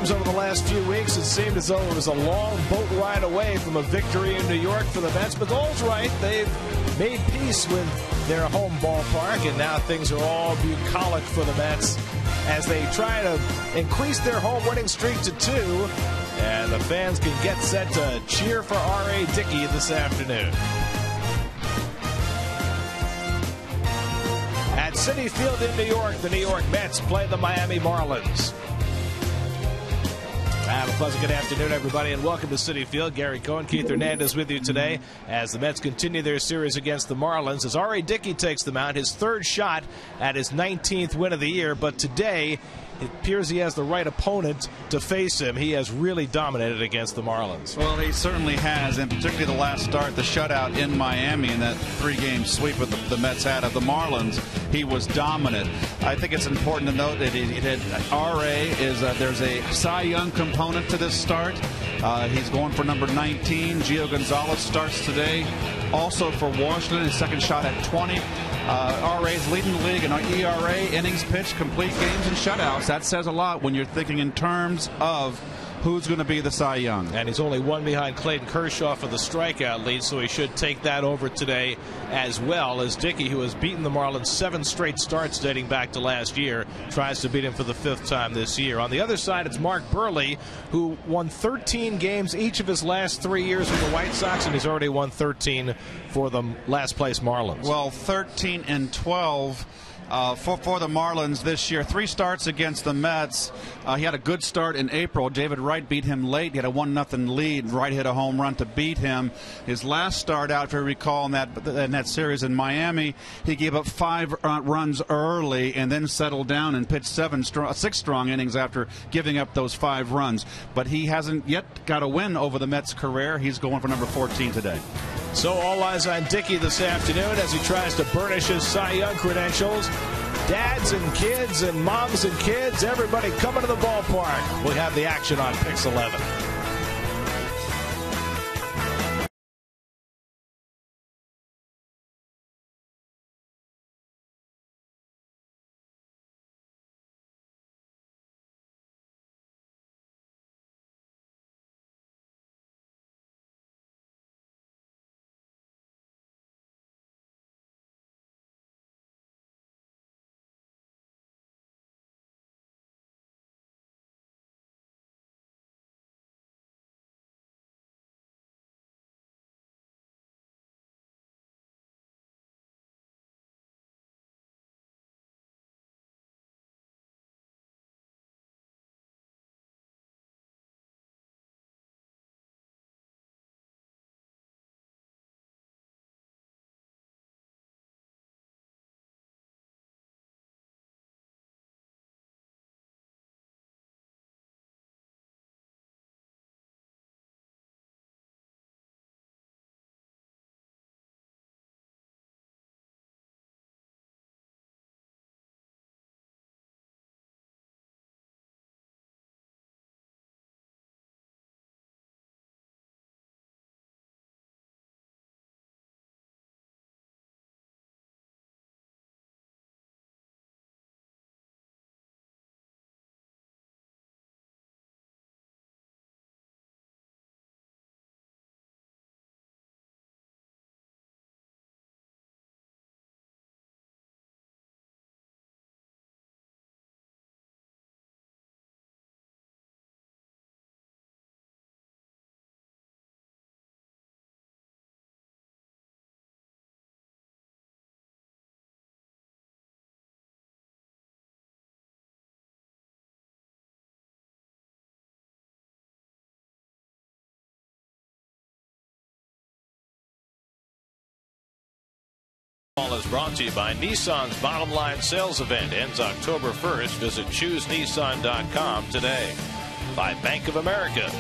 games over the last few weeks. It seemed as though it was a long boat ride away from a victory in New York for the Mets. But all's right. They've made peace with their home ballpark, and now things are all bucolic for the Mets as they try to increase their home winning streak to 2. And the fans can get set to cheer for R.A. Dickey this afternoon. At Citi Field in New York, the New York Mets play the Miami Marlins. Have a pleasant good afternoon, everybody, and welcome to Citi Field. Gary Cohen, Keith Hernandez with you today as the Mets continue their series against the Marlins as R.A. Dickey takes them out, his third shot at his 19th win of the year. But today, it appears he has the right opponent to face him. He has really dominated against the Marlins. Well, he certainly has, and particularly the last start, the shutout in Miami in that 3-game sweep that the Mets had of the Marlins. He was dominant. I think it's important to note that R.A. is there's a Cy Young component to this start. He's going for number 19. Gio Gonzalez starts today. Also for Washington, his second shot at 20. R.A.'s leading the league in ERA, innings pitched, complete games, and shutouts. That says a lot when you're thinking in terms of who's going to be the Cy Young. And he's only one behind Clayton Kershaw for the strikeout lead, so he should take that over today as well as Dickey, who has beaten the Marlins 7 straight starts dating back to last year, tries to beat him for the 5th time this year. On the other side, it's Mark Buehrle, who won 13 games each of his last 3 years with the White Sox, and he's already won 13 for the last place Marlins. Well, 13 and 12 for the Marlins this year. 3 starts against the Mets. He had a good start in April. David Wright beat him late. He had a 1-0 lead. Wright hit a home run to beat him. His last start out, if you recall, in that series in Miami, he gave up 5 runs early and then settled down and pitched 6 strong innings after giving up those 5 runs. But he hasn't yet got a win over the Mets' career. He's going for number 14 today. So all eyes on Dickey this afternoon as he tries to burnish his Cy Young credentials. Dads and kids and moms and kids, everybody coming to the ballpark. We'll have the action on Pix 11. Is brought to you by Nissan's Bottom Line Sales Event. Ends October 1st. Visit ChooseNissan.com today. By Bank of America.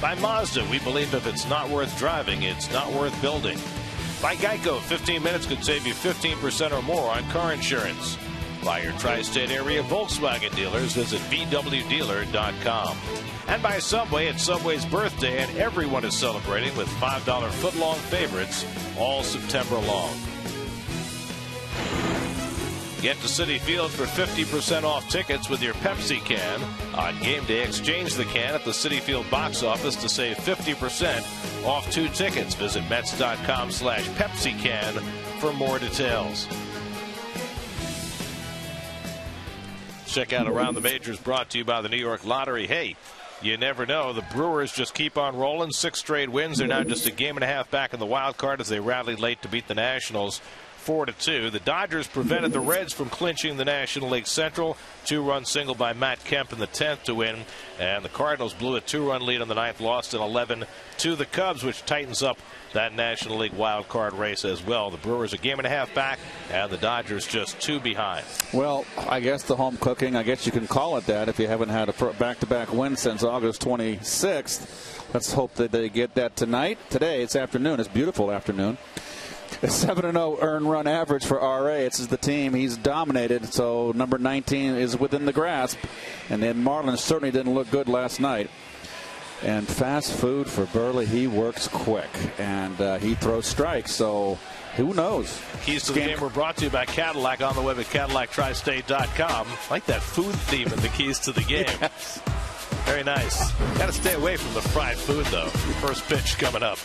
By Mazda. We believe if it's not worth driving, it's not worth building. By Geico. 15 minutes could save you 15% or more on car insurance. By your tri-state area Volkswagen dealers. Visit VWDealer.com. And by Subway. It's Subway's birthday, and everyone is celebrating with $5 footlong favorites all September long. Get to Citi Field for 50% off tickets with your Pepsi can. On game day, exchange the can at the Citi Field box office to save 50% off 2 tickets. Visit Mets.com/PepsiCan for more details. Check out Around the Majors, brought to you by the New York Lottery. Hey, you never know. The Brewers just keep on rolling. 6 straight wins. They're now just a game and a half back in the wild card as they rallied late to beat the Nationals 4-2. The Dodgers prevented the Reds from clinching the National League Central. 2-run single by Matt Kemp in the 10th to win. And the Cardinals blew a 2-run lead on the 9th, lost in 11 to the Cubs, which tightens up that National League wild card race as well. The Brewers a game and a half back, and the Dodgers just 2 behind. Well, I guess the home cooking, I guess you can call it that if you haven't had a back-to-back win since August 26th. Let's hope that they get that tonight. Today, it's afternoon. It's beautiful afternoon. A 7-0 earned run average for RA. This is the team he's dominated, so number 19 is within the grasp. And then Marlins certainly didn't look good last night. And fast food for Burley. He works quick, and he throws strikes, so who knows? Keys to the game were brought to you by Cadillac on the web at CadillacTristate.com. I like that food theme in the Keys to the game. Yes. Very nice. Got to stay away from the fried food, though. First pitch coming up.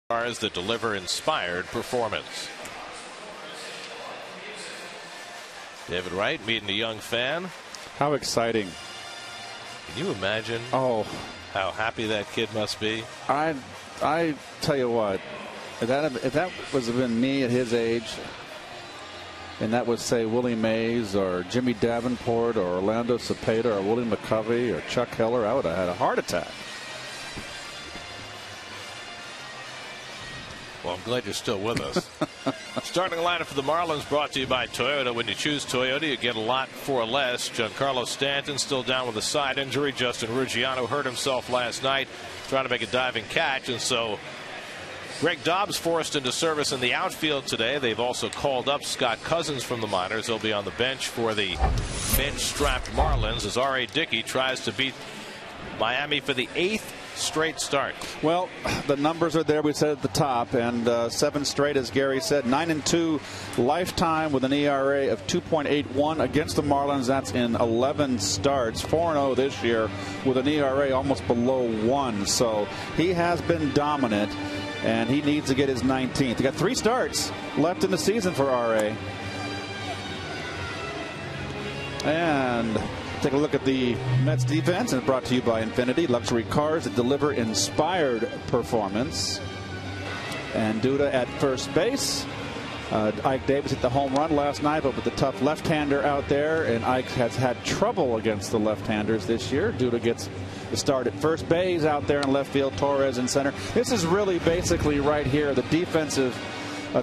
Cars that deliver inspired performance. David Wright meeting a young fan. How exciting. Can you imagine how happy that kid must be? I tell you what, if that was been me at his age, and that was, say, Willie Mays or Jimmy Davenport or Orlando Cepeda or Willie McCovey or Chuck Heller, I would have had a heart attack. Well, I'm glad you're still with us. Starting lineup for the Marlins brought to you by Toyota. When you choose Toyota, you get a lot for less. Giancarlo Stanton still down with a side injury. Justin Ruggiano hurt himself last night trying to make a diving catch, and so Greg Dobbs forced into service in the outfield today. They've also called up Scott Cousins from the minors. He'll be on the bench for the bench-strapped Marlins as R.A. Dickey tries to beat Miami for the 8th straight start. Well, the numbers are there, we said at the top, and 7 straight, as Gary said. 9-2 lifetime with an ERA of 2.81 against the Marlins. That's in 11 starts. 4-0 this year with an ERA almost below 1. So he has been dominant, and he needs to get his 19th. He got 3 starts left in the season for RA. And take a look at the Mets defense, and brought to you by Infinity, luxury cars that deliver inspired performance. And Duda at first base. Ike Davis hit the home run last night, but with the tough left-hander out there, and Ike has had trouble against the left-handers this year. Duda gets the start at first base, out there in left field, Torres in center. This is really basically right here the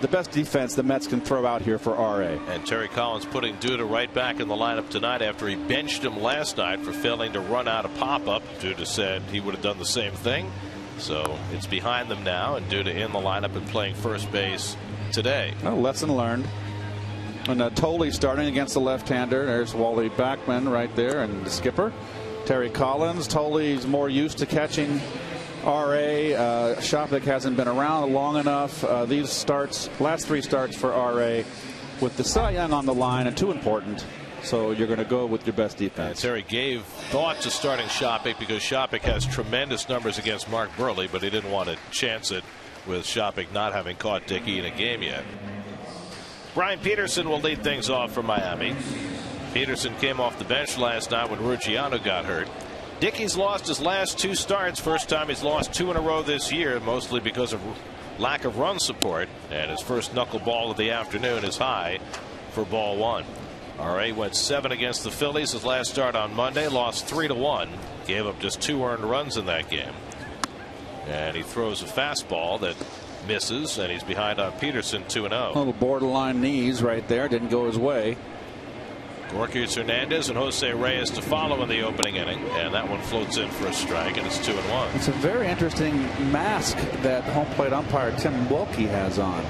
best defense the Mets can throw out here for RA. And Terry Collins putting Duda right back in the lineup tonight after he benched him last night for failing to run out a pop-up. Duda said he would have done the same thing. So it's behind them now, and Duda in the lineup and playing first base today. Oh, lesson learned. And Tolley starting against the left-hander. There's Wally Backman right there, and the skipper, Terry Collins. Tolley's more used to catching RA. Shopik hasn't been around long enough. These starts, last 3 starts for RA, with the Cy Young on the line, and too important. So you're going to go with your best defense. Terry gave thought to starting Shopik because Shopik has tremendous numbers against Mark Burley, but he didn't want to chance it with Shopik not having caught Dickey in a game yet. Brian Peterson will lead things off for Miami. Peterson came off the bench last night when Ruggiano got hurt. Dickey's lost his last 2 starts. First time he's lost 2 in a row this year, mostly because of lack of run support. And his first knuckleball of the afternoon is high for ball 1. RA went 7 against the Phillies his last start on Monday, lost 3-1, gave up just 2 earned runs in that game. And he throws a fastball that misses, and he's behind on Peterson 2-0. Little borderline knees right there, didn't go his way. Gorky Hernandez and Jose Reyes to follow in the opening inning, and that one floats in for a strike, and it's 2-1. It's a very interesting mask that home plate umpire Tim Wilkie has on.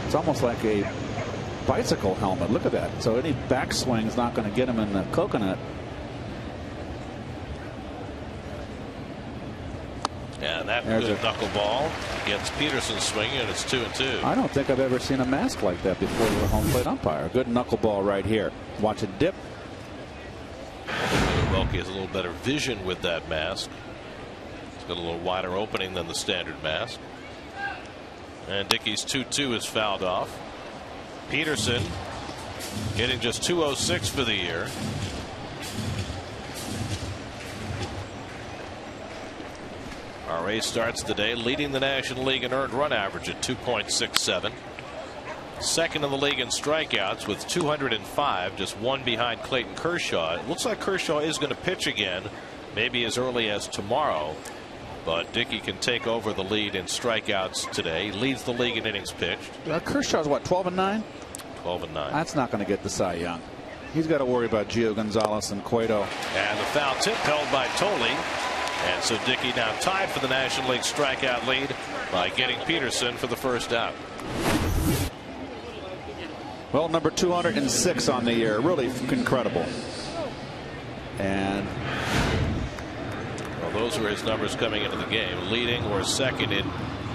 It's almost like a bicycle helmet. Look at that. So any backswing is not going to get him in the coconut. And that good knuckleball gets Peterson swinging, and it's 2-2. I don't think I've ever seen a mask like that before with a home plate umpire. Good knuckleball right here. Watch it dip. Wilkie has a little better vision with that mask. It's got a little wider opening than the standard mask. And Dickey's 2-2 is fouled off. Peterson hitting just .206 for the year. RA starts the day leading the National League in earned run average at 2.67. Second in the league in strikeouts with 205, just 1 behind Clayton Kershaw. It looks like Kershaw is going to pitch again, maybe as early as tomorrow. But Dickey can take over the lead in strikeouts today. He leads the league in innings pitched. Kershaw's what, 12-9? 12-9. That's not going to get the Cy Young. He's got to worry about Gio Gonzalez and Cueto. And the foul tip held by Tolley. And so Dickey now tied for the National League strikeout lead by getting Peterson for the first out. Well, number 206 on the year. Really incredible. And well, those were his numbers coming into the game. Leading or second in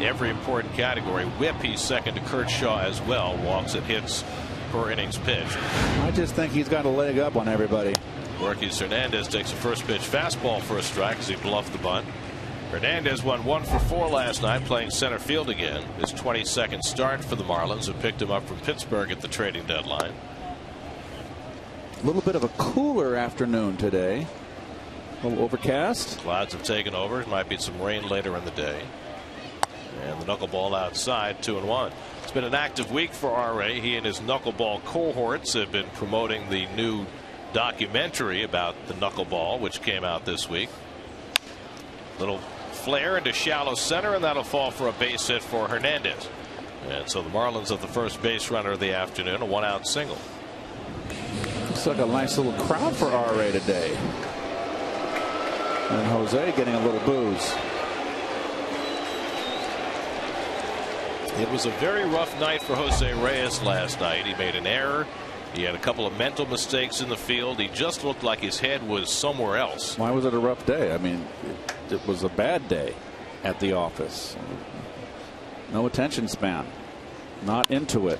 every important category. Whip, he's second to Kershaw as well. Walks and hits per innings pitched. I just think he's got a leg up on everybody. Gorky Hernandez takes a first pitch fastball for a strike as he bluffed the bunt. Hernandez won 1 for 4 last night, playing center field again. His 22nd start for the Marlins, who picked him up from Pittsburgh at the trading deadline. A little bit of a cooler afternoon today. A little overcast. Clouds have taken over. There might be some rain later in the day. And the knuckleball outside, 2-1. It's been an active week for RA. He and his knuckleball cohorts have been promoting the new documentary about the knuckleball, which came out this week. Little flare into shallow center, and that'll fall for a base hit for Hernandez. And so the Marlins have the first base runner of the afternoon, a 1-out single. Looks like a nice little crowd for RA today. And Jose getting a little booze. It was a very rough night for Jose Reyes last night. He made an error. He had a couple of mental mistakes in the field. He just looked like his head was somewhere else. Why was it a rough day? I mean, it was a bad day at the office. No attention span. Not into it.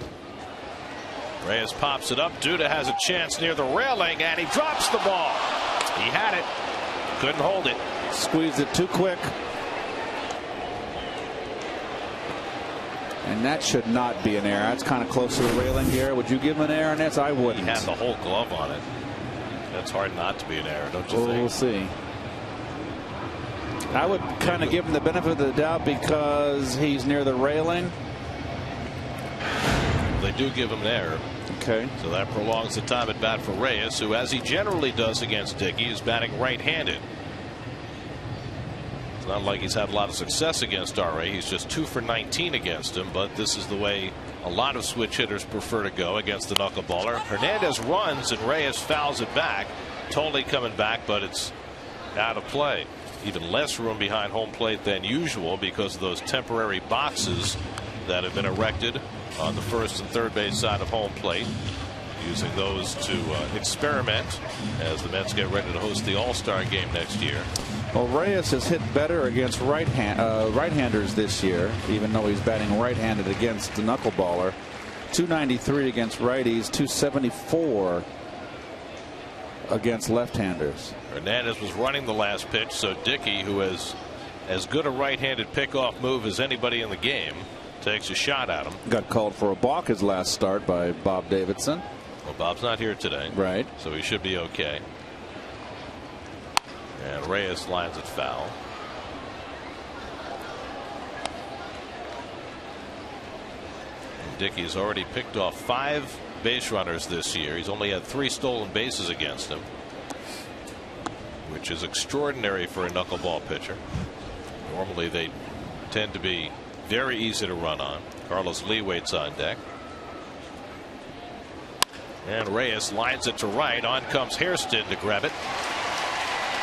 Reyes pops it up. Duda has a chance near the railing, and he drops the ball. He had it. Couldn't hold it. Squeezed it too quick. And that should not be an error. That's kind of close to the railing here. Would you give him an error on this? I wouldn't. He had the whole glove on it. That's hard not to be an error, don't you think? We'll see. I would kind of give him the benefit of the doubt because he's near the railing. They do give him an error. Okay. So that prolongs the time at bat for Reyes, who, as he generally does against Dickey, is batting right-handed. It's not like he's had a lot of success against R.A. He's just 2 for 19 against him, but this is the way a lot of switch hitters prefer to go against the knuckleballer. Hernandez runs and Reyes fouls it back. Totally coming back, but it's out of play. Even less room behind home plate than usual because of those temporary boxes that have been erected on the first and third base side of home plate, using those to experiment as the Mets get ready to host the All-Star game next year. Well, Reyes has hit better against right-handers this year, even though he's batting right-handed against the knuckleballer. 293 against righties, 274 against left-handers. Hernandez was running the last pitch, so Dickey, who has as good a right-handed pickoff move as anybody in the game, takes a shot at him. Got called for a balk his last start by Bob Davidson. Well, Bob's not here today. Right. So he should be okay. And Reyes lines it foul. And Dickey's already picked off 5 base runners this year. He's only had 3 stolen bases against him, which is extraordinary for a knuckleball pitcher. Normally they tend to be very easy to run on. Carlos Lee waits on deck. And Reyes lines it to right. On comes Hairston to grab it.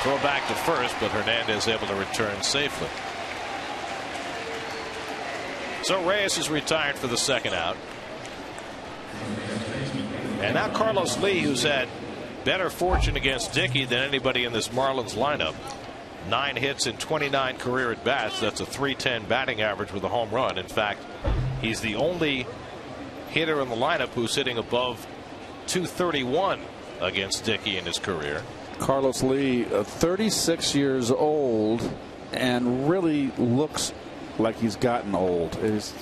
Throw back to first, but Hernandez able to return safely. So Reyes is retired for the second out. And now Carlos Lee, who's had better fortune against Dickey than anybody in this Marlins lineup. 9 hits in 29 career at bats. That's a .310 batting average with a home run. In fact, he's the only hitter in the lineup who's hitting above .231 against Dickey in his career. Carlos Lee, 36 years old, and really looks like he's gotten old. He's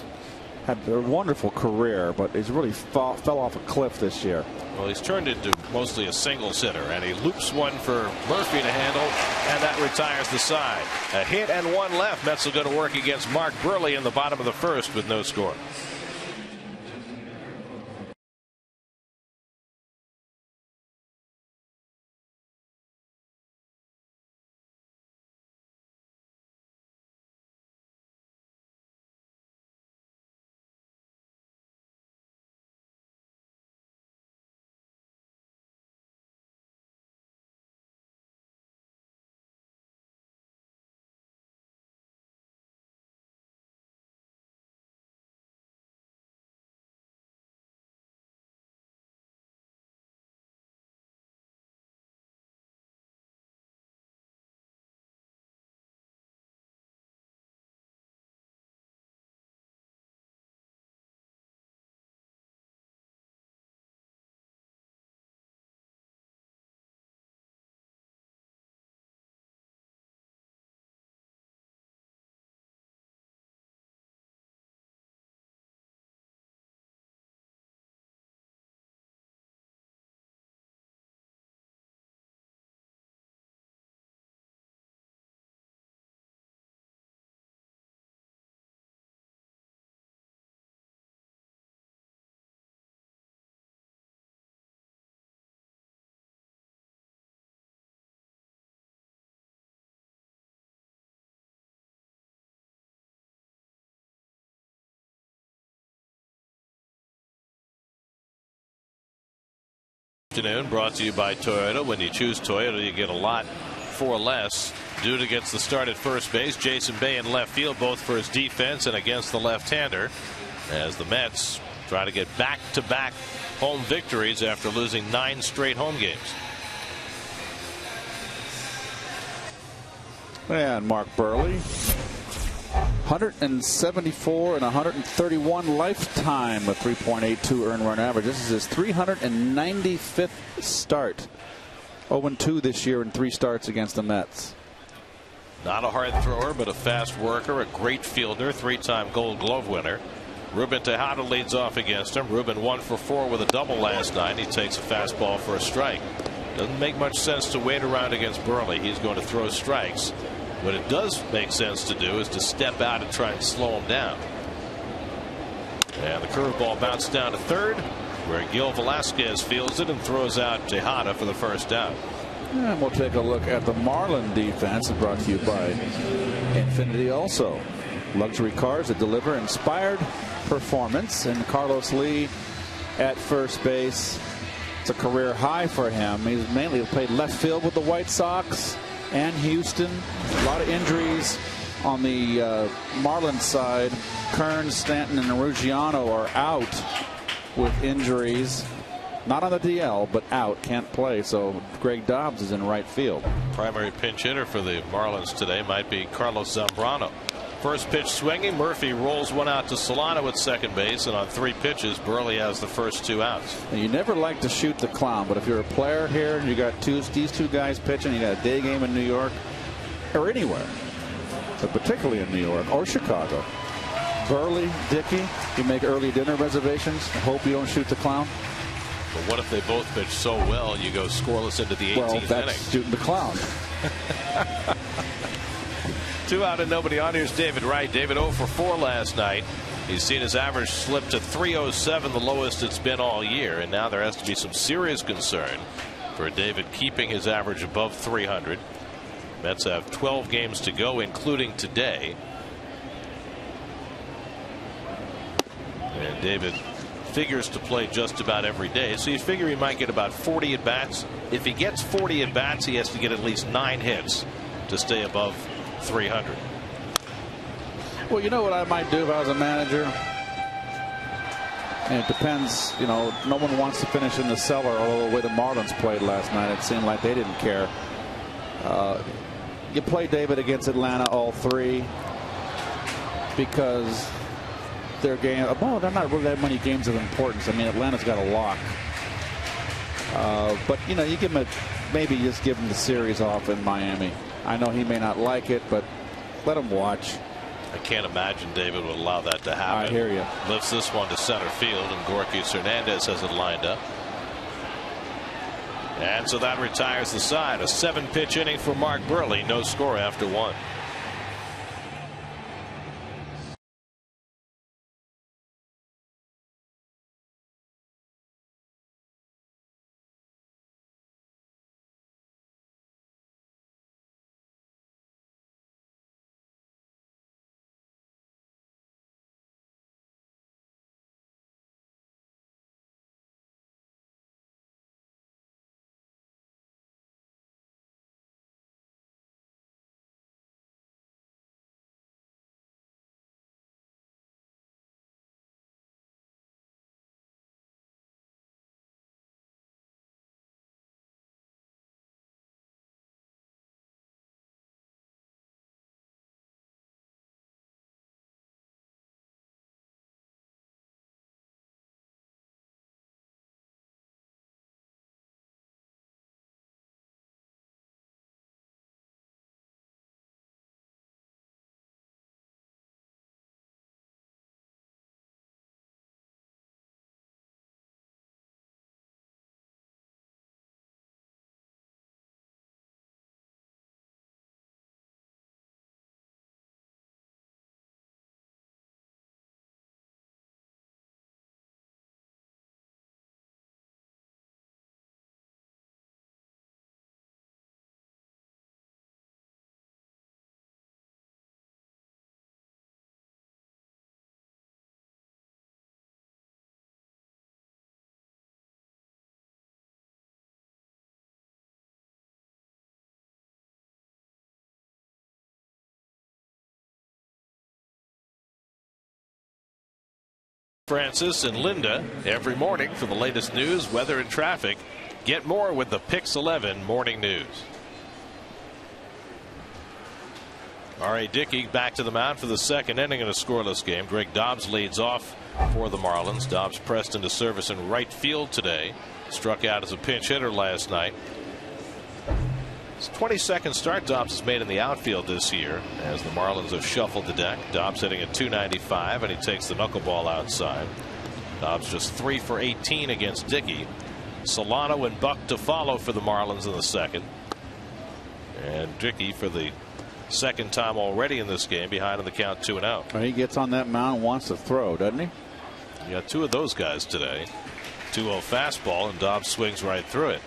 had a wonderful career, but he's really fell off a cliff this year. Well, he's turned into mostly a singles hitter, and he loops one for Murphy to handle, and that retires the side. A hit and 1 left. Mets will go to work against Mark Burley in the bottom of the first with no score. Afternoon brought to you by Toyota. When you choose Toyota, you get a lot for less. Duda gets the start at first base. Jason Bay in left field, both for his defense and against the left-hander, as the Mets try to get back-to-back home victories after losing 9 straight home games. And Mark Burley, 174 and 131 lifetime, a 3.82 earned run average. This is his 395th start. 0-2 this year in 3 starts against the Mets. Not a hard thrower, but a fast worker, a great fielder, 3-time Gold Glove winner. Ruben Tejada leads off against him. Ruben 1 for 4 with a double last night. He takes a fastball for a strike. Doesn't make much sense to wait around against Burley. He's going to throw strikes. What it does make sense to do is to step out and try and slow him down. And the curveball bounced down to third, where Gil Velasquez fields it and throws out Tejada for the first out. And we'll take a look at the Marlin defense, brought to you by Infinity also. Luxury cars that deliver inspired performance. And Carlos Lee at first base. It's a career high for him. He's mainly played left field with the White Sox and Houston. A lot of injuries on the Marlins side. Kearns, Stanton, and Ruggiano are out with injuries. Not on the DL, but out, can't play. So Greg Dobbs is in right field. Primary pinch hitter for the Marlins today might be Carlos Zambrano. First pitch swinging. Murphy rolls one out to Solano at second base, and on 3 pitches, Burley has the first 2 outs. Now, you never like to shoot the clown, but if you're a player here and you got these two guys pitching, you got a day game in New York or anywhere, but particularly in New York or Chicago. Burley, Dickey, you make early dinner reservations. I hope you don't shoot the clown. But what if they both pitch so well you go scoreless into the 18th well, that's inning? Shooting the clown. 2 out and nobody on. Here's David Wright. David 0 for 4 last night. He's seen his average slip to 307, the lowest it's been all year. And now there has to be some serious concern for David keeping his average above 300. Mets have 12 games to go, including today. And David figures to play just about every day, so you figure he might get about 40 at bats. If he gets 40 at bats, he has to get at least 9 hits to stay above 300. Well, you know what I might do if I was a manager? And it depends, you know, no one wants to finish in the cellar, although the way the Marlins played last night, it seemed like they didn't care. You play David against Atlanta all 3 because their game, well, they're not really that many games of importance. I mean, Atlanta's got a lock. But, you know, you give him maybe just give him the series off in Miami. I know he may not like it, but let him watch. I can't imagine David would allow that to happen. I hear you. Lifts this one to center field, and Gorkis Hernandez has it lined up. And so that retires the side. A 7-pitch inning for Mark Burley. No score after 1. Francis and Linda every morning for the latest news, weather, and traffic. Get more with the Pix 11 Morning News. R.A. Dickey back to the mound for the second inning in a scoreless game. Greg Dobbs leads off for the Marlins. Dobbs pressed into service in right field today. Struck out as a pinch hitter last night. His 22nd start Dobbs has made in the outfield this year as the Marlins have shuffled the deck. Dobbs hitting at .295, and he takes the knuckleball outside. Dobbs just 3 for 18 against Dickey. Solano and Buck to follow for the Marlins in the second. And Dickey for the Second time already in this game behind on the count 2-0. Well, he gets on that mound and wants to throw, doesn't he? You got two of those guys today. 2-0 fastball, and Dobbs swings right through it.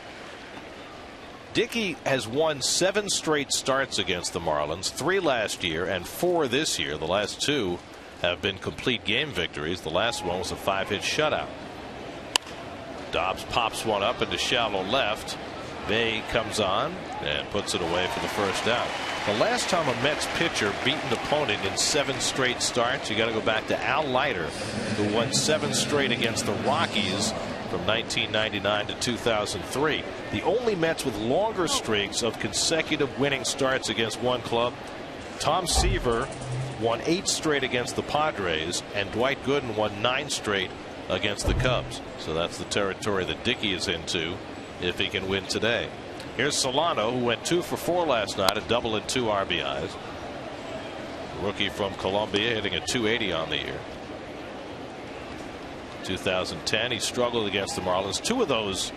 Dickey has won 7 straight starts against the Marlins, 3 last year and 4 this year. The last 2 have been complete game victories. The last one was a 5-hit shutout. Dobbs pops one up into shallow left. Bay comes on and puts it away for the first out. The last time a Mets pitcher beat an opponent in 7 straight starts, you got to go back to Al Leiter, who won 7 straight against the Rockies from 1999 to 2003. The only Mets with longer streaks of consecutive winning starts against one club, Tom Seaver won 8 straight against the Padres, and Dwight Gooden won 9 straight against the Cubs. So that's the territory that Dickey is into if he can win today. Here's Solano, who went 2 for 4 last night, a double and 2 RBIs. Rookie from Columbia, hitting a .280 on the year. 2010, he struggled against the Marlins. 2 of those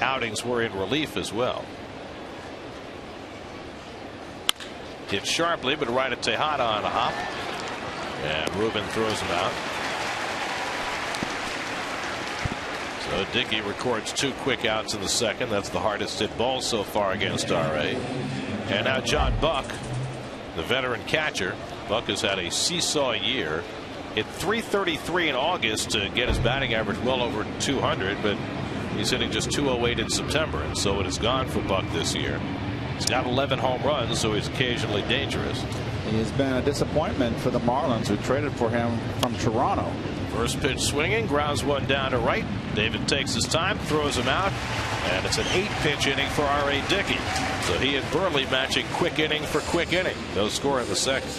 outings were in relief as well. Hit sharply, but right at Tejada on a hop, and Rubin throws him out. So Dickey records 2 quick outs in the second. That's the hardest hit ball so far against RA. And now John Buck, the veteran catcher. Buck has had a seesaw year. Hit .333 in August to get his batting average well over 200, but he's hitting just .208 in September, and so it has gone for Buck this year. He's got 11 home runs, so he's occasionally dangerous. He has been a disappointment for the Marlins, who traded for him from Toronto. First pitch swinging, grounds one down to right. David takes his time, throws him out, and it's an 8-pitch inning for R.A. Dickey. So he and Burley matching quick inning for quick inning. No score in the second.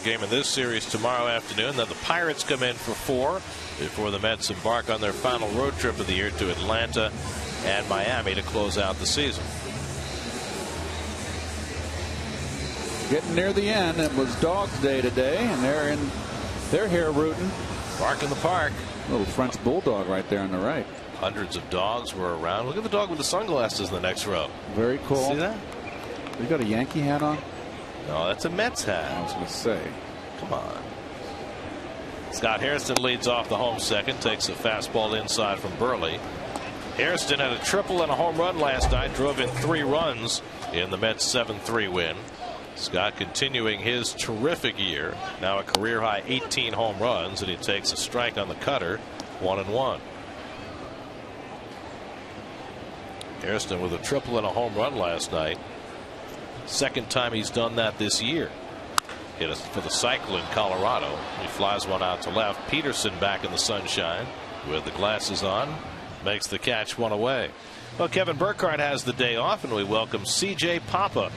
Game of this series tomorrow afternoon. Then the Pirates come in for 4 before the Mets embark on their final road trip of the year to Atlanta and Miami to close out the season. Getting near the end. It was Dogs Day today, and they're here rooting. Bark in the park. Little French bulldog right there on the right. Hundreds of dogs were around. Look at the dog with the sunglasses in the next row. Very cool. See that? You got a Yankee hat on? No, that's a Mets hat. I was going to say. Come on. Scott Hairston leads off the home second, takes a fastball inside from Burley. Hairston had a triple and a home run last night, drove in 3 runs in the Mets 7-3 win. Scott continuing his terrific year, now a career high 18 home runs, and he takes a strike on the cutter, 1-1. Hairston with a triple and a home run last night. Second time he's done that this year. Hit us for the cycle in Colorado. He flies one out to left. Peterson back in the sunshine with the glasses on, makes the catch, one away. Well, Kevin Burkhardt has the day off, and we welcome C.J. Papa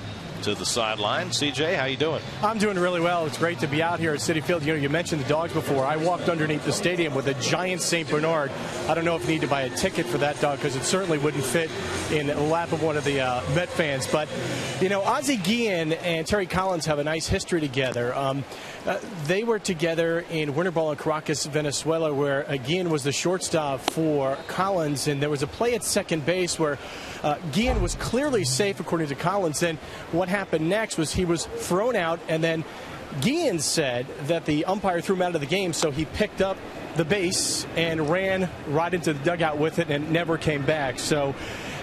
to the sideline. CJ, how you doing? I'm doing really well. It's great to be out here at Citi Field. You know, you mentioned the dogs before. I walked underneath the stadium with a giant St. Bernard. I don't know if you need to buy a ticket for that dog because it certainly wouldn't fit in the lap of one of the Met fans. But, you know, Ozzie Guillen and Terry Collins have a nice history together. They were together in Winter Ball in Caracas, Venezuela, where Guillen was the shortstop for Collins, and there was a play at second base where Guillen was clearly safe, according to Collins. Then what happened next was he was thrown out, and then Guillen said that the umpire threw him out of the game, so he picked up the base and ran right into the dugout with it and never came back. So,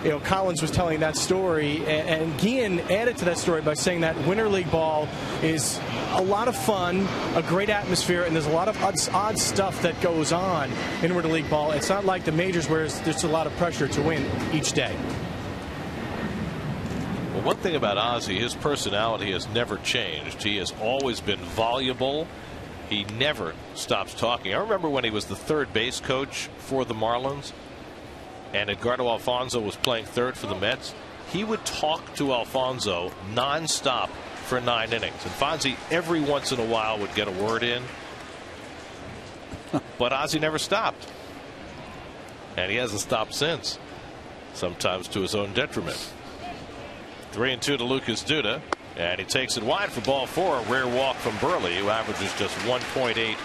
you know, Collins was telling that story, and Guillen added to that story by saying that Winter League ball is a lot of fun, a great atmosphere, and there's a lot of odd stuff that goes on in Winter League ball. It's not like the majors where there's a lot of pressure to win each day. Well, one thing about Ozzie, his personality has never changed. He has always been voluble. He never stops talking. I remember when he was the third base coach for the Marlins, and Edgardo Alfonso was playing third for the Mets. He would talk to Alfonso nonstop for 9 innings. And Fonzie every once in a while would get a word in, but Ozzie never stopped, and he hasn't stopped since, sometimes to his own detriment. 3-2 to Lucas Duda, and he takes it wide for ball 4. A rare walk from Burley, who averages just 1.8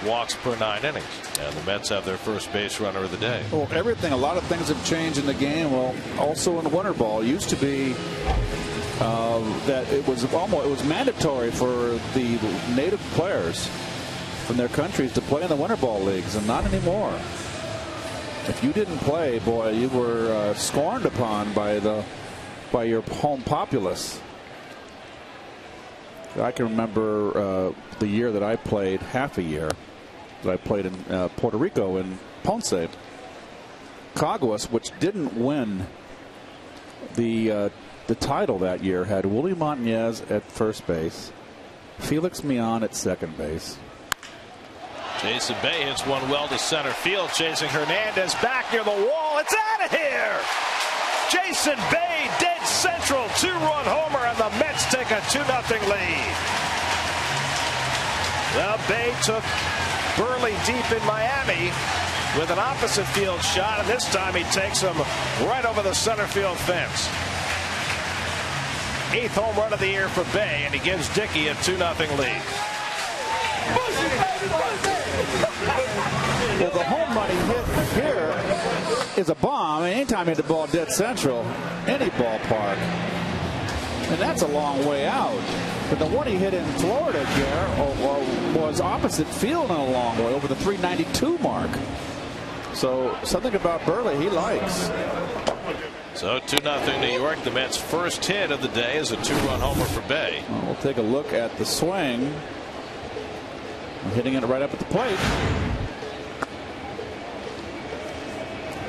walks per 9 innings. And the Mets have their first base runner of the day. Well, a lot of things have changed in the game. Well, also in winter ball, it used to be that it was mandatory for the native players from their countries to play in the winter ball leagues, and not anymore. If you didn't play, boy, you were scorned upon by your home populace. I can remember the year that I played, half a year that I played in Puerto Rico in Ponce. Caguas, which didn't win the title that year, had Willie Montanez at first base, Felix Mian at second base. Jason Bay hits one well to center field, chasing Hernandez back near the wall. It's out of here. Jason Bay, dead central, 2-run homer, and the Mets take a 2-0 lead. Well, Bay took Burley deep in Miami with an opposite field shot, and this time he takes him right over the center field fence. 8th home run of the year for Bay, and he gives Dickey a 2-0 lead. Well, the home run he hit here is a bomb. Anytime you hit the ball dead central, any ballpark, and that's a long way out. But the one he hit in Florida, Garrett, was opposite field in a long way, over the 392 mark. So something about Burley he likes. So 2-0 New York. The Mets' first hit of the day is a 2-run homer for Bay. Well, we'll take a look at the swing. Hitting it right up at the plate.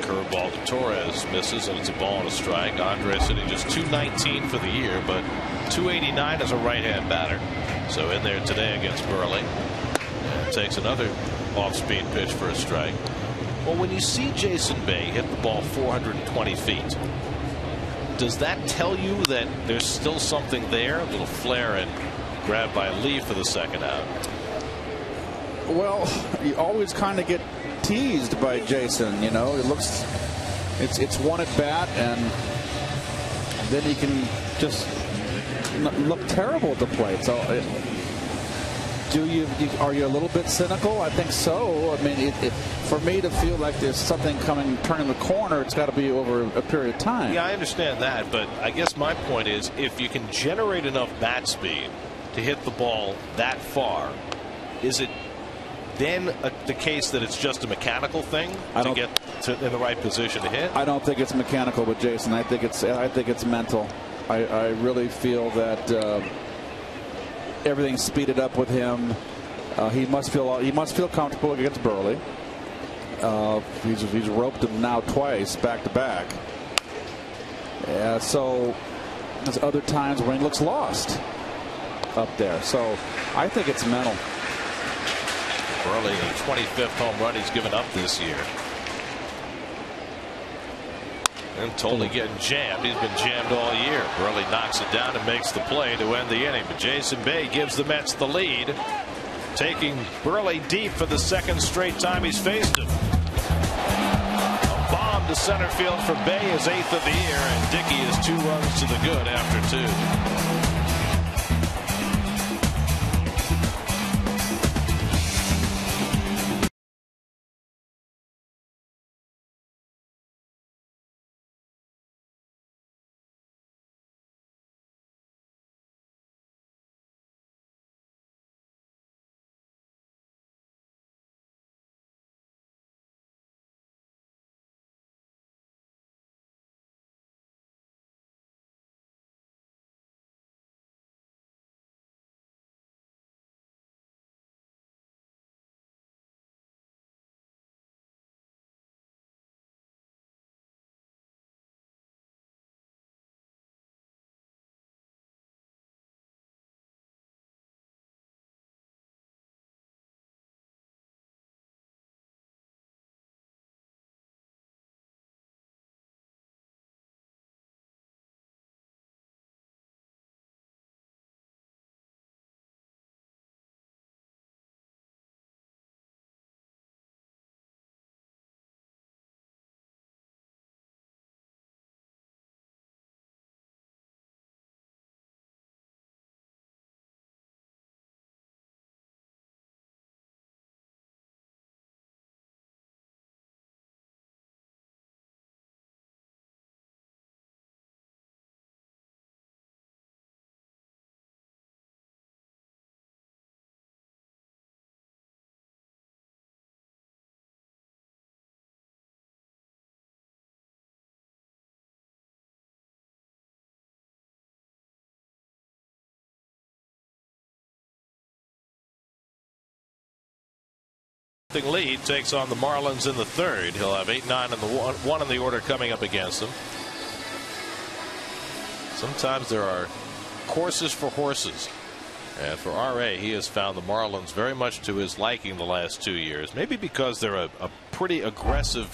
Curveball to Torres misses, and it's a ball and a strike. Andres hitting just .219 for the year, but .289 as a right-hand batter. So in there today against Burley. And takes another off-speed pitch for a strike. Well, when you see Jason Bay hit the ball 420 feet, does that tell you that there's still something there? A little flare and grab by Lee for the second out. Well, you always kind of get teased by Jason. You know, it's one at bat, and then he can just look terrible at the plate. So, are you a little bit cynical? I think so. I mean, for me to feel like there's something turning the corner, it's got to be over a period of time. Yeah, I understand that, but I guess my point is, if you can generate enough bat speed to hit the ball that far, is it then the case that it's just a mechanical thing to get in the right position to hit? I don't think it's mechanical with Jason. I think it's mental. I really feel that everything's speeded up with him. He must feel comfortable against Burley. He's roped him now twice back to back. So there's other times when he looks lost up there. So I think it's mental. Burley, the 25th home run he's given up this year. And totally getting jammed. He's been jammed all year. Burley knocks it down and makes the play to end the inning. But Jason Bay gives the Mets the lead, taking Burley deep for the second straight time he's faced him. A bomb to center field for Bay, his 8th of the year, and Dickey is 2 runs to the good after 2. Lead takes on the Marlins in the 3rd. He'll have 8-9 in the one in the order coming up against them. Sometimes there are courses for horses, and for RA, he has found the Marlins very much to his liking the last 2 years. Maybe because they're a pretty aggressive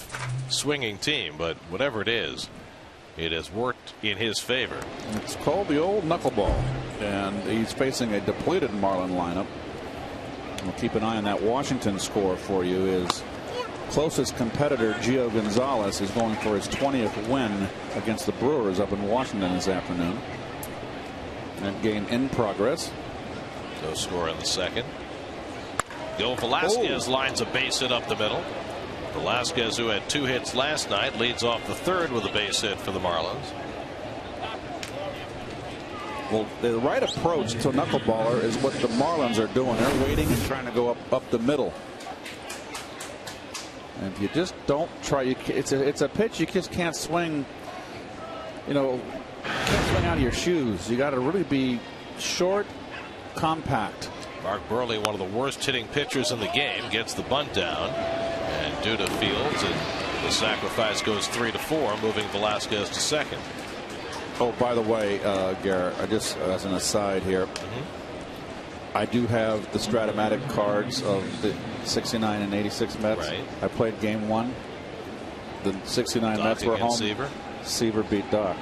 swinging team, but whatever it is, it has worked in his favor. It's called the old knuckleball, and he's facing a depleted Marlin lineup. We'll keep an eye on that Washington score for you. His closest competitor, Gio Gonzalez, is going for his 20th win against the Brewers up in Washington this afternoon. That game in progress. No score in the 2nd. Gil Velasquez lines a base hit up the middle. Velasquez, who had 2 hits last night, leads off the 3rd with a base hit for the Marlins. Well, the right approach to a knuckleballer is what the Marlins are doing. They're waiting and trying to go up the middle. And if you just don't try, it's a pitch you just can't swing. You know, can't swing out of your shoes. You got to really be short, compact. Mark Burley, one of the worst hitting pitchers in the game, gets the bunt down, and Duda fields, and the sacrifice goes 3-4, moving Velasquez to 2nd. Oh, by the way, Garrett, I just as an aside here, I do have the Stratomatic cards of the 69 and 86 Mets. Right. I played game 1. The 69 Doc Mets were home. Seaver beat Doc.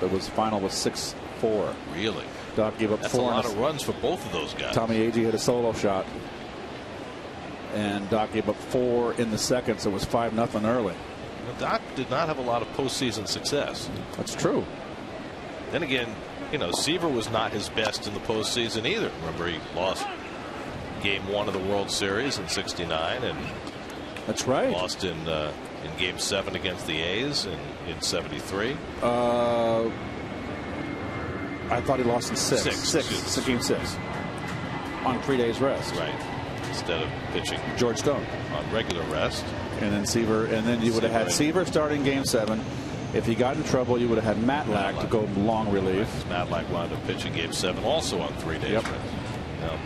The final was 6-4. Really? Doc gave up That's 4. A lot of runs for both of those guys. Tommy Agee hit a solo shot, and Doc gave up 4 in the 2nd, so it was 5-0 early. Well, Doc did not have a lot of postseason success. That's true. Then again, you know, Seaver was not his best in the postseason either. Remember, he lost game 1 of the World Series in '69, and that's right. Lost in game 7 against the A's in '73. I thought he lost in 6. Game 6 on 3 days rest. Right. Instead of pitching George Stone on regular rest. And then Seaver, and then you would have had Seaver starting game 7. If he got in trouble, you would have had Matlack to go long relief. Matlack wound up pitching game 7 also on 3 days rest. Yep.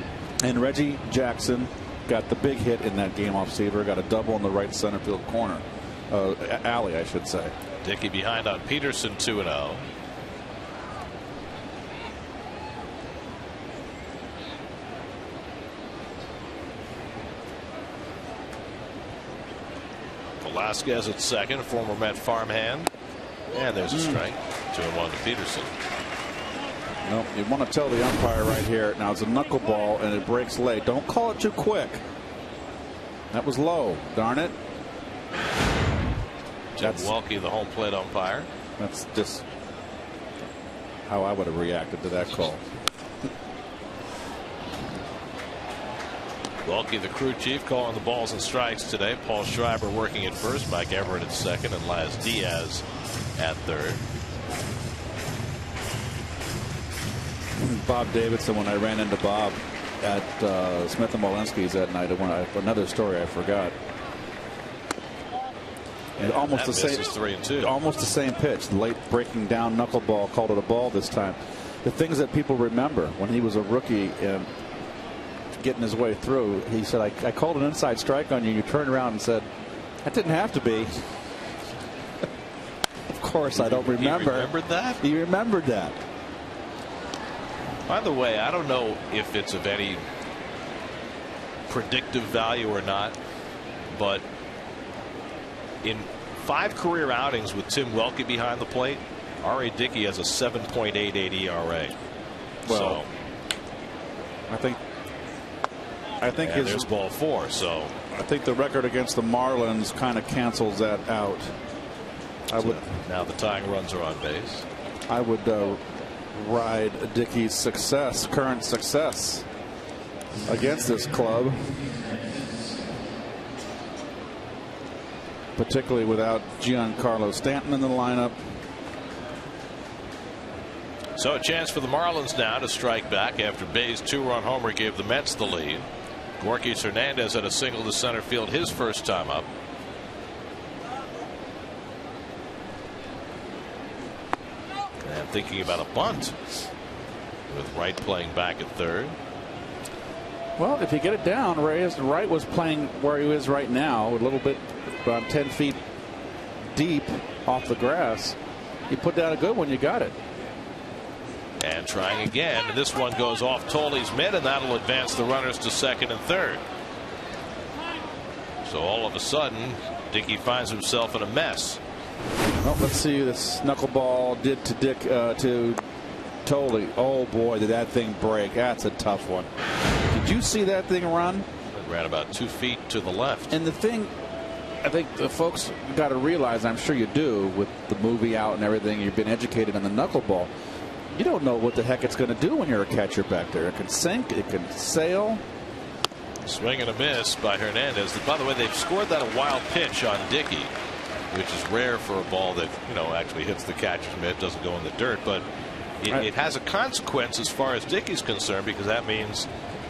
And Reggie Jackson got the big hit in that game off Seaver. Got a double in the right center field corner. Alley, I should say. Dickey behind on Peterson, 2-0. Velasquez at 2nd, former Met farmhand. And there's a strike. 2-1 to Peterson. No, you want to tell the umpire right here. Now it's a knuckleball and it breaks late. Don't call it too quick. That was low. Darn it. Jeff Welke, the home plate umpire. That's just how I would have reacted to that call. Welke, the crew chief, calling the balls and strikes today. Paul Schreiber working at first, Mike Everett at second, and Laz Diaz at third. Bob Davidson, when I ran into Bob at Smith and Walensky's that night, another story I forgot. And almost the same, 3-2. almost the same pitch, late breaking down knuckleball, called it a ball this time. The things that people remember when he was a rookie and getting his way through, he said, I called an inside strike on you. You turned around and said, that didn't have to be. Of course, I don't remember. He remembered that? He remembered that. By the way, I don't know if it's of any predictive value or not, but in 5 career outings with Tim Welke behind the plate, R.A. Dickey has a 7.88 ERA. Well, so, I think his there's ball 4. So I think the record against the Marlins kind of cancels that out. Now the tying runs are on base. I would ride Dickey's success, current success, against this club, particularly without Giancarlo Stanton in the lineup. So a chance for the Marlins now to strike back after Bay's 2-run homer gave the Mets the lead. Gorkys Hernandez had a single to center field his first time up. And thinking about a bunt with Wright playing back at third. Well, if you get it down, Wright was playing where he is right now, a little bit about 10 feet deep off the grass. You put down a good one, you got it. And trying again, and this one goes off Toley's mitt, and that'll advance the runners to second and third. So all of a sudden, Dickey finds himself in a mess. Well, let's see this knuckleball did to Toley. Oh boy, did that thing break. That's a tough one. Did you see that thing run? It ran about 2 feet to the left. And the thing, I think the folks got to realize, I'm sure you do, with the movie out and everything, you've been educated on the knuckleball. You don't know what the heck it's going to do when you're a catcher back there. It can sink, it can sail. Swing and a miss by Hernandez. By the way, they've scored that a wild pitch on Dickey, which is rare for a ball that, actually hits the catcher's mitt, doesn't go in the dirt. But it has a consequence as far as Dickey's concerned, because that means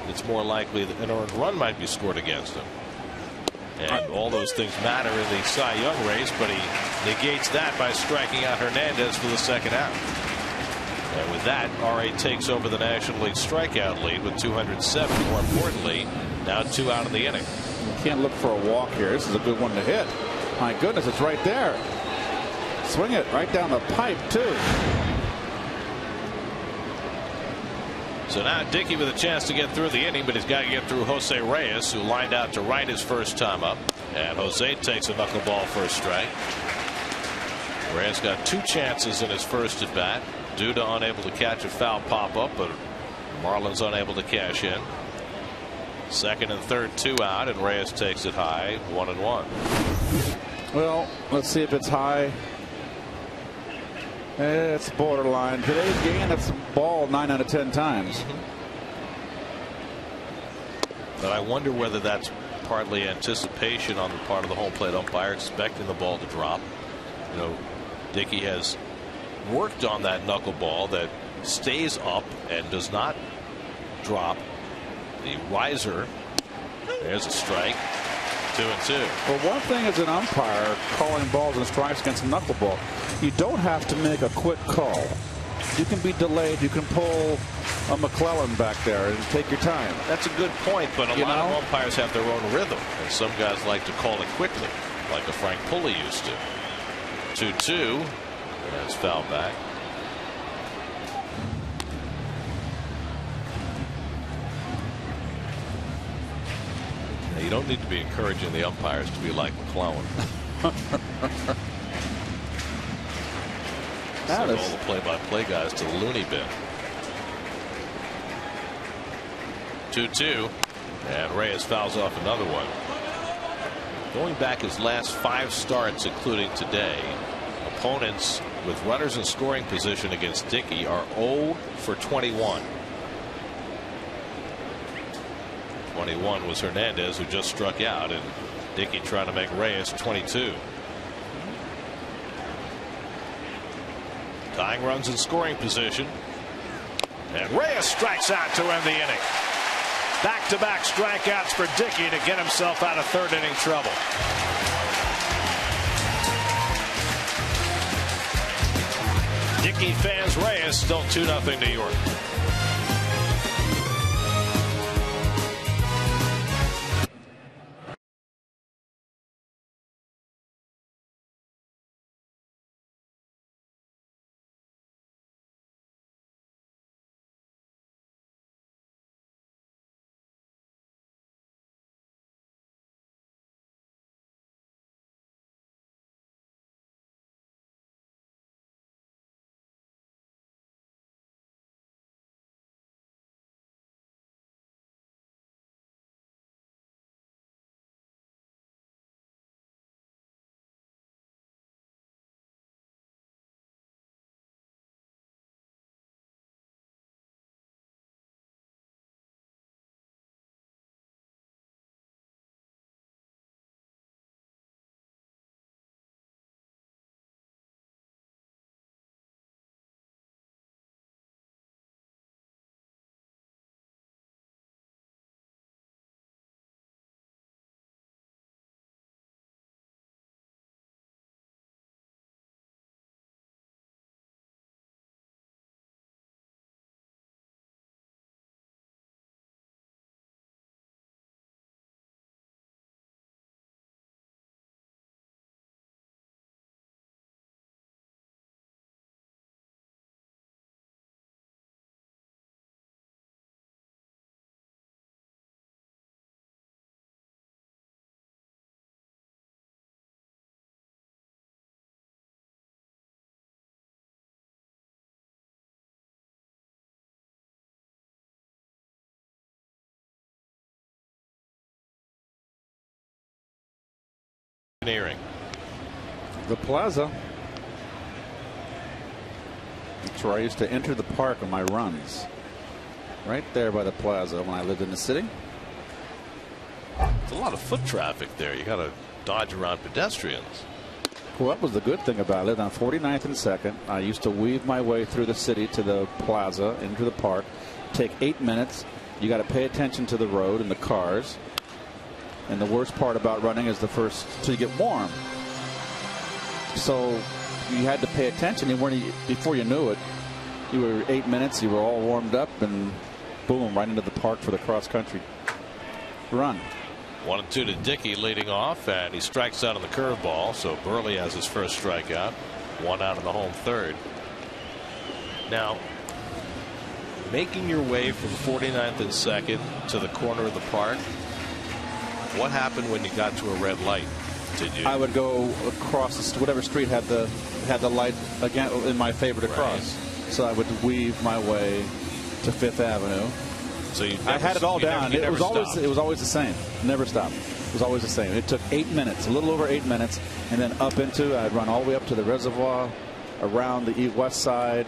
it's more likely that an earned run might be scored against him. And all those things matter in the Cy Young race, but he negates that by striking out Hernandez for the second out. And with that, R.A. takes over the National League strikeout lead with 207. More importantly, now 2 out of the inning. You can't look for a walk here. This is a good one to hit. My goodness, it's right there. Swing it right down the pipe, too. So now Dickey with a chance to get through the inning, but he's got to get through Jose Reyes, who lined out to right his first time up. And Jose takes a knuckleball for a strike. Reyes got 2 chances in his first at bat. Duda unable to catch a foul pop up, but Marlins unable to cash in. Second and third, 2 out, and Reyes takes it high, 1-1. Well, let's see if it's high. It's borderline. Today's game, that's a ball 9 out of 10 times. But I wonder whether that's partly anticipation on the part of the home plate umpire, expecting the ball to drop. Dickey has worked on that knuckleball that stays up and does not drop. The riser, there's a strike. 2-2. Well, one thing as an umpire calling balls and strikes against a knuckleball, you don't have to make a quick call. You can be delayed. You can pull a McClellan back there and take your time. That's a good point, but a lot of umpires have their own rhythm, and some guys like to call it quickly, like a Frank Pulley used to. 2-2. That's foul back. Now, you don't need to be encouraging the umpires to be like McClellan. Send all the play-by-play guys to the loony bin. 2-2, and Reyes fouls off another one. Going back his last 5 starts, including today, opponents with runners in scoring position against Dickey are 0 for 21. 21 was Hernandez, who just struck out, and Dickey trying to make Reyes 22. Tying runs in scoring position, and Reyes strikes out to end the inning. Back-to-back strikeouts for Dickey to get himself out of third-inning trouble. Dickey fans Reyes still 2-0 New York. The Plaza. That's where I used to enter the park on my runs. Right there by the Plaza when I lived in the city. There's a lot of foot traffic there. You got to dodge around pedestrians. Well, that was the good thing about it. On 49th and 2nd, I used to weave my way through the city to the Plaza, into the park. Take 8 minutes. You got to pay attention to the road and the cars. And the worst part about running is the first till you get warm. So you had to pay attention. And before you knew it, you were 8 minutes. You were all warmed up, and boom, right into the park for the cross country run. 1-2 to Dickey leading off, and he strikes out on the curveball. So Burley has his first strikeout. 1 out in the home third. Now, making your way from 49th and 2nd to the corner of the park. What happened when you got to a red light? I would go across whatever street had the light again in my favor to cross. So I would weave my way to 5th Avenue. So I had it all down. It was always the same. Never stopped. It was always the same. It took 8 minutes, a little over 8 minutes, and then up into. I'd run all the way up to the reservoir, around the west side,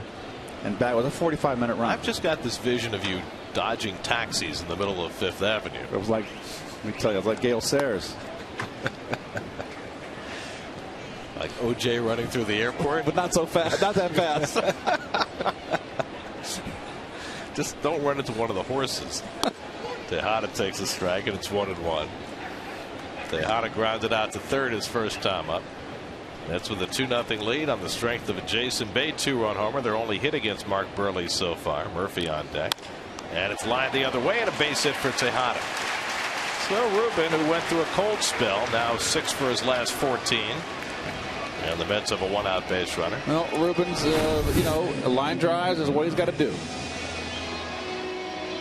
and back. It was a 45-minute run. I've just got this vision of you dodging taxis in the middle of 5th Avenue. It was like. Let me tell you, it was like Gale Sayers. Like OJ running through the airport? But not so fast. Not that fast. Just don't run into one of the horses. Tejada takes a strike, and it's 1-1. Tejada grounded out to third his first time up. That's with a 2-0 lead on the strength of a Jason Bay 2-run homer. Their only hit against Mark Burley so far. Murphy on deck. And it's lined the other way, and a base hit for Tejada. So Ruben, who went through a cold spell, now 6 for his last 14. And the Mets have a 1-out base runner. Well, Ruben's, line drives is what he's got to do.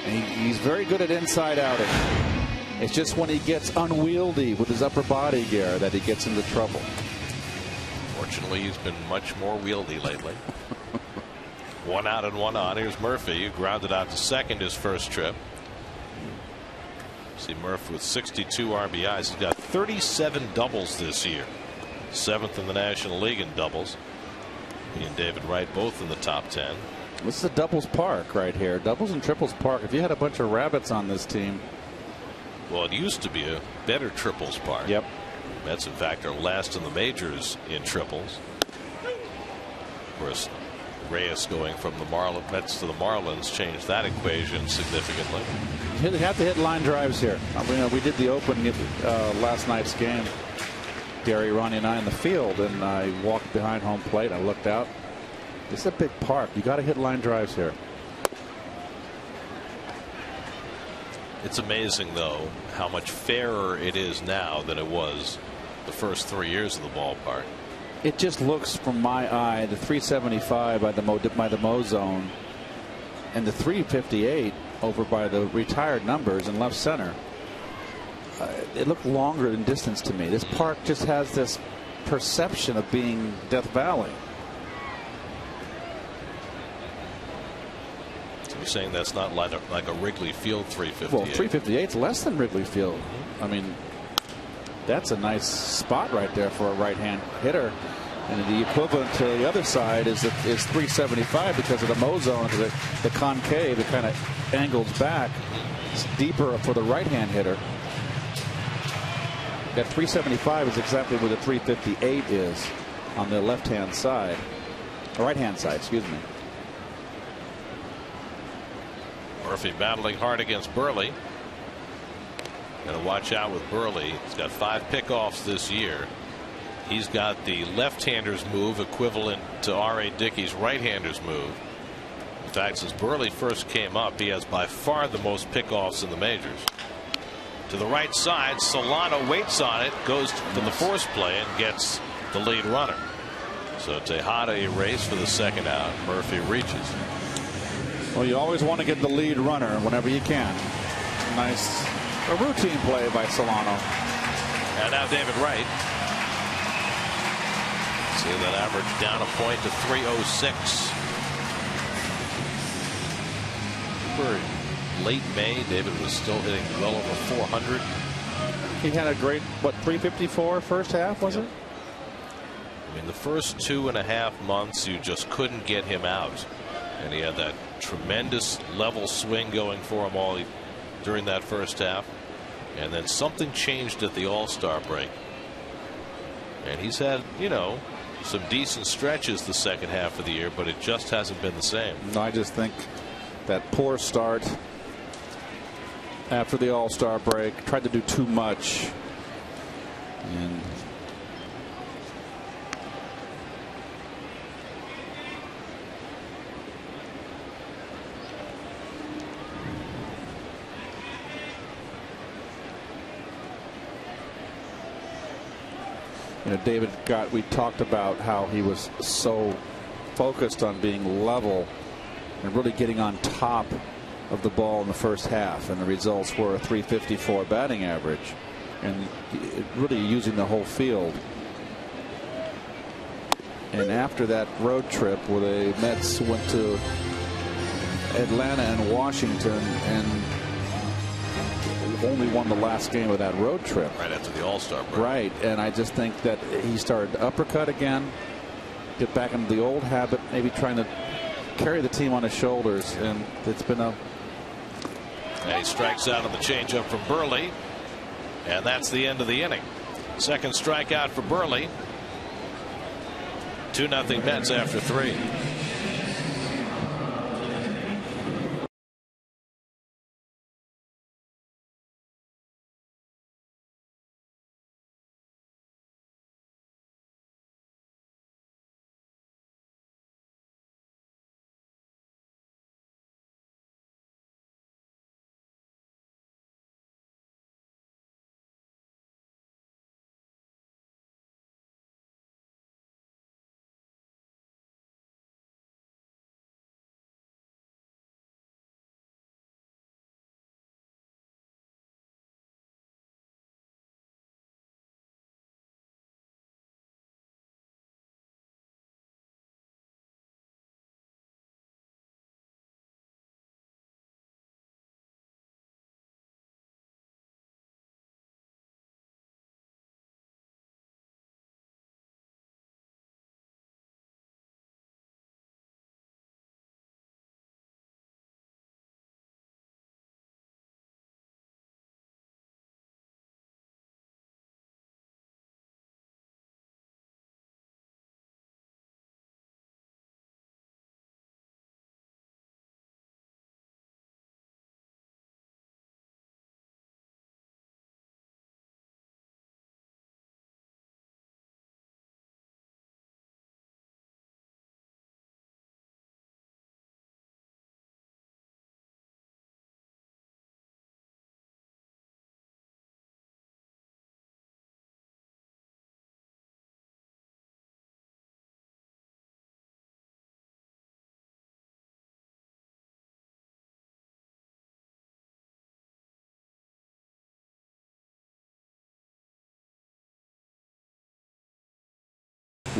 And he's very good at inside outing. It's just when he gets unwieldy with his upper body gear that he gets into trouble. Fortunately, he's been much more wieldy lately. 1 out and 1 on. Here's Murphy, who grounded out to second his first trip. See Murphy with 62 RBIs. He's got 37 doubles this year. 7th in the National League in doubles. He and David Wright both in the top 10. This is a doubles park right here. Doubles and triples park. If you had a bunch of rabbits on this team. Well, it used to be a better triples park. Yep. Mets, in fact, are last in the majors in triples. Of course, Reyes going from the Mets to the Marlins changed that equation significantly. You have to hit line drives here. We did the open last night's game. Gary, Ronnie, and I in the field, and I walked behind home plate. I looked out. This is a big park. You got to hit line drives here. It's amazing, though, how much fairer it is now than it was the first 3 years of the ballpark. It just looks, from my eye, the 375 by the Mo zone and the 358 over by the retired numbers in left center. It looked longer in distance to me. This park just has this perception of being Death Valley. So you're saying that's not like a Wrigley Field 358? Well, 358 is less than Wrigley Field. I mean, that's a nice spot right there for a right-hand hitter. And the equivalent to the other side is 375 because of the Mo zone, the concave. It kind of angles back. It's deeper for the right-hand hitter. That 375 is exactly where the 358 is on the left-hand side, or right-hand side, excuse me. Murphy battling hard against Burley. Got to watch out with Burley. He's got 5 pickoffs this year. He's got the left-hander's move equivalent to R.A. Dickey's right-hander's move. In fact, since Burley first came up, he has by far the most pickoffs in the majors. To the right side, Solano waits on it, goes for the force play, and gets the lead runner. So Tejada erased for the second out. Murphy reaches. Well, you always want to get the lead runner whenever you can. A routine play by Solano. And now David Wright. See that average down a point to 306. For late May, David was still hitting well over 400. He had a great, 354 first half, was it? I mean, the first 2.5 months, you just couldn't get him out. And he had that tremendous level swing going for him all during that first half. And then something changed at the All-Star break. And he's had, some decent stretches the second half of the year, but it just hasn't been the same. No, I just think that poor start after the All-Star break, tried to do too much. And David we talked about how he was so focused on being level and really getting on top of the ball in the first half, and the results were a 354 batting average, and really using the whole field. And after that road trip where the Mets went to Atlanta and Washington and only won the last game of that road trip. Right after the All-Star break. Right, and I just think that he started to uppercut again, get back into the old habit, maybe trying to carry the team on his shoulders, and it's been a... And he strikes out on the changeup from Burley, and that's the end of the inning. Second strikeout for Burley. 2-0 Mets after 3.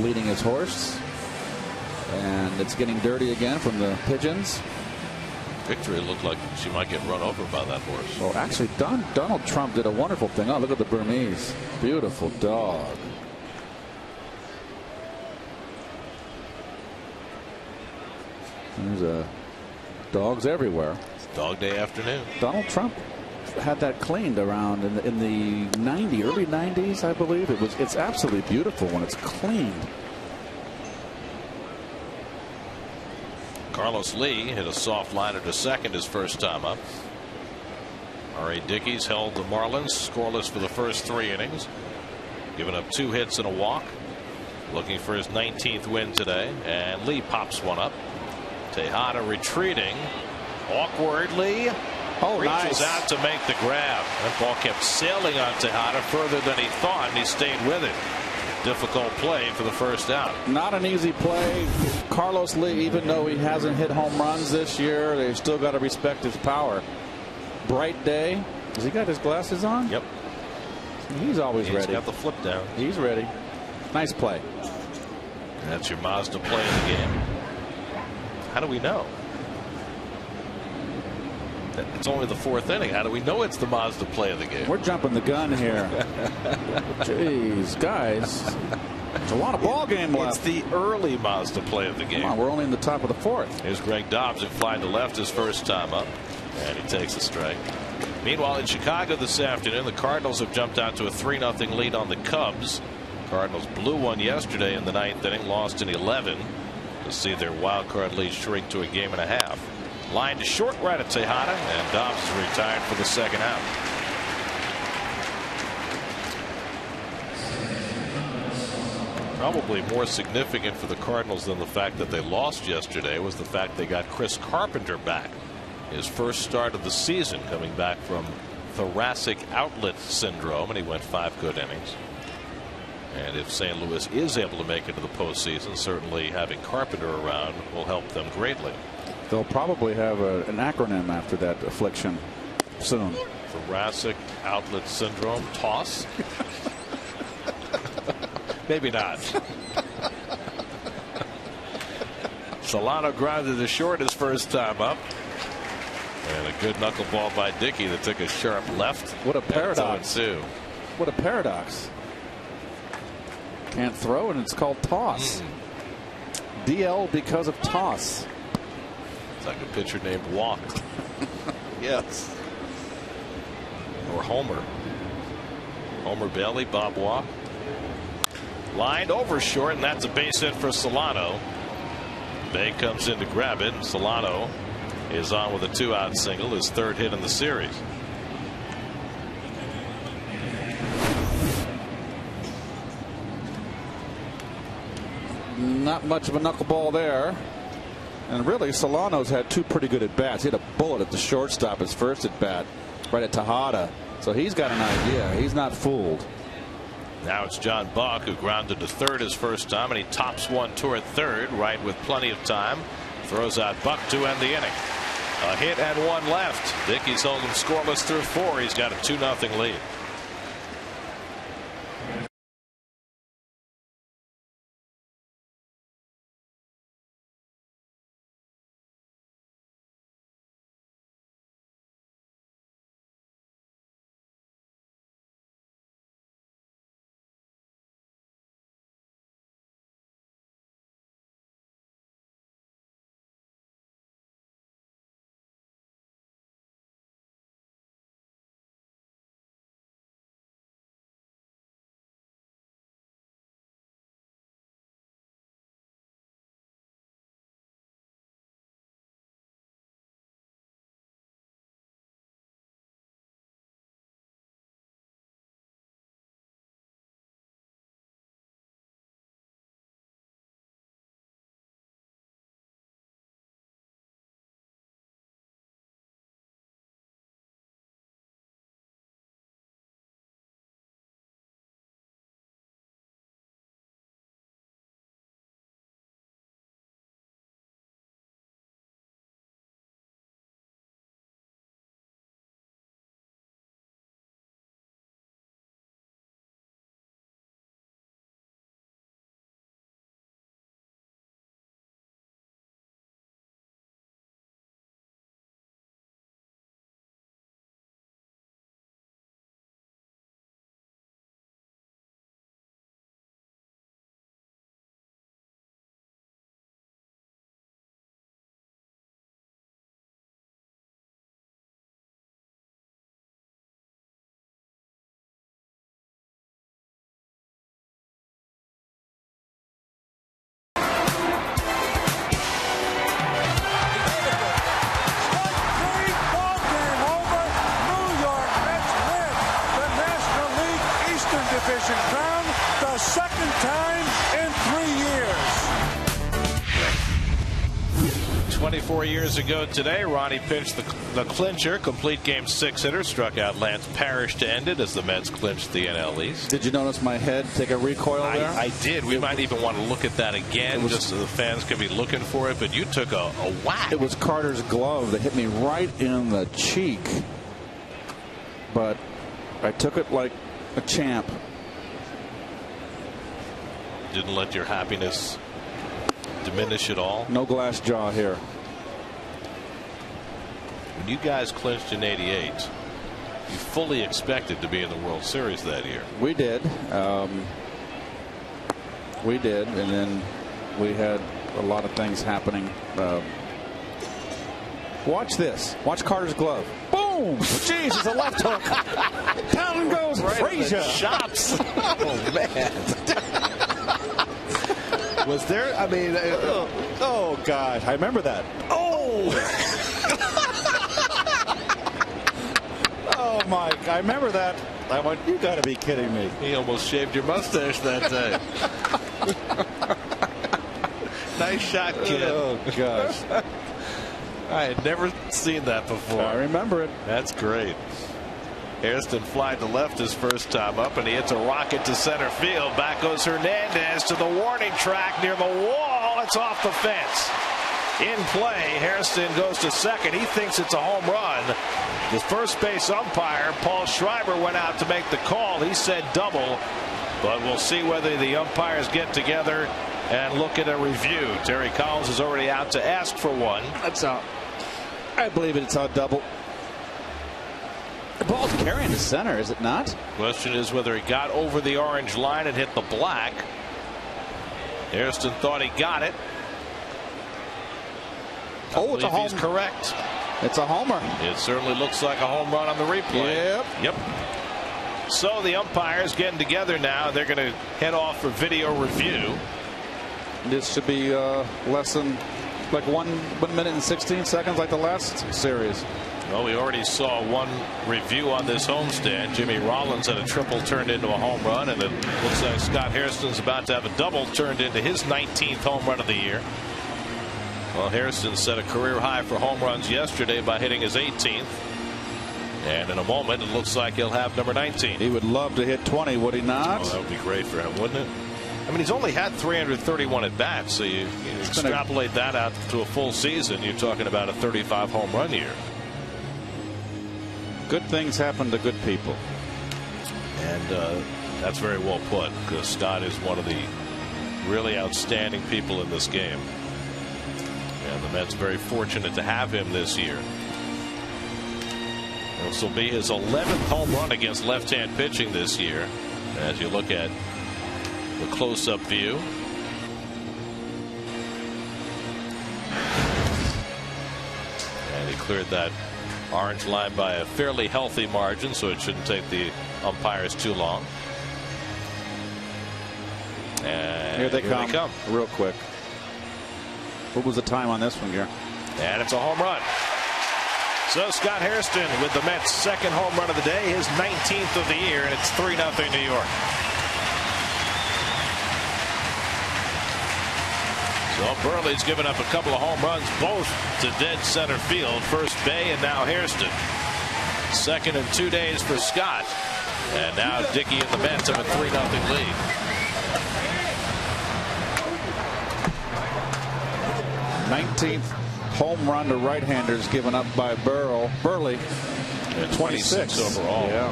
leading his horse. And it's getting dirty again from the pigeons. Victory looked like she might get run over by that horse. Well, actually, Donald Trump did a wonderful thing. Oh, look at the Burmese. Beautiful dog. There's dogs everywhere. It's dog day afternoon. Donald Trump had that cleaned around in the early 90s, I believe. It's absolutely beautiful when it's cleaned. Carlos Lee hit a soft liner to second his first time up. R.A. Dickey's held the Marlins scoreless for the first 3 innings, giving up 2 hits and a walk, looking for his 19th win today, and Lee pops one up. Tejada retreating awkwardly. Oh, reaches nice. out to make the grab. That ball kept sailing on Tejada further than he thought, and he stayed with it. Difficult play for the first out. Not an easy play. Carlos Lee, even though he hasn't hit home runs this year, they've still got to respect his power. Bright day. Has he got his glasses on? Yep. He's always ready. He's got the flip down. He's ready. Nice play. That's your Mazda play of the game. How do we know? It's only the 4th inning. How do we know it's the Mazda play of the game? We're jumping the gun here. Jeez, guys. It's a lot of ball game left. It's the early Mazda play of the game. Come on, we're only in the top of the 4th. Here's Greg Dobbs at fly to left his first time up, and he takes a strike. Meanwhile, in Chicago this afternoon, the Cardinals have jumped out to a 3-0 lead on the Cubs. Cardinals blew one yesterday in the 9th inning, lost in 11 to see their wild card lead shrink to a game and a half. Line to short right at Tejada, and Dobbs is retired for the second out. Probably more significant for the Cardinals than the fact that they lost yesterday was the fact they got Chris Carpenter back. His first start of the season, coming back from thoracic outlet syndrome, and he went 5 good innings. And if St. Louis is able to make it to the postseason, certainly having Carpenter around will help them greatly. They'll probably have an acronym after that affliction soon. Thoracic outlet syndrome, TOSS? Maybe not. Solano grounded to short his first time up. And a good knuckleball by Dickey that took a sharp left. What a paradox. 2. What a paradox. Can't throw, and it's called toss. DL because of toss. It's like a pitcher named Walk. Yes. Or Homer. Homer Bailey, Bob Walk. Lined over short, and that's a base hit for Solano. Bay comes in to grab it, and Solano is on with a 2-out single, his 3rd hit in the series. Not much of a knuckleball there. And really, Solano's had 2 pretty good at bats. He had a bullet at the shortstop his first at bat, right at Tejada. So he's got an idea. He's not fooled. Now it's John Buck, who grounded to third his first time, and he tops one toward third, right with plenty of time. Throws out Buck to end the inning. A hit and 1 left. Dickey's holding scoreless through 4. He's got a 2-0 lead. the second time in 3 years. 24 years ago today, Ronnie pitched the clincher, complete game 6 hitter, struck out Lance Parrish to end it as the Mets clinched the NL East. Did you notice my head take a recoil there? I did. We might even want to look at that again just so the fans can be looking for it, but you took a whack. It was Carter's glove that hit me right in the cheek, but I took it like a champ. Didn't let your happiness diminish at all? No glass jaw here. When you guys clinched in '88, you fully expected to be in the World Series that year. We did. We did, and then we had a lot of things happening. Watch this. Watch Carter's glove. Boom! Jeez, it's a left hook. Down goes Frazier. Shops. Oh, man. Was there? I mean, oh gosh, I remember that. Oh! Oh my! I remember that. I went, you got to be kidding me. He almost shaved your mustache that day. Nice shot, kid. Oh gosh. I had never seen that before. I remember it. That's great. Hairston flied to left his first time up, and he hits a rocket to center field. Back goes Hernandez to the warning track near the wall. It's off the fence. In play, Hairston goes to second. He thinks it's a home run. The first base umpire, Paul Schreiber, went out to make the call. He said double, but we'll see whether the umpires get together and look at a review. Terry Collins is already out to ask for one. That's out. I believe it's a double. The ball's carrying to center, is it not? Question is whether he got over the orange line and hit the black. Hairston thought he got it. Oh, it's a home. He's correct. It's a homer. It certainly looks like a home run on the replay. Yep. So the umpires getting together now. They're going to head off for video review. This should be less than like 1 minute and 16 seconds like the last series. Well, we already saw one review on this homestand. Jimmy Rollins had a triple turned into a home run, and it looks like Scott Hairston's about to have a double turned into his 19th home run of the year. Well, Hairston set a career high for home runs yesterday by hitting his 18th. And in a moment, it looks like he'll have number 19. He would love to hit 20, would he not? Oh, that would be great for him, wouldn't it? I mean, he's only had 331 at bats, so you extrapolate that out to a full season. You're talking about a 35 home run year. Good things happen to good people. And that's very well put, because Scott is one of the really outstanding people in this game. And the Mets very fortunate to have him this year. This will be his 11th home run against left-hand pitching this year. As you look at the close-up view. And he cleared that orange line by a fairly healthy margin, so it shouldn't take the umpires too long. And here they come real quick. What was the time on this one, Gary? And it's a home run. So Scott Hairston with the Mets' second home run of the day, his 19th of the year, and it's 3-0 New York. So Burley's given up a couple of home runs, both to dead center field. First Bay and now Hairston. Second in 2 days for Scott. And now Dickey and the Mets have a 3-0 lead. '19th home run to right-handers given up by Burley. And 26 overall. Yeah.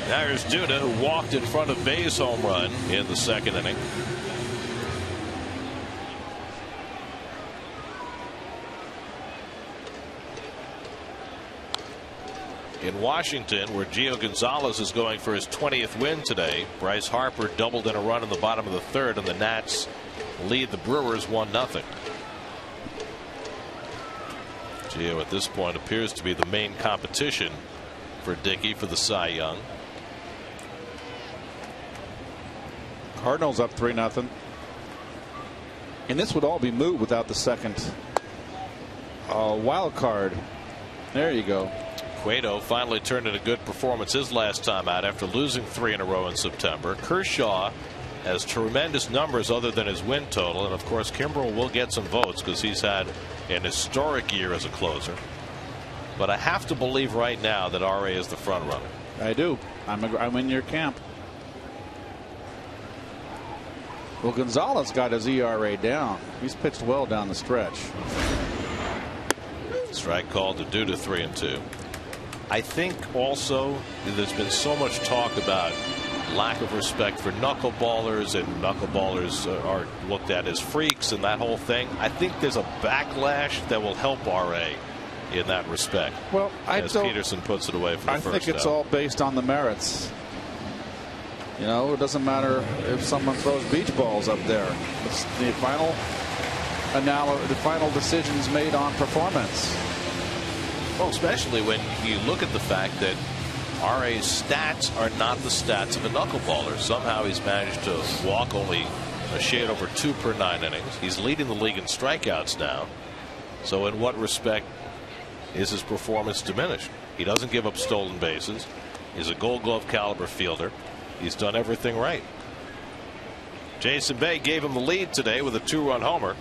Now here's Duda, who walked in front of Bay's home run in the second inning. In Washington, where Gio Gonzalez is going for his 20th win today, Bryce Harper doubled in a run in the bottom of the third, and the Nats lead the Brewers 1-0. Gio at this point appears to be the main competition for Dickey for the Cy Young. Cardinals up 3-0. And this would all be moot without the second wild card. There you go. Cueto finally turned in a good performance his last time out after losing 3 in a row in September. Kershaw has tremendous numbers other than his win total, and of course Kimbrel will get some votes because he's had an historic year as a closer. But I have to believe right now that RA is the front runner. I do. I'm in your camp. Well, Gonzalez got his ERA down. He's pitched well down the stretch. Strike called to do to 3-2. I think also there's been so much talk about lack of respect for knuckleballers, and knuckleballers are looked at as freaks and that whole thing. I think there's a backlash that will help RA in that respect. Well, as Peterson puts it away from the first I think it's all based on the merits. You know, it doesn't matter if someone throws beach balls up there. It's the final decisions made on performance. Well, especially when you look at the fact that RA's stats are not the stats of a knuckleballer. Somehow he's managed to walk only a shade over 2 per 9 innings. He's leading the league in strikeouts now. So in what respect is his performance diminished? He doesn't give up stolen bases. He's a Gold Glove caliber fielder. He's done everything right. Jason Bay gave him the lead today with a 2-run homer.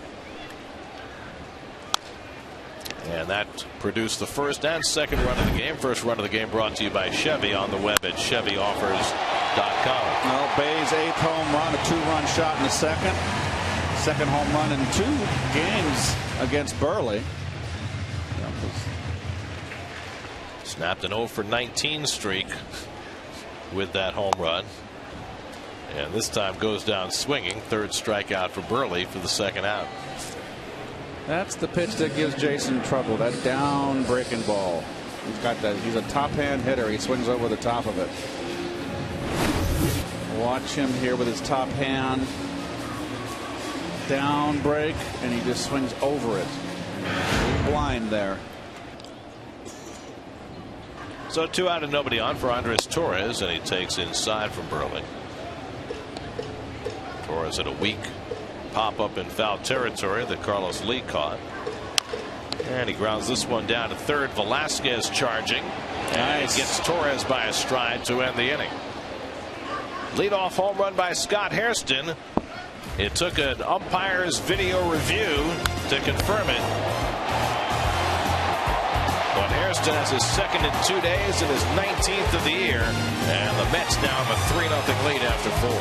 And that produced the first and second run of the game. First run of the game brought to you by Chevy on the web at ChevyOffers.com. Well, Bay's 8th home run, a 2-run shot in the second. Second home run in 2 games against Burley. Snapped an 0 for 19 streak with that home run. And this time goes down swinging. 3rd strikeout for Burley for the second out. That's the pitch that gives Jason trouble. That down breaking ball. He's got that. He's a top hand hitter. He swings over the top of it. Watch him here with his top hand. Down break, and he just swings over it. He's blind there. So 2 out and nobody on for Andres Torres, and he takes inside from Burley. Torres at a weak pop up in foul territory that Carlos Lee caught, and he grounds this one down to third. Velasquez charging, and he gets Torres by a stride to end the inning. Leadoff home run by Scott Hairston. It took an umpire's video review to confirm it. But Hairston has his second in 2 days and his 19th of the year, and the Mets now have a 3-0 lead after 4.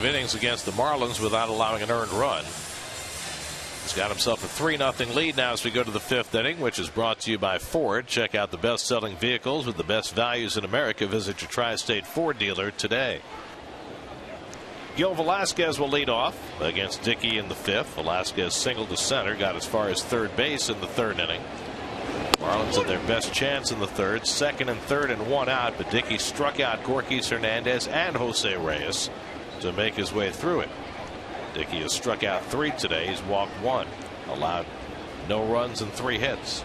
Innings against the Marlins without allowing an earned run. He's got himself a 3-0 lead now as we go to the 5th inning, which is brought to you by Ford. Check out the best-selling vehicles with the best values in America. Visit your Tri-State Ford dealer today. Gil Velasquez will lead off against Dickey in the 5th. Velasquez singled to center, got as far as third base in the 3rd inning. Marlins had their best chance in the 3rd, 2nd and 3rd and 1 out, but Dickey struck out Gorkys Hernandez and Jose Reyes to make his way through it. Dickey has struck out 3 today. He's walked 1, allowed no runs and 3 hits.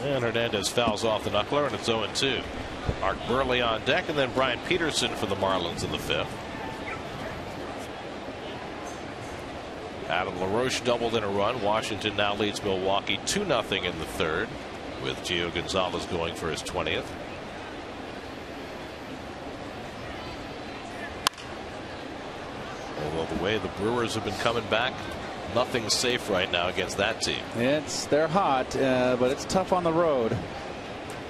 And Hernandez fouls off the knuckler, and it's 0-2. Mark Burley on deck, and then Brian Peterson for the Marlins in the 5th. Adam LaRoche doubled in a run. Washington now leads Milwaukee 2-0 in the 3rd, with Gio Gonzalez going for his 20th. Although the way the Brewers have been coming back, nothing's safe right now against that team. They're hot, but it's tough on the road.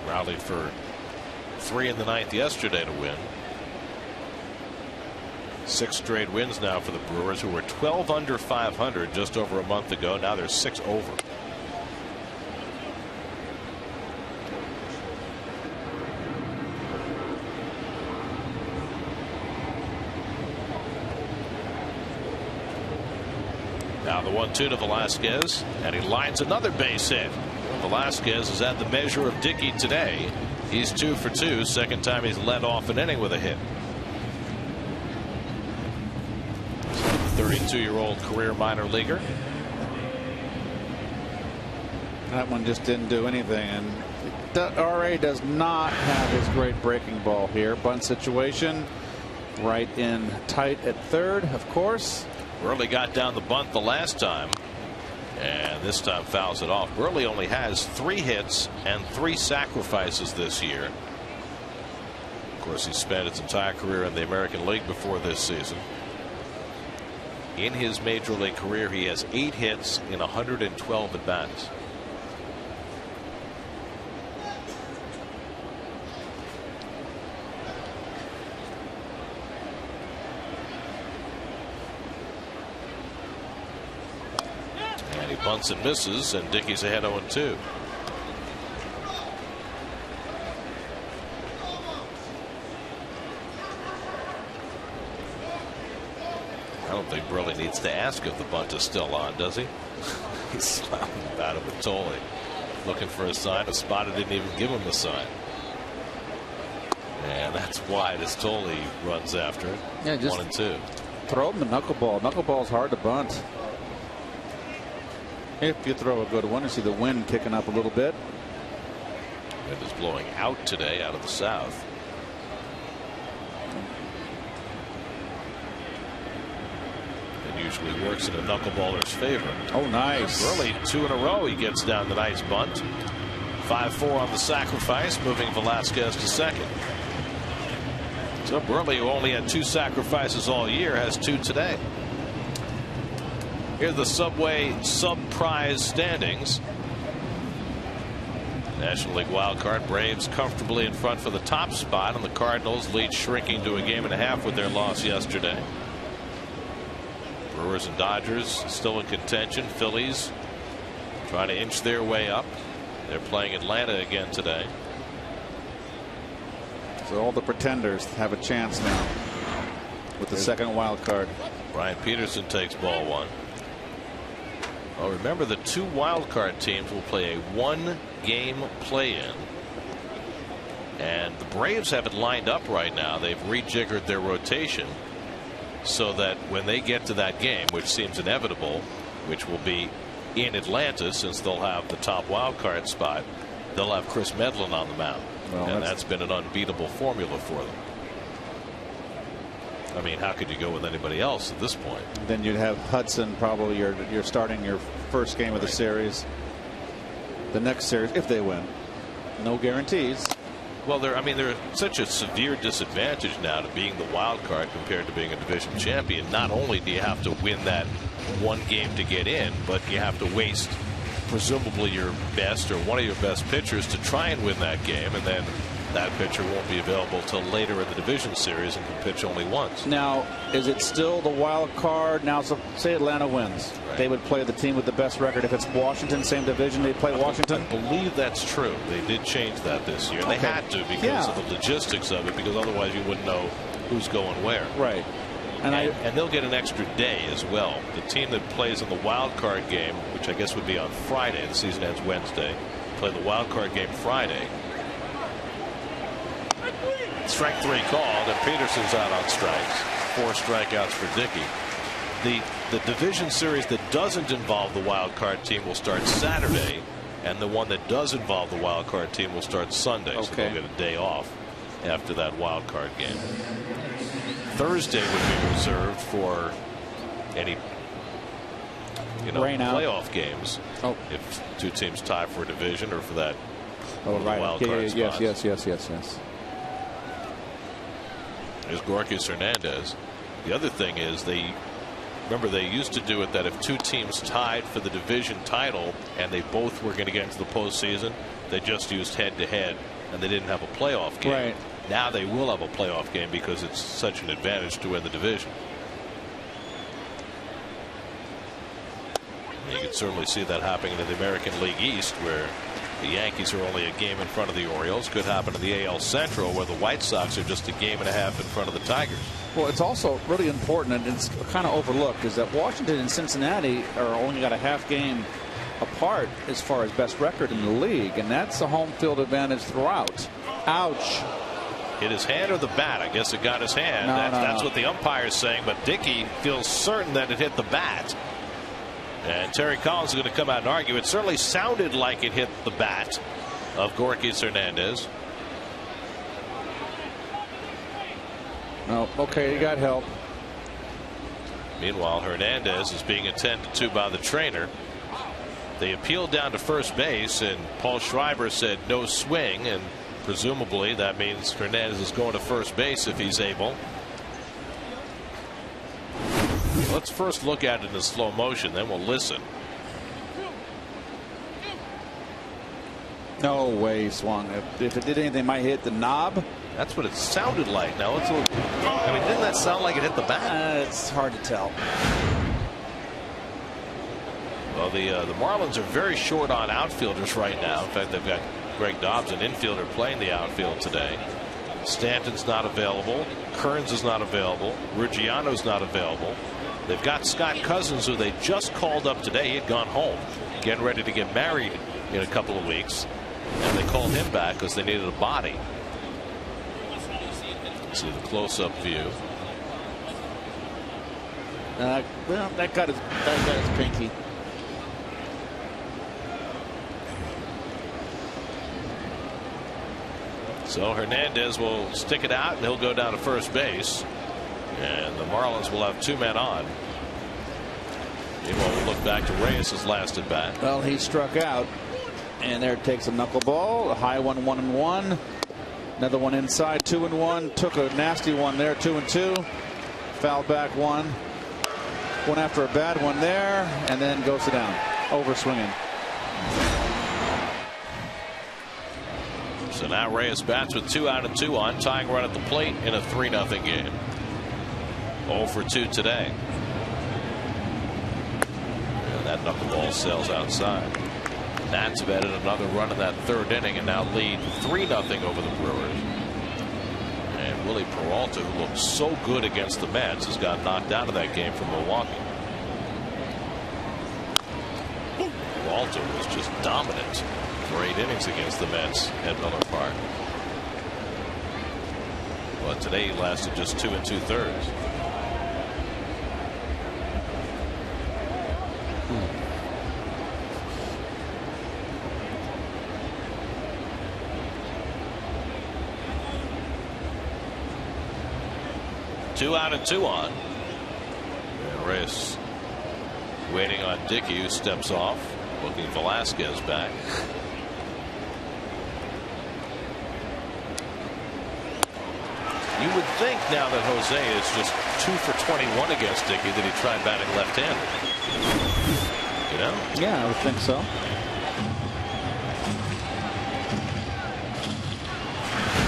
Rallied for 3 in the 9th yesterday to win. 6 straight wins now for the Brewers, who were 12 under 500 just over a month ago. Now they're 6 over. Now the 1-2 to Velasquez, and he lines another base hit. Velasquez is at the measure of Dickey today. He's 2 for 2, second time he's led off an inning with a hit. 32-year-old career minor leaguer. That one just didn't do anything, and RA does not have his great breaking ball here. Bunt situation, right in tight at 3rd, of course. Burley got down the bunt the last time, and this time fouls it off. Burley only has 3 hits and 3 sacrifices this year. Of course, he spent his entire career in the American League before this season. In his major league career, he has 8 hits in 112 at bats. And he bunts and misses, and Dickey's ahead 0-2. I don't think Burley needs to ask if the bunt is still on, does he? He's slapping the bat with Tolley, looking for a sign. Espada didn't even give him the sign. And that's wide as Tolley runs after it. Yeah, just 1-2. Throw him the knuckleball. Knuckleball's hard to bunt. If you throw a good one, you see the wind kicking up a little bit. Wind is blowing out today out of the south. Usually works in a knuckleballer's favor. Oh, nice. Burley 2 in a row. He gets down the nice bunt. 5-4 on the sacrifice, moving Velasquez to second. So Burley, who only had 2 sacrifices all year, has 2 today. Here's the Subway sub-prize standings. National League wildcard, Braves comfortably in front for the top spot, and the Cardinals lead shrinking to a 1.5 with their loss yesterday. Brewers and Dodgers still in contention. Phillies trying to inch their way up. They're playing Atlanta again today. So all the pretenders have a chance now with the second wild card. Brian Peterson takes ball 1. Well, remember, the 2 wild card teams will play a 1-game play-in, and the Braves have it lined up right now. They've rejiggered their rotation so that when they get to that game, which seems inevitable, which will be in Atlanta, since they'll have the top wild card spot, they'll have Chris Medlin on the mound. Well, and that's been an unbeatable formula for them. I mean, how could you go with anybody else at this point? Then you'd have Hudson, probably you're starting your first game of the series. The next series, if they win. No guarantees. Well, they're such a severe disadvantage now to being the wild card compared to being a division champion. Not only do you have to win that 1 game to get in, but you have to waste presumably your best or one of your best pitchers to try and win that game, and then that pitcher won't be available till later in the division series and can pitch only once. Now, is it still the wild card? Now, so say Atlanta wins. Right. They would play the team with the best record. If it's Washington, same division, they'd play Washington? I believe that's true. They did change that this year. Okay. They had to because of the logistics of it, because otherwise you wouldn't know who's going where. Right. And they'll get an extra day as well. The team that plays in the wild card game, which I guess would be on Friday, the season ends Wednesday, play the wild card game Friday. Strike 3 called, and Peterson's out on strikes. 4 strikeouts for Dickey. The division series that doesn't involve the wild card team will start Saturday, and the one that does involve the wild card team will start Sunday. So they'll get a day off after that wild card game. Thursday would be reserved for any playoff games. If 2 teams tie for a division or for that wild card spots. Yes. There's Gorkis Hernandez. The other thing is they used to do it that if 2 teams tied for the division title and they both were going to get into the postseason, they just used head-to-head and they didn't have a playoff game. Right. Now they will have a playoff game because it's such an advantage to win the division. You can certainly see that happening in the American League East, where the Yankees are only a game in front of the Orioles. Could happen in the AL Central, where the White Sox are just a game and a half in front of the Tigers. Well, it's also really important, and it's kind of overlooked, is that Washington and Cincinnati are only got a half game apart as far as best record in the league, and that's a home field advantage throughout. Ouch. Hit his hand or the bat? I guess it got his hand. That's what the umpire is saying, but Dickey feels certain that it hit the bat. And Terry Collins is going to come out and argue. It certainly sounded like it hit the bat of Gorkis Hernandez. No, okay, you got help. Meanwhile, Hernandez is being attended to by the trainer. They appealed down to first base, and Paul Schreiber said no swing, and presumably that means Hernandez is going to first base if he's able. Let's first look at it in slow motion, then we'll listen. No way he swung. If it did anything, it might hit the knob. That's what it sounded like. Now let's look. I mean, didn't that sound like it hit the bat? It's hard to tell. Well, the Marlins are very short on outfielders right now. In fact, they've got Greg Dobbs, an infielder, playing the outfield today. Stanton's not available. Kearns is not available. Ruggiano's not available. They've got Scott Cousins, who they just called up today. He had gone home, getting ready to get married in a couple of weeks, and they called him back because they needed a body. See the close-up view. Well, that got his pinky. So Hernandez will stick it out, and he'll go down to first base. And the Marlins will have 2 men on. Meanwhile, we'll look back to Reyes' last at bat. Well, he struck out, and there takes a knuckleball, a high one, 1-1. Another one inside, 2-1. Took a nasty one there, 2-2. Fouled back one. One after a bad one there, and then goes down, over swinging. So now Reyes bats with 2 out and 2 on, tying run at the plate in a 3-0 game. 0 for 2 today. And that knuckleball sails outside. Nats have added another run in that 3rd inning and now lead 3-0 over the Brewers. And Willie Peralta, who looked so good against the Mets, has got knocked out of that game from Milwaukee. Peralta was just dominant for 8 innings against the Mets at Miller Park. But today he lasted just 2 2/3. Two out and 2 on. And Reyes waiting on Dickey, who steps off, looking Velasquez back. You would think now that Jose is just 2 for 21 against Dickey that he tried batting left-handed. You know? Yeah, I would think so.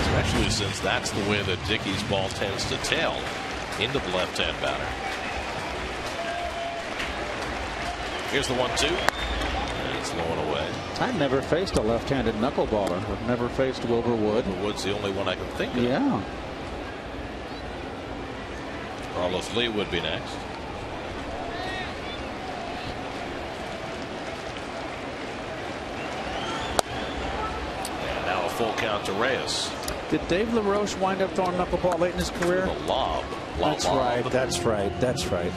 Especially since that's the way that Dickey's ball tends to tail into the left-hand batter. Here's the 1-2. And it's low and away. I never faced a left-handed knuckleballer. I've never faced Wilbur Wood. Wilbur Wood's the only one I can think of. Yeah. Carlos Lee would be next. And now a full count to Reyes. Did Dave LaRoche wind up throwing a knuckleball late in his career? The lob. That's right. That's right. That's right.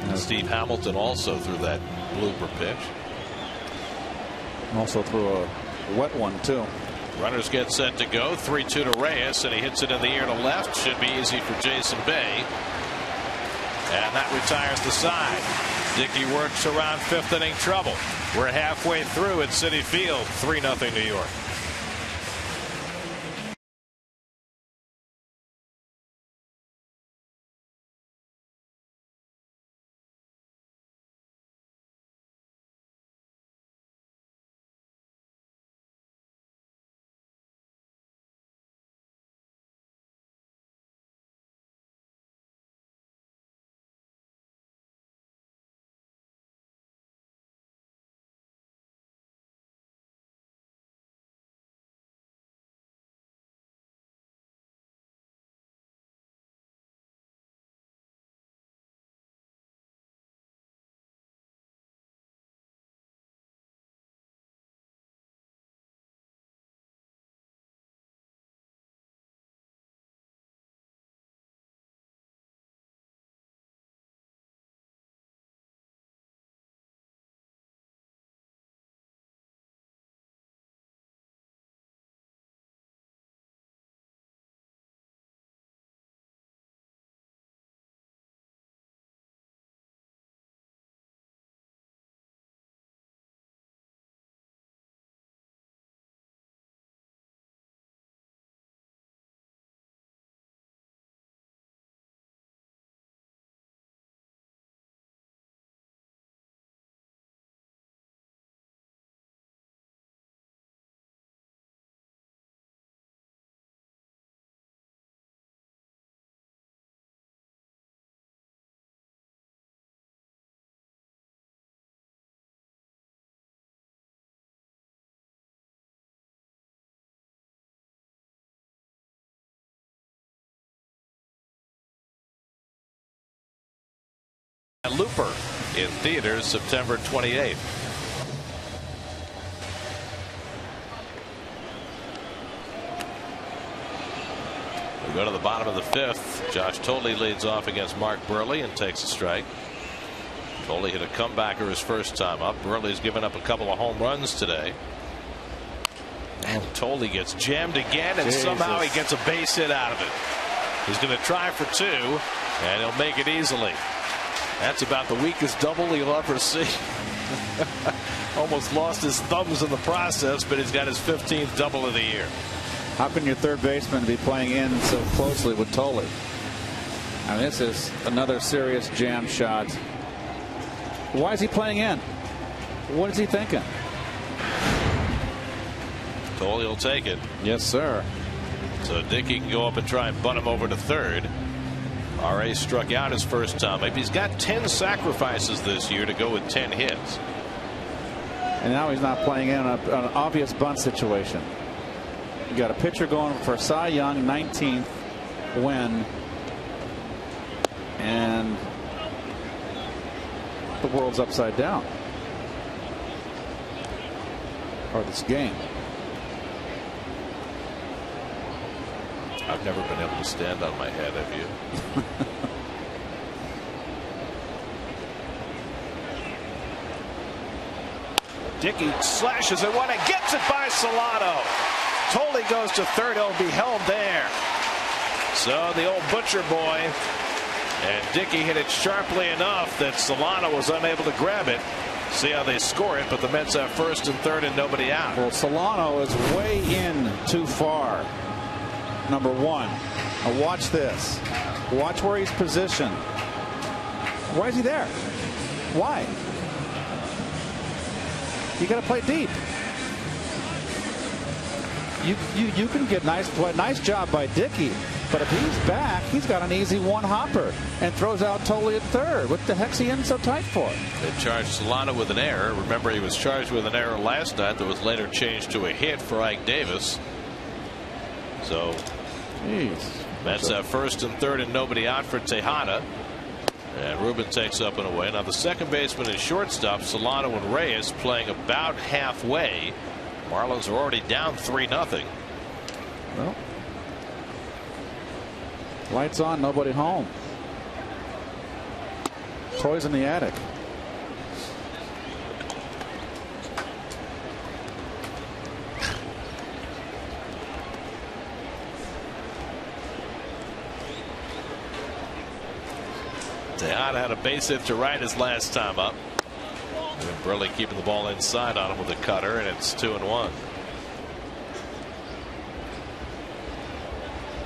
And Steve Hamilton also threw that blooper pitch. Also threw a wet one too. Runners get set to go. 3-2 to Reyes, and he hits it in the air to left. Should be easy for Jason Bay. And that retires the side. Dickey works around fifth inning trouble. We're halfway through at Citi Field. 3-0 New York. Looper in theaters September 28th. We go to the bottom of the fifth. Josh Thole leads off against Mark Burley and takes a strike. Thole hit a comebacker his first time up. Burley's given up a couple of home runs today. And Thole gets jammed again, and somehow he gets a base hit out of it. He's going to try for two, and he'll make it easily. That's about the weakest double you'll ever see. Almost lost his thumbs in the process, but he's got his 15th double of the year. How can your third baseman be playing in so closely with Thole? I mean, this is another serious jam shot. Why is he playing in? What is he thinking? Thole will take it. Yes, sir. So Dickey can go up and try and bunt him over to third. R.A. struck out his first time up. He's got 10 sacrifices this year to go with 10 hits. And now he's not playing in an obvious bunt situation. You got a pitcher going for Cy Young, 19th win, and the world's upside down. Or this game. I've never been able to stand on my head, have you? Dickey slashes at one and gets it by Solano. Thole goes to third. He'll be held there. So the old butcher boy and Dickey hit it sharply enough that Solano was unable to grab it. See how they score it, but the Mets have first and third and nobody out. Well, Solano is way in too far. Number one. Now watch this. Watch where he's positioned. Why is he there? Why? You got to play deep. You can get nice job by Dickey, but if he's back, he's got an easy one hopper and throws out Thole at third. What the heck's he in so tight for? They charged Solano with an error. Remember, he was charged with an error last night that was later changed to a hit for Ike Davis. So jeez. Mets have first and third and nobody out for Tejada. And Ruben takes up and away. Now the second baseman and shortstop, Solano and Reyes, playing about halfway. Marlins are already down 3-0. Well, lights on, nobody home. Toys in the attic. Tejada had a base hit to right his last time up. And Burley keeping the ball inside on him with a cutter, and it's 2-1.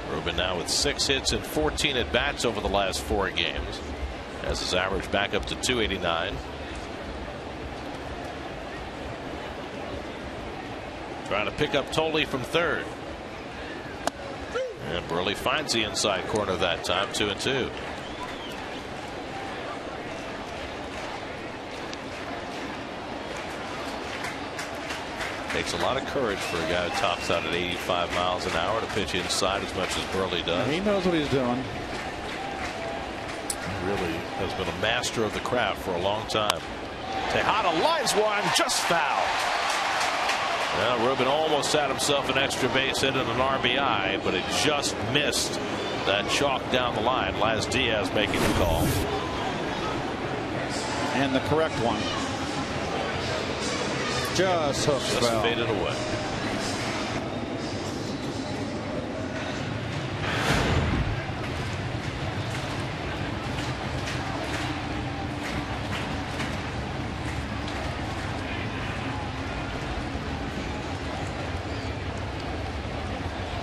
Ruben now with 6 hits and 14 at bats over the last 4 games, as his average back up to 289. Trying to pick up Tolley from third. And Burley finds the inside corner that time, 2-2. Takes a lot of courage for a guy who tops out at 85 miles an hour to pitch inside as much as Burley does. He knows what he's doing. He really has been a master of the craft for a long time. Tejada lines one, just foul. Well, Ruben almost had himself an extra base hit and an RBI, but it just missed that chalk down the line. Laz Diaz making the call. And the correct one. Just faded away.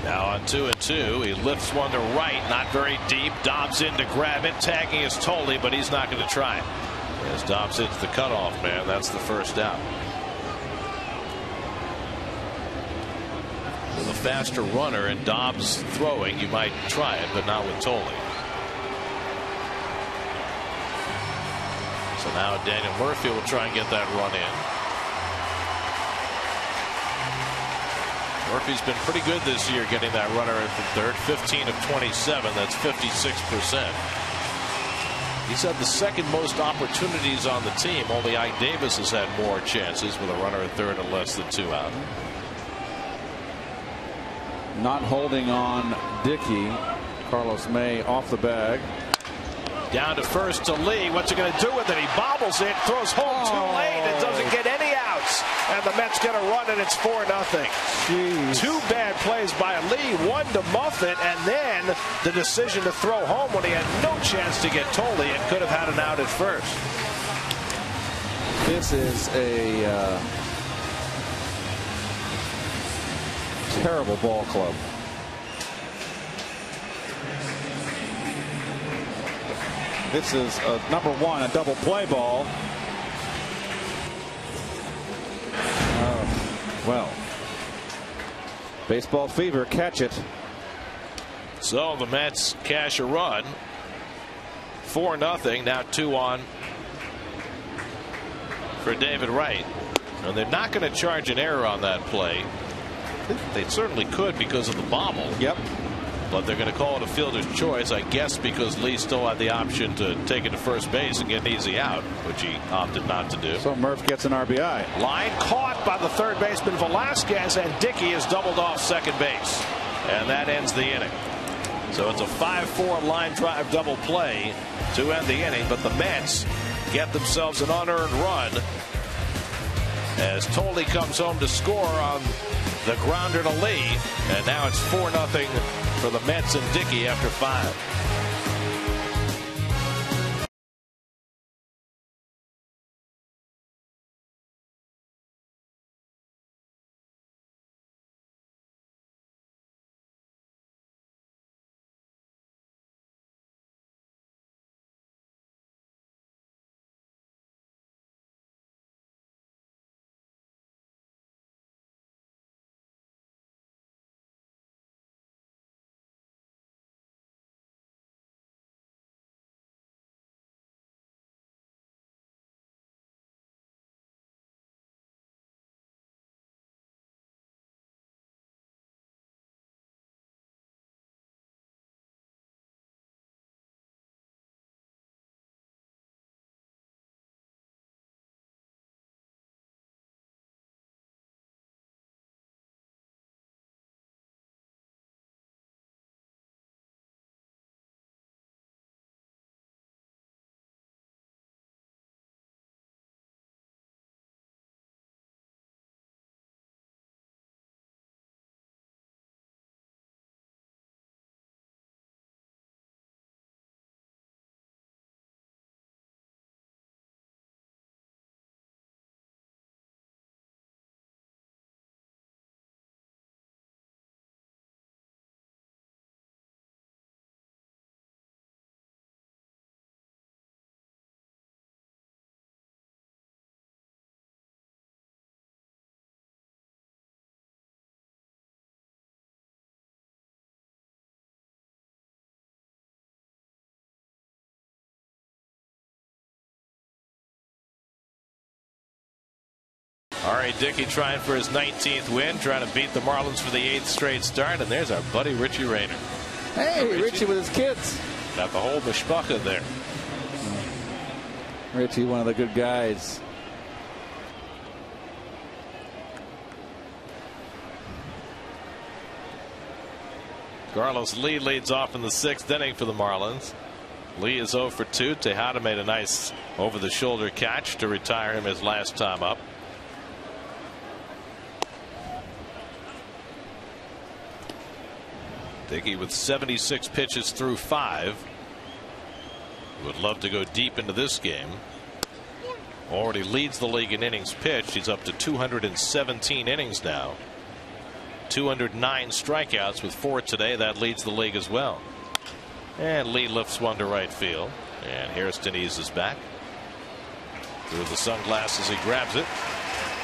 Now on 2-2, he lifts one to right, not very deep. Dobbs in to grab it. Tagging is Tolley, but he's not going to try it. As Dobbs hits the cutoff man, that's the first out. With a faster runner and Dobbs throwing, you might try it, but not with Tolley. So now Daniel Murphy will try and get that run in. Murphy's been pretty good this year getting that runner in from third. 15 of 27. That's 56%. He's had the second most opportunities on the team. Only Ike Davis has had more chances with a runner at third and less than 2 out. Not holding on Dickey. Carlos May off the bag. Down to first to Lee. What's he going to do with it? He bobbles it, throws home too late, and doesn't get any outs. And the Mets get a run, and it's 4-0. Jeez. 2 bad plays by Lee, one to muff it, and then the decision to throw home when he had no chance to get Tolley and could have had an out at first. This is a terrible ball club. This is number 1, a double play ball. Well, baseball fever, catch it. So the Mets cash a run. 4-0, now 2 on for David Wright. And they're not going to charge an error on that play. They certainly could because of the bobble. Yep. But they're going to call it a fielder's choice, I guess, because Lee still had the option to take it to first base and get an easy out, which he opted not to do. So Murph gets an RBI. Line caught by the third baseman Velasquez, and Dickey is doubled off second base. And that ends the inning. So it's a 5-4 line drive double play to end the inning, but the Mets get themselves an unearned run as Tolley comes home to score on the grounder to Lee, and now it's 4-0 for the Mets and Dickey after 5. R.A. Dickey trying for his 19th win, trying to beat the Marlins for the 8th straight start. And there's our buddy Richie Rayner. Hey, Richie with his kids. Got the whole mishpacha there. Richie, one of the good guys. Carlos Lee leads off in the 6th inning for the Marlins. Lee is 0 for 2. Tejada made a nice over-the-shoulder catch to retire him his last time up. Dickey with 76 pitches through 5. Would love to go deep into this game. Already leads the league in innings pitched. He's up to 217 innings now. 209 strikeouts with 4 today. That leads the league as well. And Lee lifts one to right field. And Hairston eases back. Through the sunglasses, he grabs it.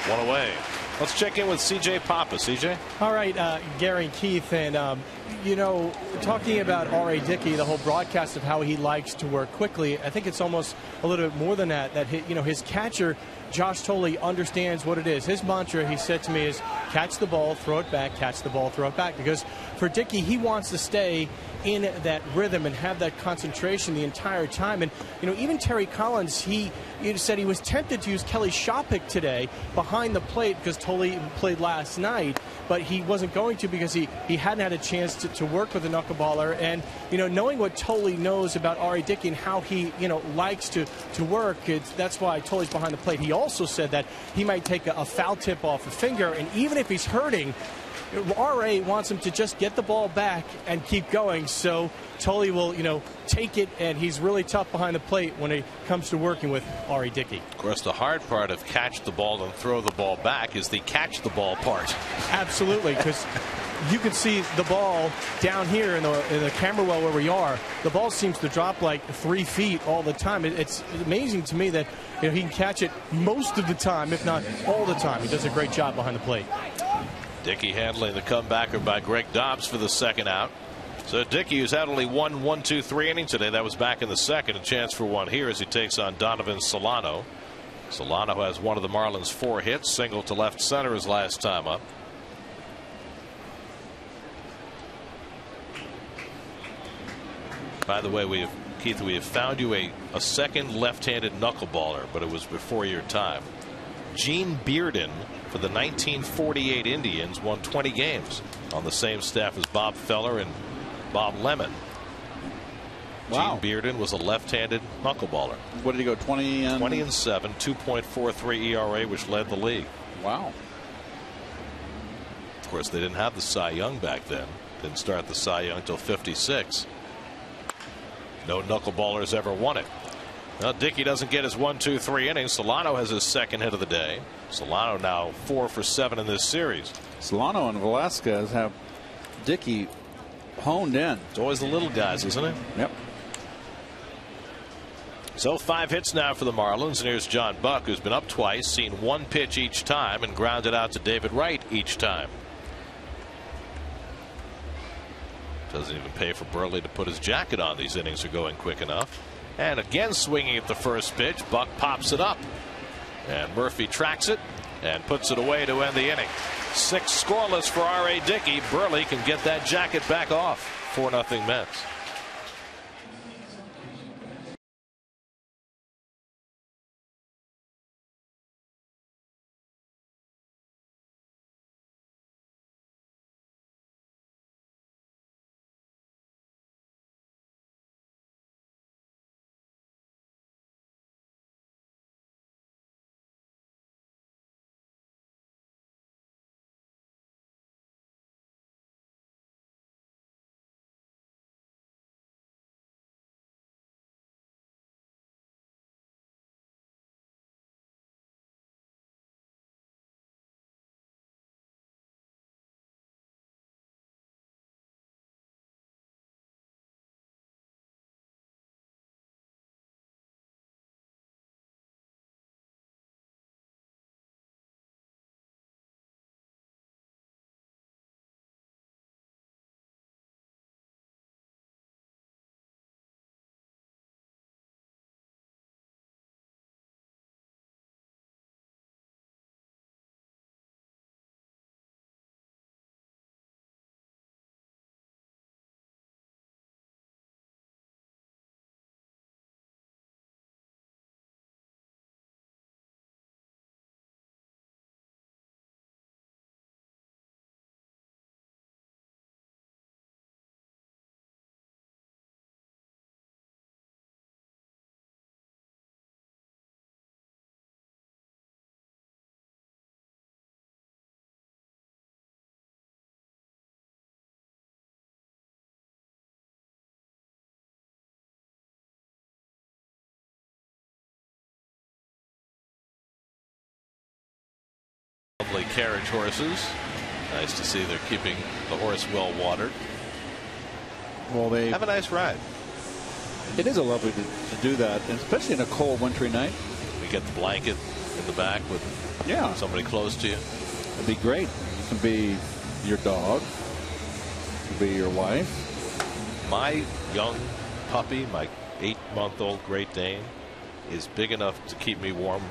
One away. Let's check in with C.J. Papa. C.J.? All right, Gary and Keith, and you know, talking about R.A. Dickey, the whole broadcast of how he likes to work quickly, I think it's almost a little bit more than that. That his catcher, Josh Tolley, understands what it is. His mantra, he said to me, is catch the ball, throw it back, catch the ball, throw it back. Because for Dickey, he wants to stay in that rhythm and have that concentration the entire time. And even Terry Collins, he said he was tempted to use Kelly Shopick today behind the plate because Tolley played last night, but he wasn't going to because he hadn't had a chance to work with a knuckleballer. And knowing what Tolley knows about R.A. Dickey and how he likes to work, that's why Tolley's behind the plate. He also said that he might take a foul tip off a finger, and even if he's hurting, R.A. wants him to just get the ball back and keep going. So Tolley will, take it, and he's really tough behind the plate when it comes to working with R.A. Dickey. Of course, the hard part of catch the ball and throw the ball back is the catch the ball part. Absolutely, because you can see the ball down here in the camera well where we are. The ball seems to drop like 3 feet all the time. It's amazing to me that he can catch it most of the time, if not all the time. He does a great job behind the plate. Dickey handling the comebacker by Greg Dobbs for the second out. So Dickey, who's had only 1-2-3 inning today, that was back in the second. A chance for one here as he takes on Donovan Solano. Solano has one of the Marlins' 4 hits, single to left center his last time up. By the way, Keith, we have found you a second left-handed knuckleballer, but it was before your time. Gene Bearden for the 1948 Indians won 20 games on the same staff as Bob Feller and Bob Lemon. Wow. Gene Bearden was a left-handed knuckleballer. What did he go, 20 and 7, 2.43 ERA, which led the league. Wow. Of course, they didn't have the Cy Young back then. Didn't start the Cy Young until 56. No knuckleballers ever won it. Well, Dickey doesn't get his 1-2-3 innings. Solano has his second hit of the day. Solano now 4 for 7 in this series. Solano and Velasquez have Dickey honed in. It's always the little guys, isn't it? Yep. So 5 hits now for the Marlins, and here's John Buck, who's been up twice, seen 1 pitch each time, and grounded out to David Wright each time. Doesn't even pay for Burley to put his jacket on. These innings are going quick enough. And again swinging at the first pitch. Buck pops it up. And Murphy tracks it and puts it away to end the inning. 6 scoreless for R.A. Dickey. Burley can get that jacket back off. 4-0 Mets. Lovely carriage horses. Nice to see they're keeping the horse well watered. Well, they have a nice ride. It is a lovely to do that, and especially in a cold wintry night. We get the blanket in the back with somebody close to you. It'd be great. It can be your dog. It can be your wife. My young puppy, my 8-month-old Great Dane, is big enough to keep me warm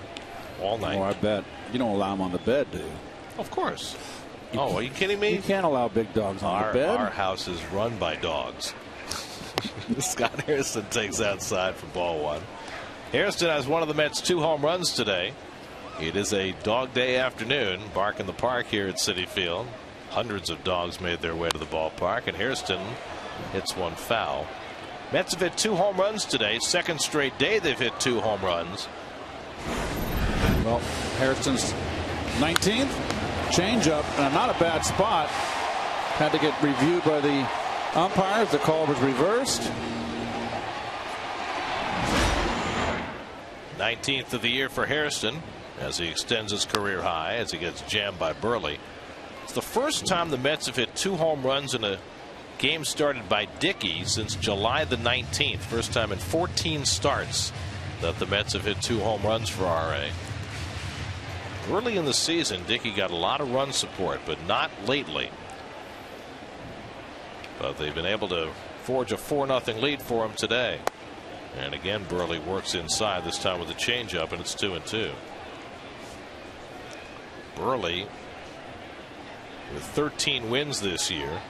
all night. Oh, I bet. You don't allow them on the bed, do you? Of course. Are you kidding me? You can't allow big dogs on the bed. Our house is run by dogs. Scott Hairston takes outside for ball one. Hairston has one of the Mets' 2 home runs today. It is a dog day afternoon. Bark in the park here at Citi Field. Hundreds of dogs made their way to the ballpark, and Hairston hits one foul. Mets have hit 2 home runs today. Second straight day they've hit 2 home runs. Well, Hairston's 19th changeup, not a bad spot. Had to get reviewed by the umpires. The call was reversed. 19th of the year for Hairston as he extends his career high as he gets jammed by Burley. It's the first time the Mets have hit 2 home runs in a game started by Dickey since July the 19th. First time in 14 starts that the Mets have hit 2 home runs for RA. Early in the season, Dickey got a lot of run support, but not lately. But they've been able to forge a 4-0 lead for him today. And again, Burley works inside, this time with a changeup, and it's 2-2. Burley with 13 wins this year.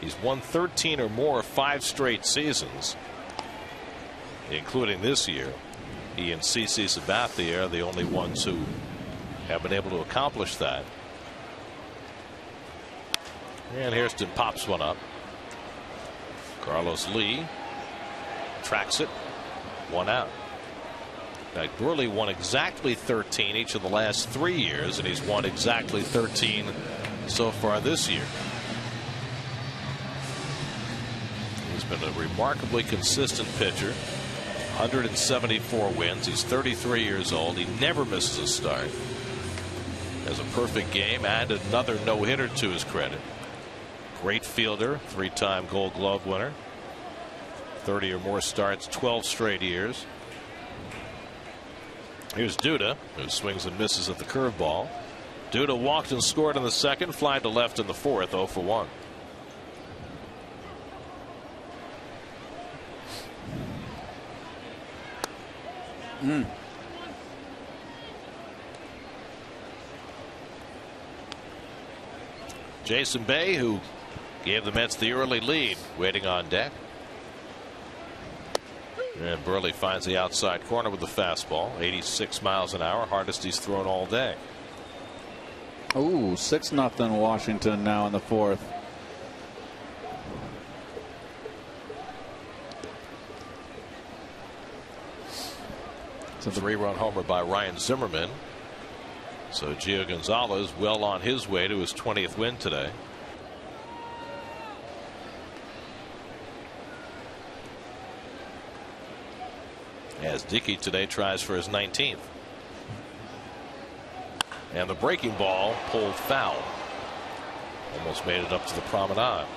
He's won 13 or more 5 straight seasons, including this year. He and CC Sabathia are the only ones who have been able to accomplish that. And Hairston pops one up. Carlos Lee tracks it. 1 out. Now, Burley won exactly 13 each of the last 3 years, and he's won exactly 13 so far this year. He's been a remarkably consistent pitcher. 174 wins. He's 33 years old. He never misses a start. Has a perfect game and another no-hitter to his credit. Great fielder, 3-time Gold Glove winner. 30 or more starts, 12 straight years. Here's Duda, who swings and misses at the curveball. Duda walked and scored in the second, fly to left in the fourth, 0 for 1. Jason Bay, who gave the Mets the early lead, waiting on deck. And Burley finds the outside corner with the fastball. 86 miles an hour, hardest he's thrown all day. Ooh, 6-0 Washington now in the fourth. It's a 3-run homer by Ryan Zimmerman. So Gio Gonzalez well on his way to his 20th win today. As Dickey today tries for his 19th. And the breaking ball pulled foul. Almost made it up to the promenade.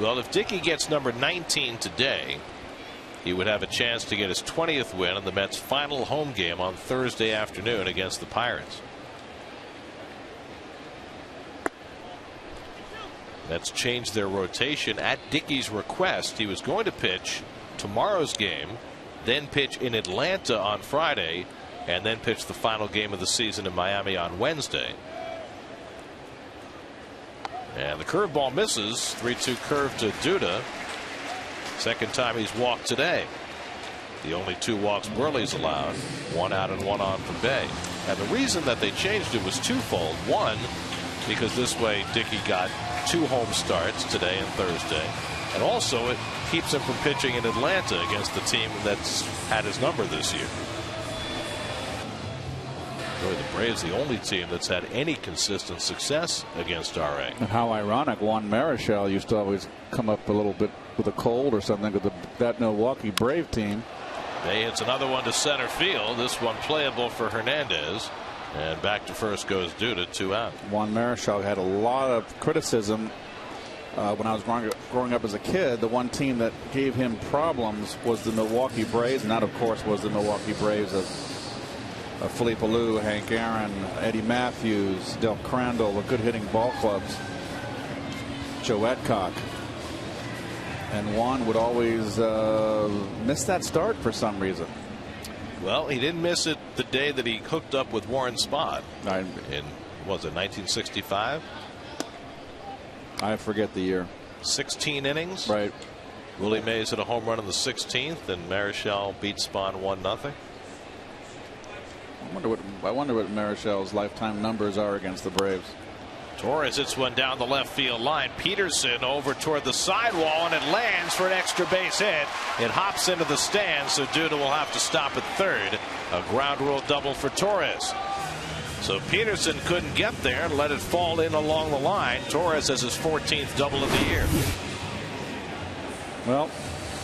Well, if Dickey gets number 19 today, he would have a chance to get his 20th win in the Mets' final home game on Thursday afternoon against the Pirates. Mets changed their rotation at Dickey's request. He was going to pitch tomorrow's game, then pitch in Atlanta on Friday, and then pitch the final game of the season in Miami on Wednesday. And the curveball misses. 3-2 curve to Duda. Second time he's walked today. The only 2 walks Burley's allowed. 1 out and 1 on for Bay. And the reason that they changed it was twofold. One, because this way Dickey got 2 home starts today and Thursday. And also it keeps him from pitching in Atlanta against the team that's had his number this year. Really, the Braves the only team that's had any consistent success against RA. And how ironic, Juan Marichal used to always come up a little bit with a cold or something with that Milwaukee Brave team. Bay hits another one to center field. This one playable for Hernandez. And back to first goes Duda, 2 out. Juan Marichal had a lot of criticism when I was growing up as a kid. The one team that gave him problems was the Milwaukee Braves, and that, of course, was the Milwaukee Braves of Philippe Alou, Hank Aaron, Eddie Matthews, Del Crandall, the good hitting ball clubs, Joe Edcock. And Juan would always miss that start for some reason. Well, he didn't miss it the day that he hooked up with Warren Spahn in, was it 1965? I forget the year. 16 innings. Right. Willie Mays hit a home run in the 16th, and Marichal beat Spahn 1-0. I wonder what Marichal's lifetime numbers are against the Braves. Torres hits one down the left field line. Peterson over toward the sidewall, and it lands for an extra base hit. It hops into the stands, so Duda will have to stop at third. A ground rule double for Torres. So Peterson couldn't get there and let it fall in along the line. Torres has his 14th double of the year. Well,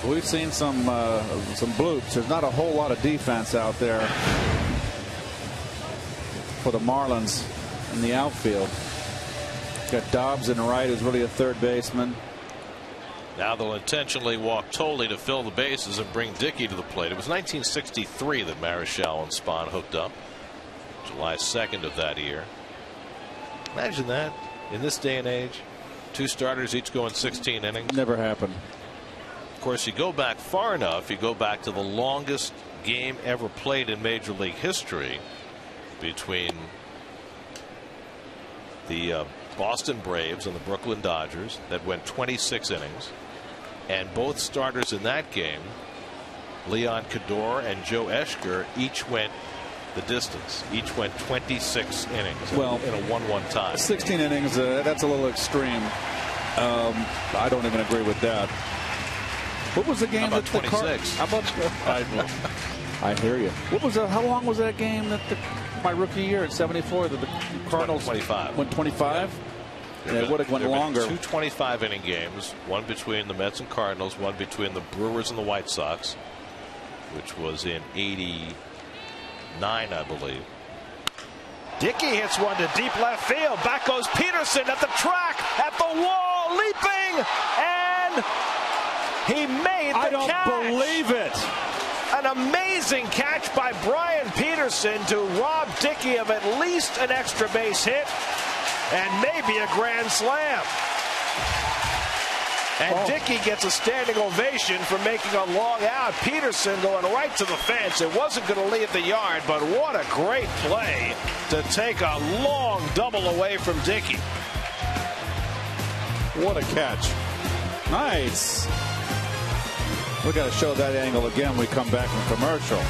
we've seen some bloops. There's not a whole lot of defense out there for the Marlins in the outfield. Got Dobbs in right, who's really a third baseman. Now they'll intentionally walk Tolley to fill the bases and bring Dickey to the plate. It was 1963 that Marichal and Spahn hooked up. July 2nd of that year. Imagine that in this day and age. 2 starters each going 16 innings. Never happened. Of course, you go back far enough, you go back to the longest game ever played in Major League history between the Boston Braves and the Brooklyn Dodgers that went 26 innings, and both starters in that game, Leon Cador and Joe Eschker, each went the distance. Each went 26 innings in a 1-1 tie. 16 innings, that's a little extreme. I don't even agree with that. What was the game? How about 26? How about I hear you. What was how long was that game that my rookie year at 74 that the Cardinals 25 went 25? Yeah, it would have went longer. 2 25-inning games, one between the Mets and Cardinals, one between the Brewers and the White Sox, which was in '89, I believe. Dickey hits one to deep left field. Back goes Peterson at the track, at the wall, leaping, and he made the catch. I don't believe it. An amazing catch by Brian Peterson to rob Dickey of at least an extra base hit and maybe a grand slam. And Dickey gets a standing ovation for making a long out. Peterson going right to the fence. It wasn't going to leave the yard, but what a great play to take a long double away from Dickey. What a catch. Nice. We got to show that angle again when we come back from commercial.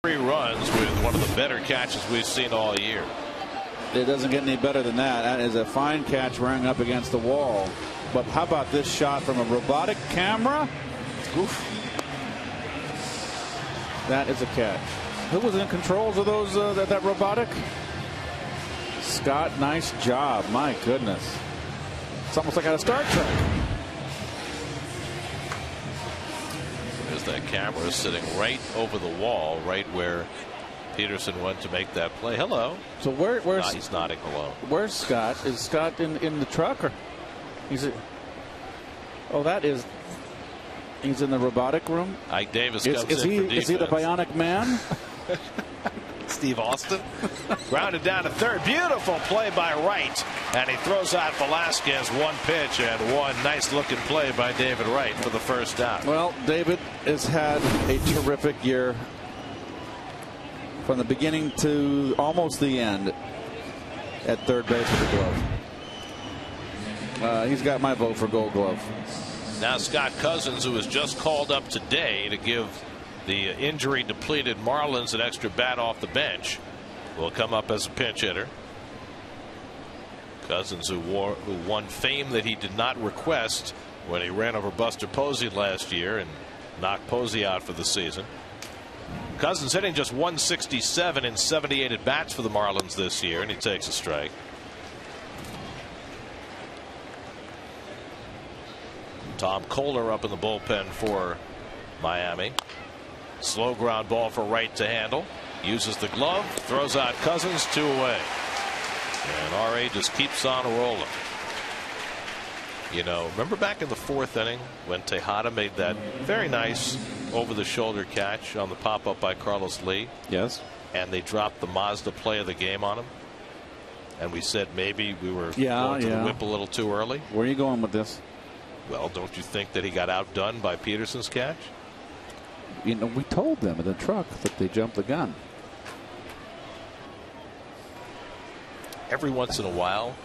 3 runs with one of the better catches we've seen all year. It doesn't get any better than that. That is a fine catch running up against the wall. But how about this shot from a robotic camera? Oof. That is a catch. Who was in controls of those that robotic? Scott, nice job. My goodness. It's almost like out of Star Trek. There's that camera sitting right over the wall, right where Peterson went to make that play. Hello. So where's he's nodding hello. Where's Scott? Is Scott in the truck, or he's? Oh, that is. He's in the robotic room. Ike Davis comes in for defense. Is he the bionic man? Steve Austin grounded down to third. Beautiful play by Wright, and he throws out Velasquez. One pitch and one nice looking play by David Wright for the first out. Well, David has had a terrific year from the beginning to almost the end at third base with the glove. He's got my vote for Gold Glove. Now Scott Cousins, who was just called up today to give the injury depleted Marlins an extra bat off the bench, will come up as a pinch hitter. Cousins, who won fame that he did not request when he ran over Buster Posey last year and knocked Posey out for the season. Cousins hitting just 167 in 78 at bats for the Marlins this year, and he takes a strike. Tom Kohler up in the bullpen for Miami. Slow ground ball for Wright to handle. Uses the glove, throws out Cousins, 2 away. And RA just keeps on rolling. You know, remember back in the 4th inning when Tejada made that very nice over-the-shoulder catch on the pop-up by Carlos Lee? Yes. And they dropped the Mazda play of the game on him. And we said maybe we were going to the whip a little too early. Where are you going with this? Well, don't you think that he got outdone by Peterson's catch? You know, we told them in the truck that they jumped the gun. Every once in a while,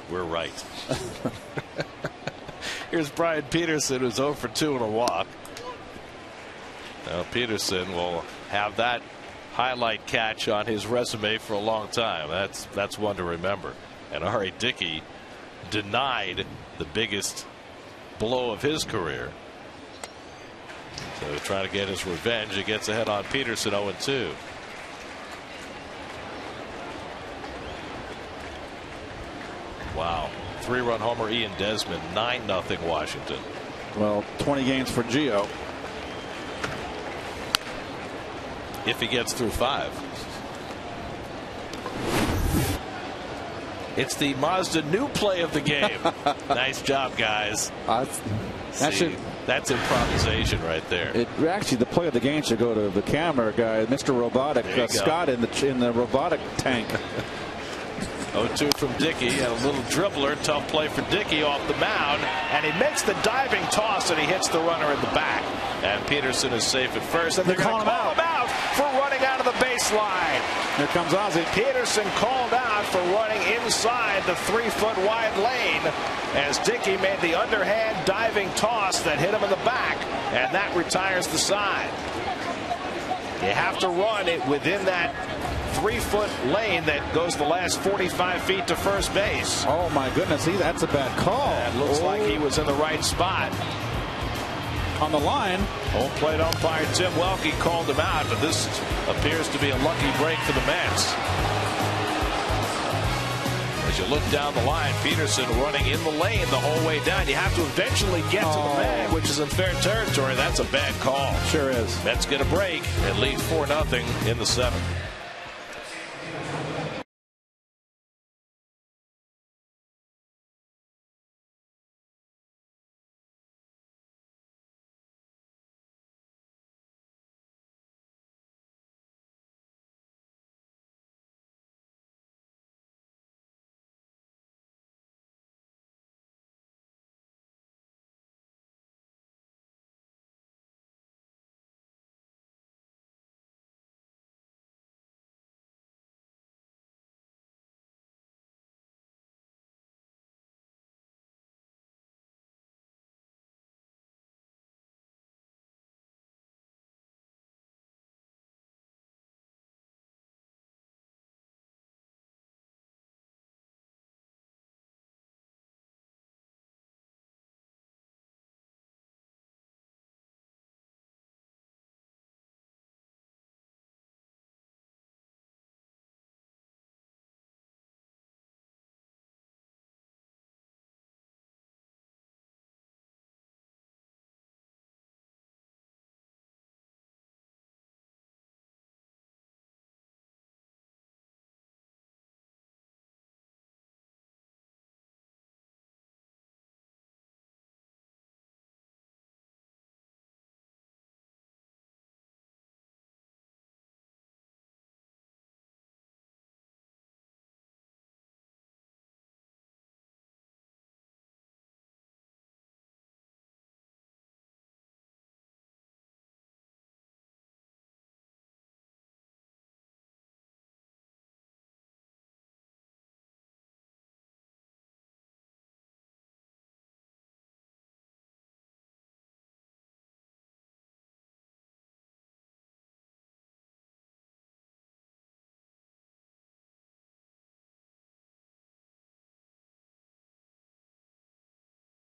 we're right. Here's Brian Peterson, who's 0 for 2 in a walk. Now Peterson will have that highlight catch on his resume for a long time. That's one to remember. And R.A. Dickey denied the biggest blow of his career. So trying to get his revenge. He gets ahead on Peterson, 0-2. Wow. 3-run homer Ian Desmond, 9-0 Washington. Well, 20 games for Gio. If he gets through 5. It's the Mazda new play of the game. Nice job, guys. That's improvisation right there. Actually, the play of the game should go to the camera guy, Mr. Robotic, Scott in the robotic tank. 0-2 from Dickey, and a little dribbler. Tough play for Dickey off the mound, and he makes the diving toss, and he hits the runner in the back. And Peterson is safe at first, and they're going to call him out for running out of the baseline. Here comes Ozzie. Peterson called out for running inside the 3-foot wide lane as Dickey made the underhand diving toss that hit him in the back, and that retires the side. You have to run it within that 3-foot lane that goes the last 45 feet to first base. Oh my goodness, that's a bad call. It looks like he was in the right spot. On the line. Home plate umpire Tim Welke called him out, but this appears to be a lucky break for the Mets. As you look down the line, Peterson running in the lane the whole way down. You have to eventually get to the man, which is in fair territory. That's a bad call. Sure is. Mets get a break and lead 4-0 in the 7th.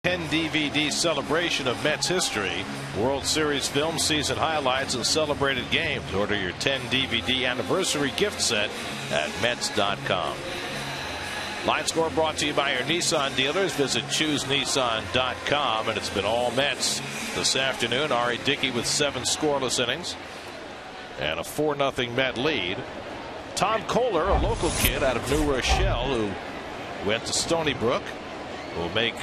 10 DVD celebration of Mets history, World Series film, season highlights, and celebrated games. Order your 10 DVD anniversary gift set at Mets.com. Line Score brought to you by your Nissan dealers. Visit ChooseNissan.com. And it's been all Mets this afternoon. Ari Dickey with 7 scoreless innings and a 4-0 Met lead. Tom Kohler, a local kid out of New Rochelle who went to Stony Brook, will make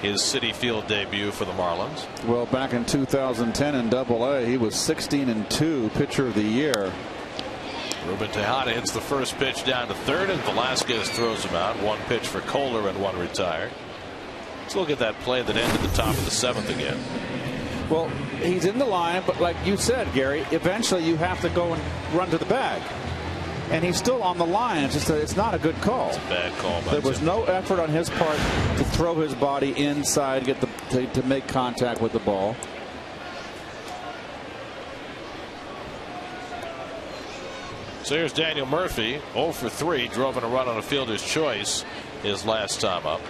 his Citi Field debut for the Marlins. Well, back in 2010 in Double-A, he was 16-2 pitcher of the year. Ruben Tejada hits the first pitch down to third, and Velasquez throws him out. 1 pitch for Kohler and 1 retired. Let's look at that play that ended the top of the 7th again. Well, he's in the line, but like you said, Gary, eventually you have to go and run to the bag. And he's still on the line. It's not a good call. It's a bad call. There was no effort on his part to throw his body inside, to make contact with the ball. So here's Daniel Murphy, 0 for 3, drove in a run on a fielder's choice his last time up.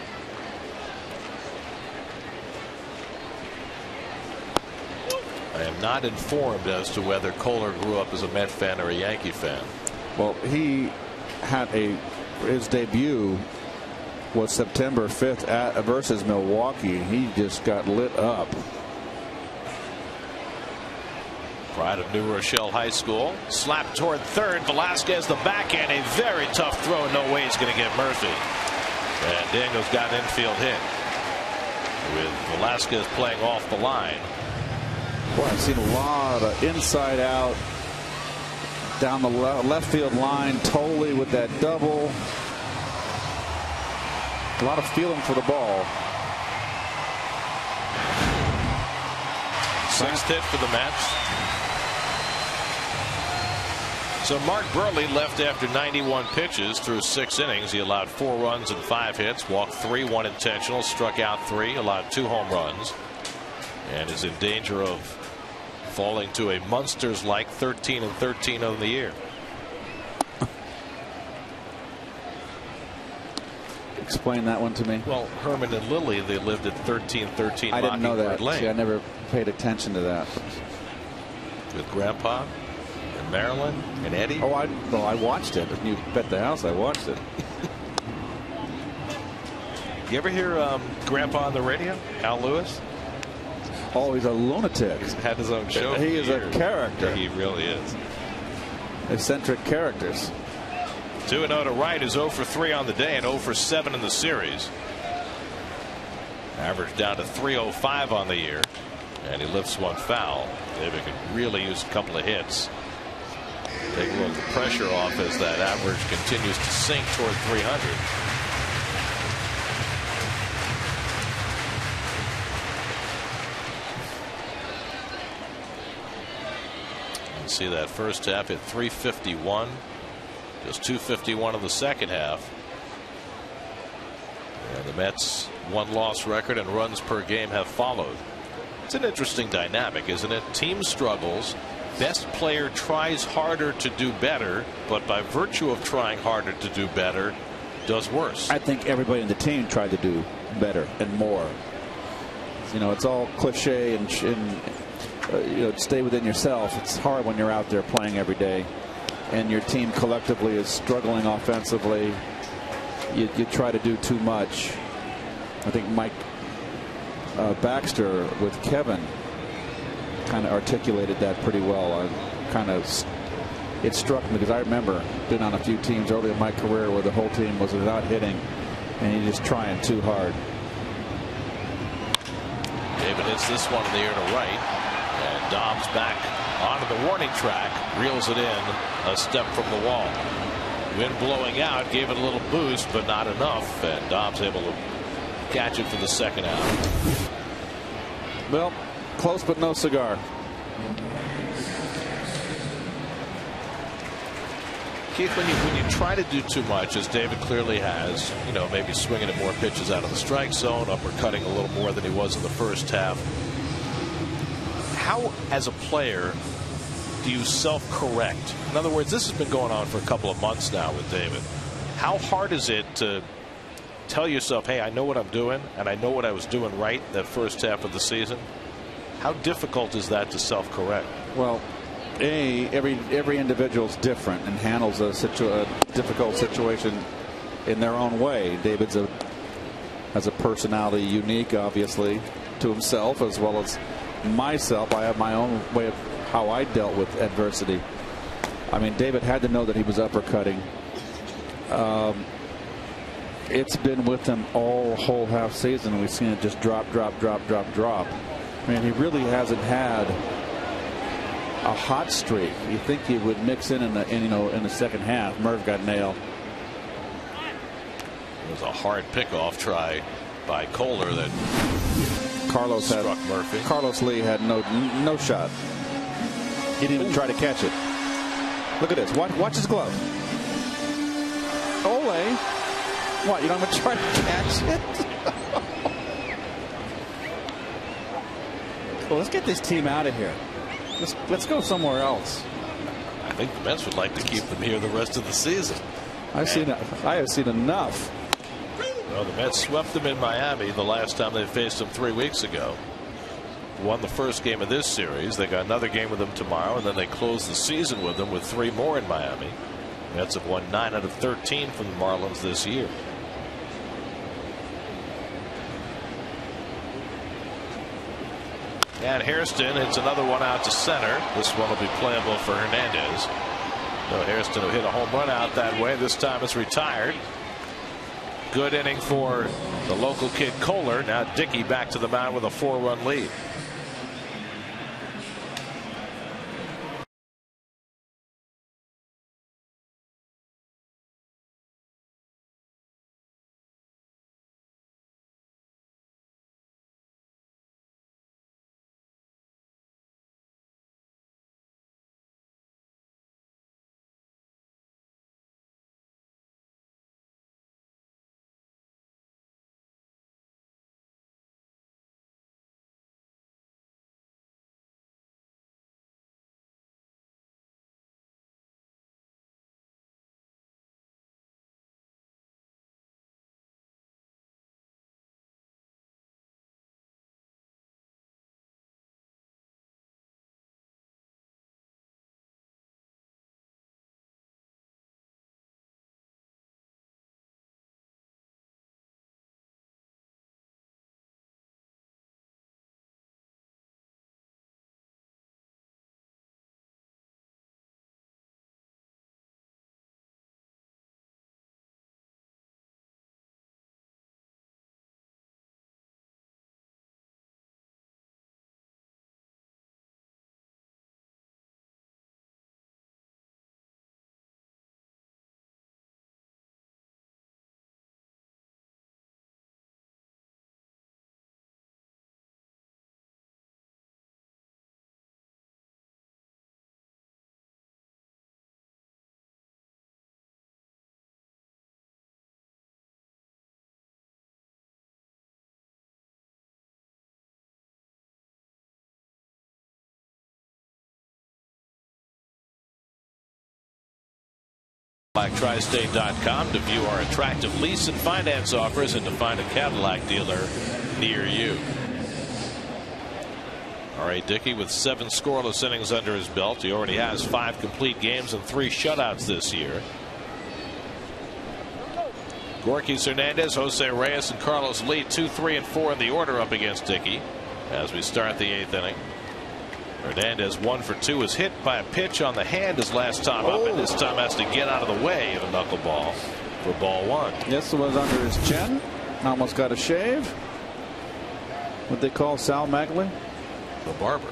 I am not informed as to whether Kohler grew up as a Met fan or a Yankee fan. Well, he had his debut was September 5th versus Milwaukee. He just got lit up. Pride of New Rochelle High School. Slapped toward third. Velasquez the backhand. A very tough throw. No way he's going to get Murphy. And Daniels got an infield hit with Velasquez playing off the line. Boy, I've seen a lot of inside out down the left field line. Totally with that double. A lot of feeling for the ball. 6th hit for the Mets. So Mark Burley left after 91 pitches through 6 innings. He allowed 4 runs and 5 hits, walked 3, 1 intentional, struck out 3, allowed 2 home runs, and is in danger of falling to a Munsters-like 13-13 on the year. Explain that one to me. Well, Herman and Lily, they lived at 1313 I didn't know that. Lane. See, I never paid attention to that. With Grandpa and Marilyn and Eddie. Oh, I watched it. If you bet the house, I watched it. You ever hear Grandpa on the radio? Al Lewis? Oh, he's a lunatic. He's had his own show. He is a character. He really is. Eccentric characters. 2-0 to right is 0 for 3 on the day and 0 for 7 in the series. Average down to .305 on the year, and he lifts 1 foul. David could really use a couple of hits. Take a little of the pressure off as that average continues to sink toward 300. You see that first half at 351. Just 251 in the second half. And the Mets' 1-loss record and runs per game have followed. It's an interesting dynamic, isn't it? Team struggles. Best player tries harder to do better, but by virtue of trying harder to do better, does worse. I think everybody in the team tried to do better and more. You know, it's all cliche and you know, stay within yourself. It's hard when you're out there playing every day and your team collectively is struggling offensively. You try to do too much. I think Mike Baxter with Kevin kind of articulated that pretty well. It struck me because I remember being on a few teams early in my career where the whole team was without hitting and you're just trying too hard. David hits this one in the air to right, and Dobbs back onto the warning track, reels it in a step from the wall. Wind blowing out gave it a little boost, but not enough, and Dobbs able to catch it for the second out. Well, close but no cigar. Keith, when you try to do too much, as David clearly has, you know, maybe swinging at more pitches out of the strike zone, uppercutting a little more than he was in the first half. How, as a player, do you self-correct? In other words, this has been going on for a couple of months now with David. How hard is it to tell yourself, hey, I know what I'm doing, and I know what I was doing right that first half of the season? How difficult is that to self-correct? Well, every individual's different and handles a difficult situation in their own way. David's has a personality unique, obviously, to himself as well as myself. I have my own way of how I dealt with adversity. I mean, David had to know that he was uppercutting. It's been with him all whole half season. We've seen it just drop. I mean, he really hasn't had a hot streak. You think he would mix in the second half. Merv got nailed. It was a hard pickoff try by Kohler that Carlos struck Murphy. Carlos Lee had no shot. He didn't even try to catch it. Look at this. Watch his glove. Ole. What? You don't even try to catch it? Well, let's get this team out of here. Let's go somewhere else. I think the Mets would like to keep them here the rest of the season. I have seen enough. Well, the Mets swept them in Miami the last time they faced them 3 weeks ago. Won the first game of this series. They got another game with them tomorrow, and then they close the season with them with 3 more in Miami. The Mets have won 9 out of 13 from the Marlins this year. And Hairston hits another one out to center. This one will be playable for Hernandez. So Hairston will hit a home run out that way. This time it's retired. Good inning for the local kid Kohler. Now Dickey back to the mound with a 4-run lead. TriState.com to view our attractive lease and finance offers and to find a Cadillac dealer near you. All right, Dickey with 7 scoreless innings under his belt. He already has 5 complete games and 3 shutouts this year. Gorkys, Hernandez, Jose Reyes, and Carlos Lee 2, 3, and 4 in the order up against Dickey as we start the 8th inning. Hernandez 1 for 2 is hit by a pitch on the hand his last time up, and this time has to get out of the way of a knuckleball for ball 1. This was under his chin. Almost got a shave. What they call Sal Magli? The barber.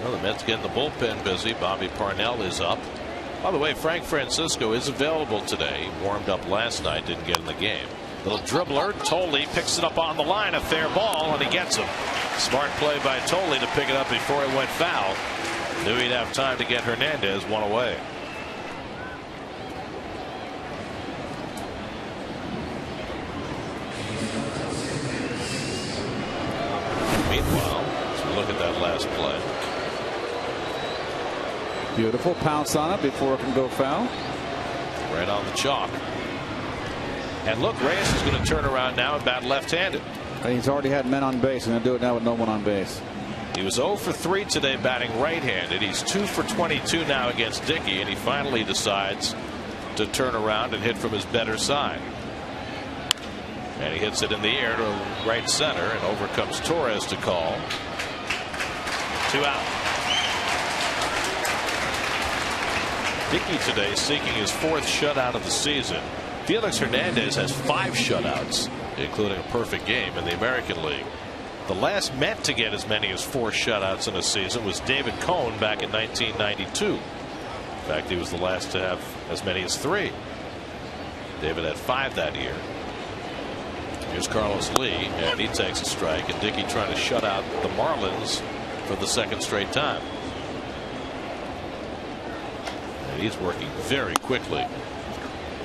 Well, the Mets getting the bullpen busy. Bobby Parnell is up. By the way, Frank Francisco is available today. He warmed up last night, didn't get in the game. Little dribbler. Tolle picks it up on the line. A fair ball, and he gets him. Smart play by Tolle to pick it up before it went foul. Knew he'd have time to get Hernandez one away. meanwhile, as we look at that last play. Beautiful pounce on it before it can go foul. Right on the chalk. And look, Reyes is going to turn around now and bat left-handed. And he's already had men on base, and he'll do it now with no one on base. He was 0 for 3 today batting right-handed. He's 2 for 22 now against Dickey, and he finally decides to turn around and hit from his better side. And he hits it in the air to right center, and over comes Torres to call. 2 out. Dickey today seeking his 4th shutout of the season. Felix Hernandez has 5 shutouts, including a perfect game in the American League. The last Met to get as many as 4 shutouts in a season was David Cone back in 1992. In fact, he was the last to have as many as 3. David had 5 that year. Here's Carlos Lee, and he takes a strike, and Dickey trying to shut out the Marlins for the 2nd straight time. And he's working very quickly.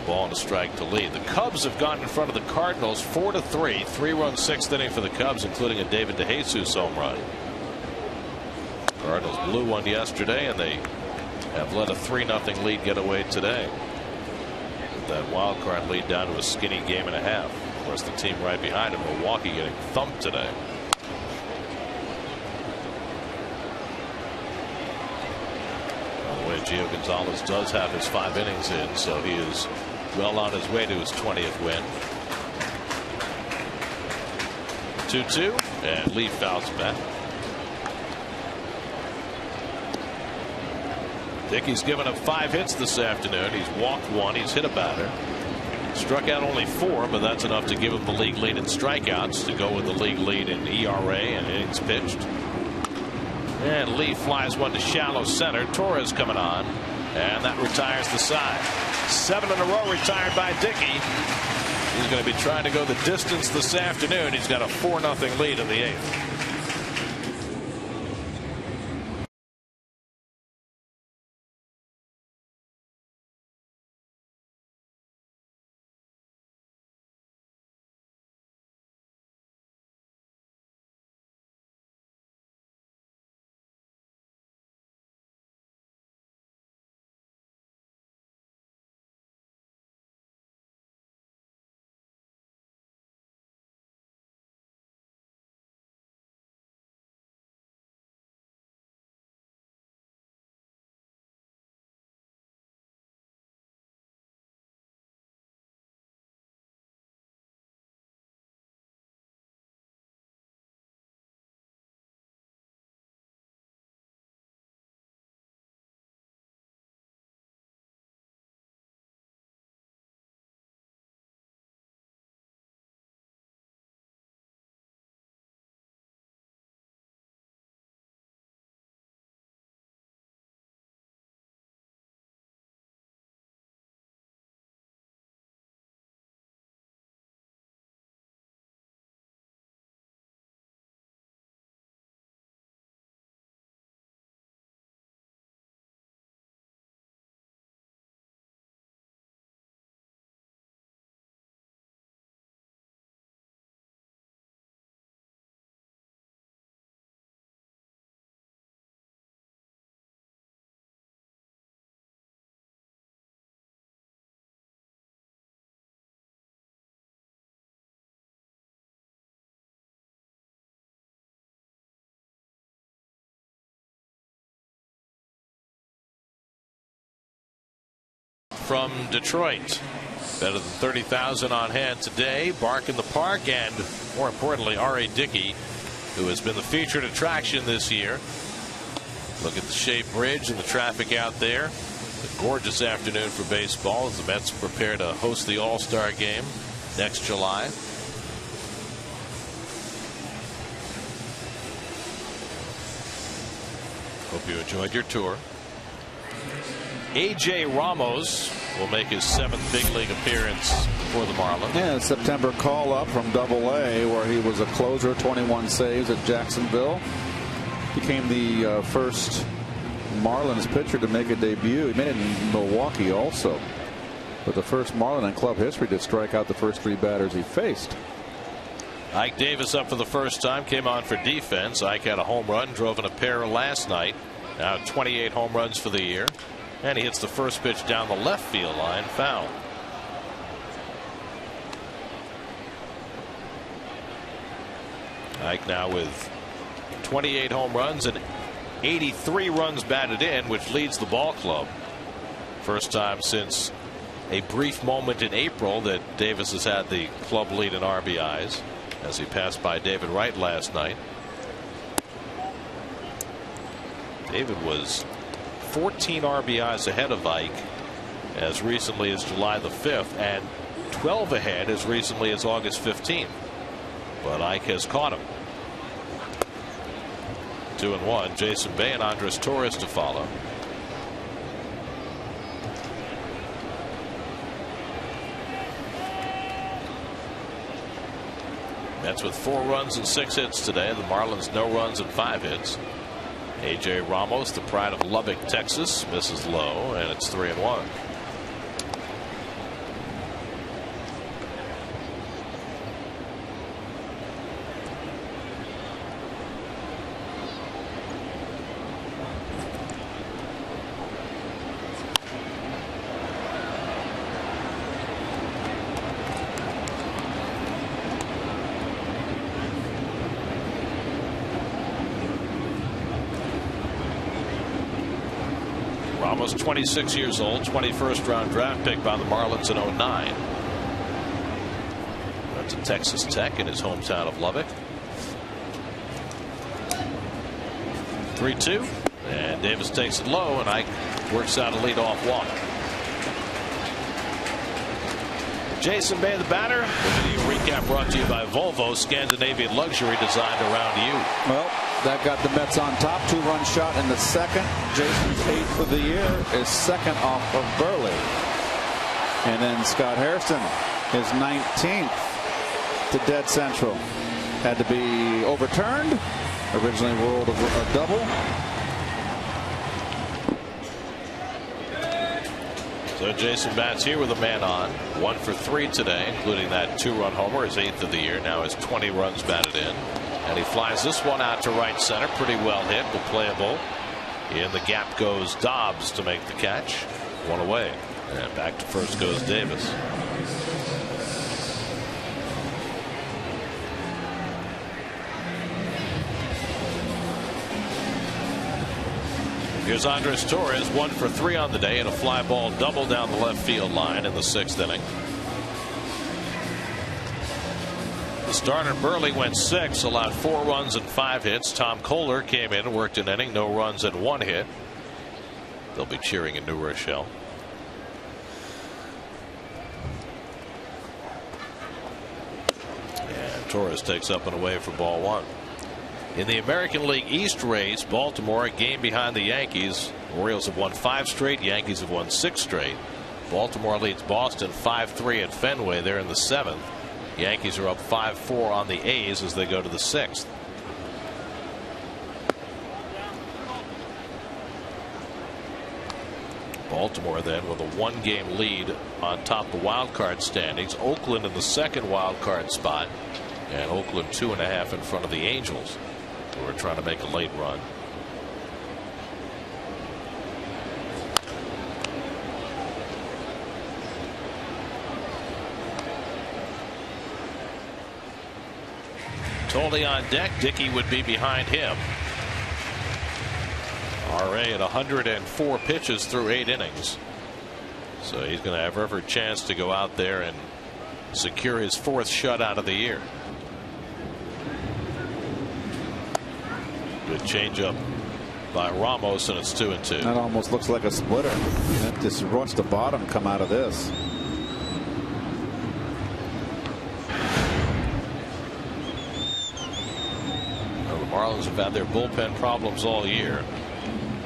Ball and a strike to Lee. The Cubs have gone in front of the Cardinals 4-3. 3-run 6th inning for the Cubs, including a David DeJesus home run. Cardinals blew one yesterday, and they have let a 3-0 lead get away today. With that wild card lead down to a skinny game and a half. Of course, the team right behind him, Milwaukee, getting thumped today. By the way, Gio Gonzalez does have his 5 innings in, so he is well on his way to his 20th win. 2-2, and Lee fouls back. Dickey's given up 5 hits this afternoon. He's walked 1. He's hit a batter. Struck out only 4, but that's enough to give him the league lead in strikeouts to go with the league lead in ERA and innings pitched. And Lee flies one to shallow center. Torres coming on, and that retires the side. 7 in a row retired by Dickey. He's going to be trying to go the distance this afternoon. He's got a 4-0 lead in the 8th. From Detroit. Better than 30,000 on hand today. Bark in the Park, and more importantly, R.A. Dickey, who has been the featured attraction this year. Look at the Shea Bridge and the traffic out there. A gorgeous afternoon for baseball as the Mets prepare to host the All-Star game next July. Hope you enjoyed your tour. A.J. Ramos will make his 7th big league appearance for the Marlins. Yeah, September call up from Double-A, where he was a closer, 21 saves at Jacksonville. Became the first Marlins pitcher to make a debut. He made it in Milwaukee also, but the first Marlin in club history to strike out the first 3 batters he faced. Ike Davis up for the first time, came on for defense. Ike had a home run, drove in a pair last night. Now 28 home runs for the year. And he hits the first pitch down the left field line, foul. Ike now with 28 home runs and 83 runs batted in, which leads the ball club. First time since a brief moment in April that Davis has had the club lead in RBIs, as he passed by David Wright last night. David was 14 RBIs ahead of Ike as recently as July the 5th and 12 ahead as recently as August 15th. But Ike has caught him. 2-1. Jason Bay and Andres Torres to follow. Mets with 4 runs and 6 hits today. The Marlins no runs and 5 hits. AJ Ramos, the pride of Lubbock, Texas, misses low, and it's 3-1. Ramos, 26 years old, 21st round draft pick by the Marlins in 09. Went to Texas Tech in his hometown of Lubbock. 3-2, and Davis takes it low, and Ike works out a leadoff walk. Jason Bay, the batter. The recap brought to you by Volvo, Scandinavian luxury designed around you. Well, that got the Mets on top. 2-run shot in the second. Jason's 8th for the year is second off of Burley. And then Scott Hairston is 19th to dead central. Had to be overturned. Originally ruled a double. So Jason bats here with a man on. 1 for 3 today, including that 2-run homer, his 8th of the year. Now his 20 runs batted in. And he flies this one out to right center. Pretty well hit, but playable. In the gap goes Dobbs to make the catch. 1 away. And back to first goes Davis. Here's Andres Torres, 1 for 3 on the day, and a fly ball double down the left field line in the 6th inning. The starter Burley went 6, allowed 4 runs and 5 hits. Tom Kohler came in, worked an inning, no runs and 1 hit. They'll be cheering in New Rochelle. And Torres takes up and away for ball 1. In the American League East race, Baltimore a game behind the Yankees. Orioles have won 5 straight. Yankees have won 6 straight. Baltimore leads Boston 5-3 at Fenway. They're in the 7th. Yankees are up 5-4 on the A's as they go to the 6th. Baltimore then with a 1-game lead on top of the wild card standings. Oakland in the 2nd wild card spot, and Oakland 2.5 in front of the Angels, who are trying to make a late run. Tolley on deck. Dickey would be behind him. RA at 104 pitches through 8 innings. So he's going to have every chance to go out there and secure his 4th shutout of the year. Good changeup by Ramos, and it's 2-2. That almost looks like a splitter. That just watched the bottom come out of this. Marlins have had their bullpen problems all year.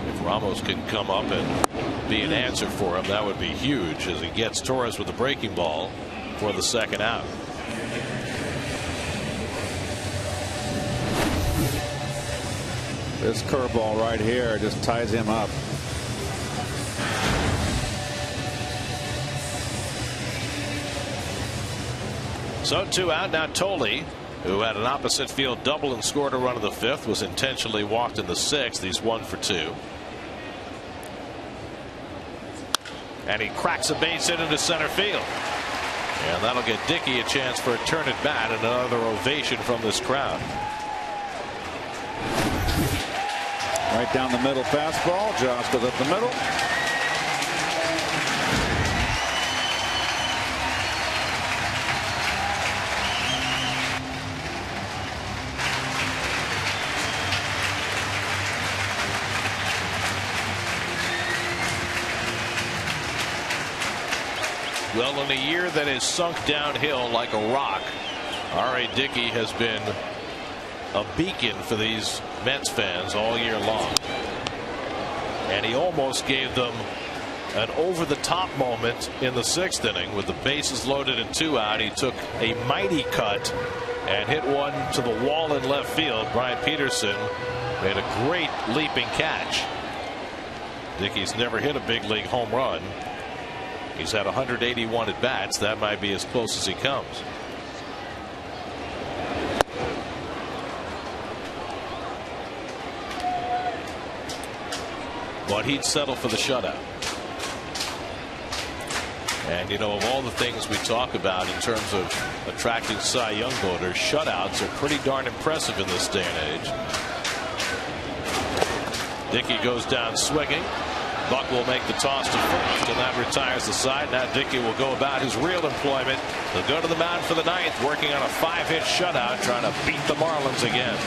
If Ramos can come up and be an answer for him, that would be huge, as he gets Torres with the breaking ball for the 2nd out. This curveball right here just ties him up. So 2 out. Now Tolley who had an opposite field double and scored a run in the 5th, was intentionally walked in the 6th. He's 1 for 2. And he cracks a base hit into center field. And that'll get Dickey a chance for a turn at bat and another ovation from this crowd. Right down the middle fastball. Josh goes up the middle. Well, in a year that is sunk downhill like a rock, R.A. Dickey has been a beacon for these Mets fans all year long. And he almost gave them an over-the-top moment in the 6th inning with the bases loaded and 2 out. He took a mighty cut and hit one to the wall in left field. Brian Peterson made a great leaping catch. Dickey's never hit a big league home run. He's had 181 at bats. That might be as close as he comes. But he'd settle for the shutout. And you know, of all the things we talk about in terms of attracting Cy Young voters, shutouts are pretty darn impressive in this day and age. Dickey goes down swinging. Buck will make the toss to first, and that retires the side. Now Dickey will go about his real employment. He'll go to the mound for the 9th, working on a 5-hit shutout, trying to beat the Marlins again.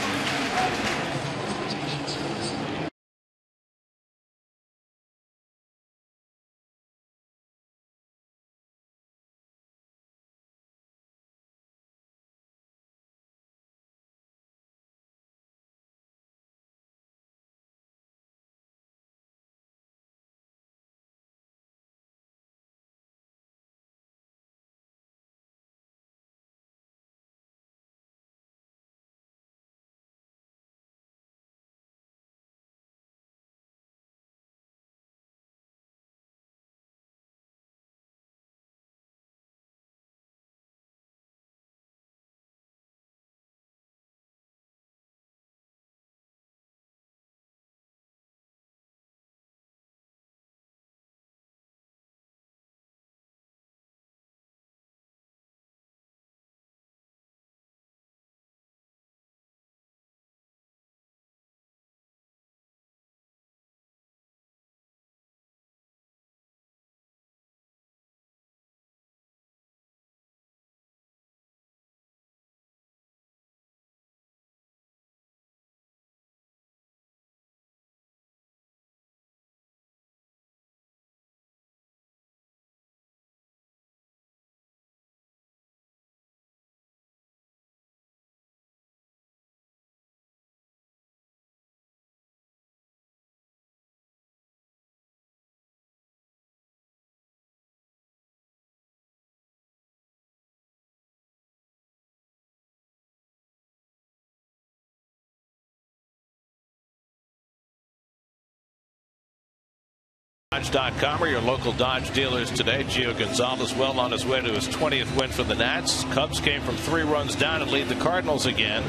Dodge.com are your local Dodge dealers today. Gio Gonzalez well on his way to his 20th win for the Nats. Cubs came from 3 runs down and lead the Cardinals again.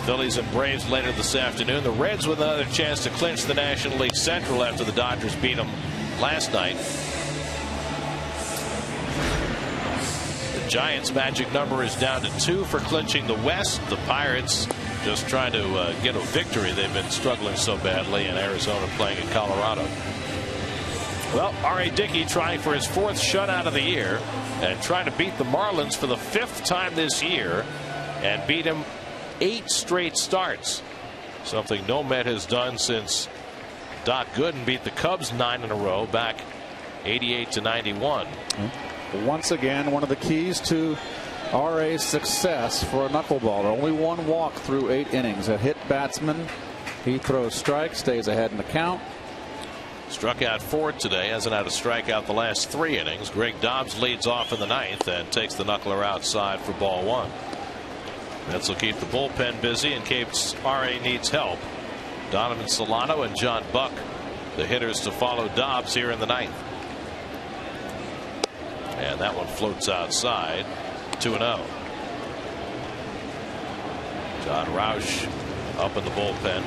Phillies and Braves later this afternoon. The Reds with another chance to clinch the National League Central after the Dodgers beat them last night. The Giants' magic number is down to 2 for clinching the West. The Pirates just trying to get a victory. They've been struggling so badly in Arizona, playing in Colorado. Well, R.A. Dickey trying for his 4th shutout of the year and trying to beat the Marlins for the 5th time this year and beat him 8 straight starts. Something no Met has done since Doc Gooden beat the Cubs 9 in a row back 88-91. Once again, one of the keys to R.A.'s success for a knuckleballer. Only 1 walk through 8 innings. A hit batsman. He throws strikes, stays ahead in the count. Struck out 4 today, hasn't had a strikeout the last 3 innings. Greg Dobbs leads off in the 9th and takes the knuckler outside for ball 1. Mets will keep the bullpen busy in case R.A. needs help. Donovan Solano and John Buck, the hitters to follow Dobbs here in the 9th. And that one floats outside. 2-0. John Roush up in the bullpen.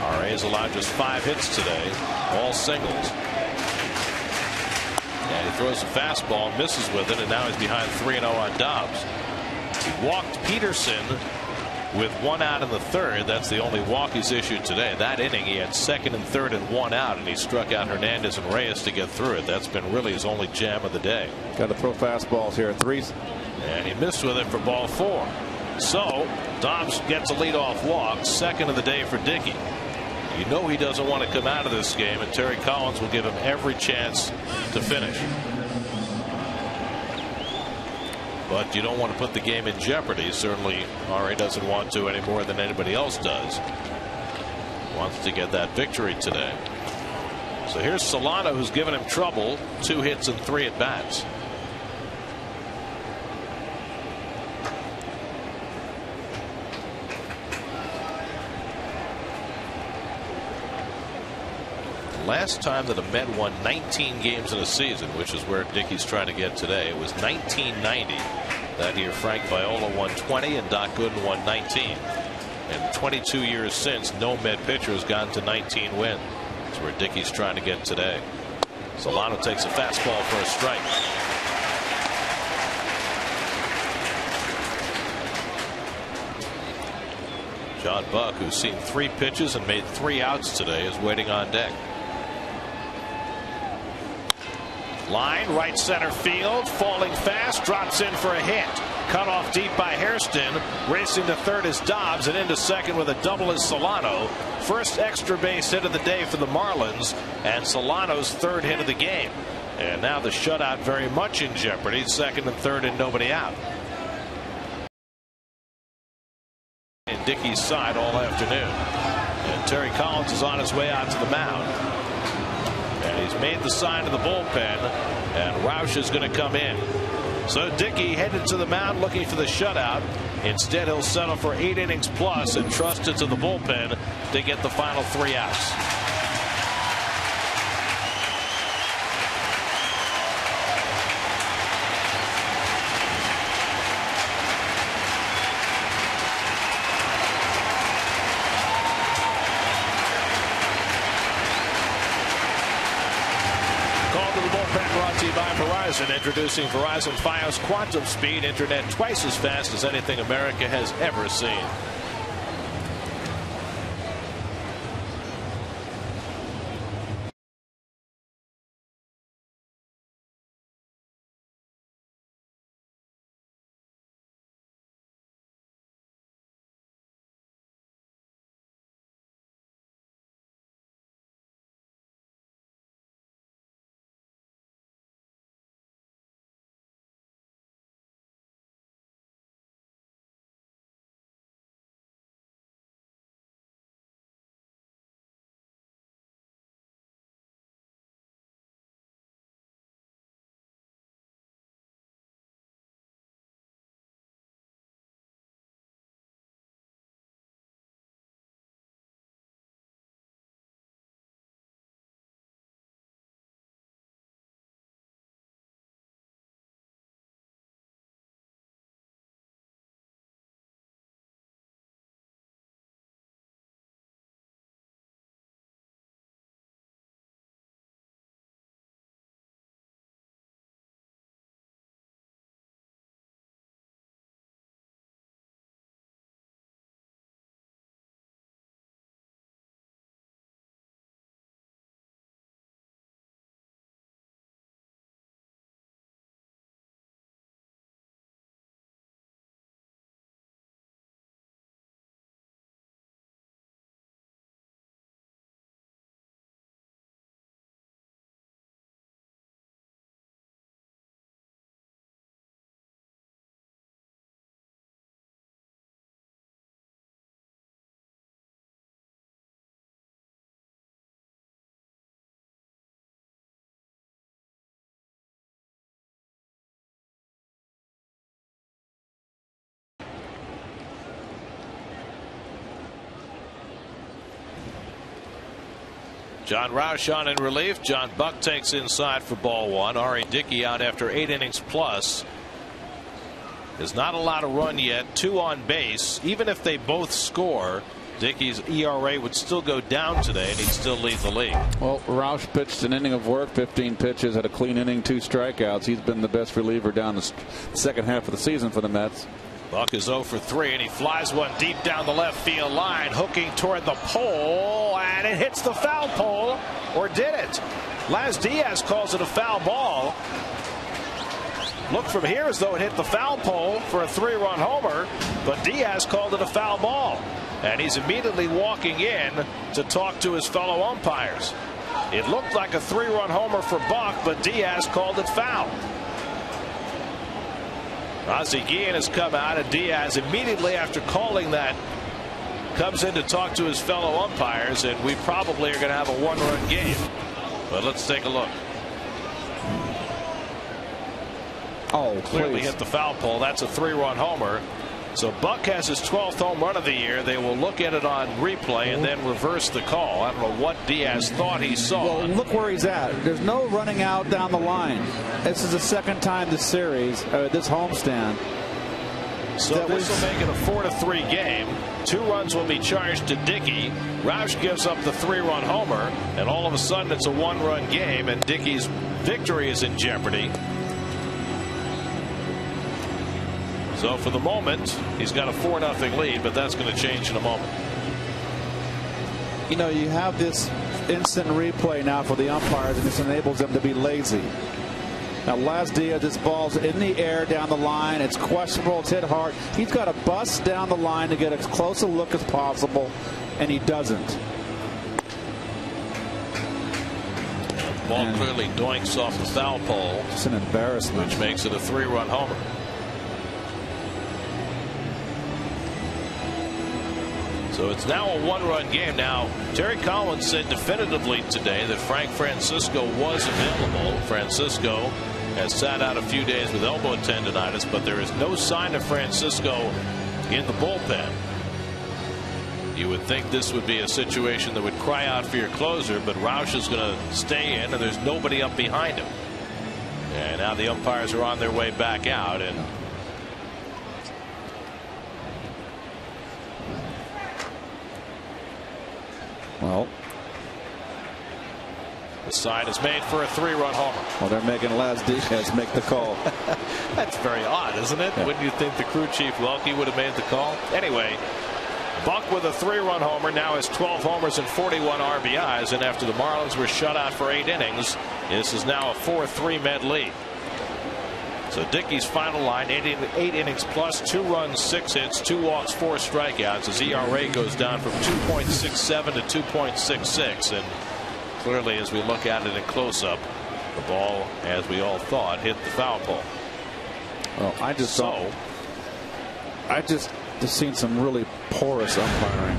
RA's allowed just 5 hits today, all singles. And he throws a fastball, misses with it, and now he's behind 3-0 on Dobbs. He walked Peterson with 1 out in the 3rd. That's the only walk he's issued today. That inning he had 2nd and 3rd and 1 out, and he struck out Hernandez and Reyes to get through it. That's been really his only jam of the day. Got to throw fastballs here. 3. And he missed with it for ball 4. So Dobbs gets a leadoff walk, 2nd of the day for Dickey. You know he doesn't want to come out of this game, and Terry Collins will give him every chance to finish. But you don't want to put the game in jeopardy. Certainly RA doesn't want to any more than anybody else does. Wants to get that victory today. So here's Solano, who's given him trouble. 2 hits and 3 at bats. Last time that a Met won 19 games in a season, which is where Dickey's trying to get today, it was 1990. That year Frank Viola won 20 and Doc Gooden won 19. And 22 years since, no Met pitcher has gotten to 19 wins. That's where Dickey's trying to get today. Solano takes a fastball for a strike. John Buck, who's seen 3 pitches and made 3 outs today, is waiting on deck. Line, right center field, falling fast, drops in for a hit. Cut off deep by Hairston. Racing to 3rd is Dobbs, and into 2nd with a double is Solano. First extra base hit of the day for the Marlins, and Solano's 3rd hit of the game. And now the shutout very much in jeopardy. 2nd and 3rd and nobody out. And Dickey's side all afternoon. And Terry Collins is on his way out to the mound. And he's made the sign to the bullpen, and Roush is going to come in. So Dickey headed to the mound looking for the shutout. Instead, he'll settle for 8 innings plus and trust it to the bullpen to get the final 3 outs. Introducing Verizon Fios Quantum Speed, internet twice as fast as anything America has ever seen. John Roush on in relief. John Buck takes inside for ball 1. R.A. Dickey out after 8 innings plus. has not allowed a run yet. 2 on base. Even if they both score, Dickey's ERA would still go down today, and he'd still lead the league. Well, Roush pitched an inning of work, 15 pitches, had a clean inning, 2 strikeouts. He's been the best reliever down the second half of the season for the Mets. Buck is 0 for 3, and he flies one deep down the left field line, hooking toward the pole, and it hits the foul pole. Or did it? Laz Diaz calls it a foul ball. Looked from here as though it hit the foul pole for a 3-run homer, but Diaz called it a foul ball. And he's immediately walking in to talk to his fellow umpires. It looked like a 3-run homer for Buck, but Diaz called it foul. Ozzie Guillen has come out, and Diaz immediately after calling that comes in to talk to his fellow umpires, and we probably are going to have a 1-run game. But let's take a look. Oh, clearly hit the foul pole. That's a 3-run homer. So Buck has his 12th home run of the year. They will look at it on replay and then reverse the call. I don't know what Diaz thought he saw. Well, look where he's at. There's no running out down the line. This is the second time this series, this homestand. So this will make it a 4-3 game. 2 runs will be charged to Dickey. Roush gives up the 3-run homer, and all of a sudden it's a 1-run game, and Dickey's victory is in jeopardy. So for the moment, he's got a 4-0 lead, but that's going to change in a moment. You know, you have this instant replay now for the umpires, and this enables them to be lazy. Now, Laz Diaz, this ball's in the air down the line. It's questionable. It's hit hard. He's got to bust down the line to get as close a look as possible, and he doesn't. The ball clearly doinks off the foul pole. It's an embarrassment. Which makes it a 3-run homer. So it's now a 1-run game. Now, Terry Collins said definitively today that Frank Francisco was available. Francisco has sat out a few days with elbow tendonitis, but there is no sign of Francisco in the bullpen. You would think this would be a situation that would cry out for your closer, but Roush is going to stay in, and there's nobody up behind him. And now the umpires are on their way back out, and well, the sign is made for a 3-run homer. Well, they're making Laz Diaz make the call. That's very odd, isn't it? Yeah. Wouldn't you think the crew chief Welke would have made the call? Anyway, Buck with a 3-run homer now has 12 homers and 41 RBIs, and after the Marlins were shut out for 8 innings, this is now a 4-3 Met lead. So Dickey's final line, 8 innings plus, 2 runs, 6 hits, 2 walks, 4 strikeouts. His ERA goes down from 2.67 to 2.66, and clearly as we look at it in close-up, the ball, as we all thought, hit the foul pole. Well, I just seen some really porous umpiring.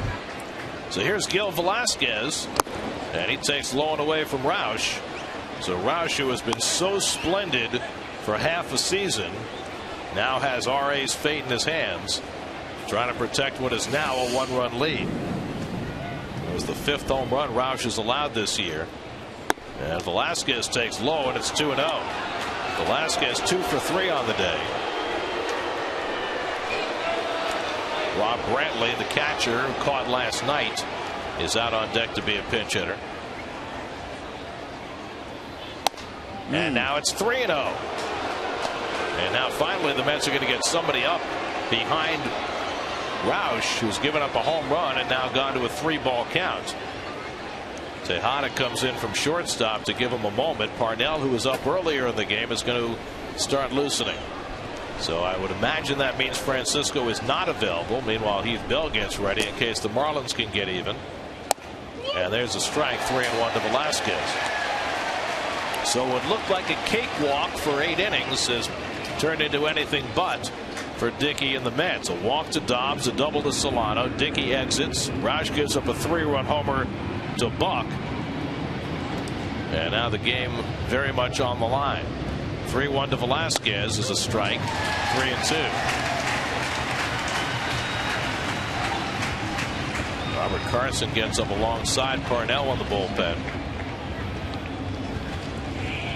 So here's Gil Velasquez, and he takes low and away from Roush. So Roush, who has been so splendid for half a season, now has RA's fate in his hands, trying to protect what is now a 1-run lead. It was the 5th home run Roush has allowed this year. And Velasquez takes low, and it's 2-0. Velasquez 2 for 3 on the day. Rob Brantley, the catcher who caught last night, is out on deck to be a pinch hitter. And now it's 3-0. And now finally the Mets are going to get somebody up behind Roush, who's given up a home run and now gone to a 3-ball count. Tejada comes in from shortstop to give him a moment. Parnell, who was up earlier in the game, is going to start loosening. So I would imagine that means Francisco is not available. Meanwhile, Heath Bell gets ready in case the Marlins can get even. And there's a strike, 3-1 to Velasquez. So what looked like a cakewalk for 8 innings has turned into anything but for Dickey and the Mets. A walk to Dobbs, a double to Solano. Dickey exits. Roush gives up a 3-run homer to Buck. And now the game very much on the line. 3-1 to Velasquez is a strike. 3-2. Robert Carson gets up alongside Parnell in the bullpen.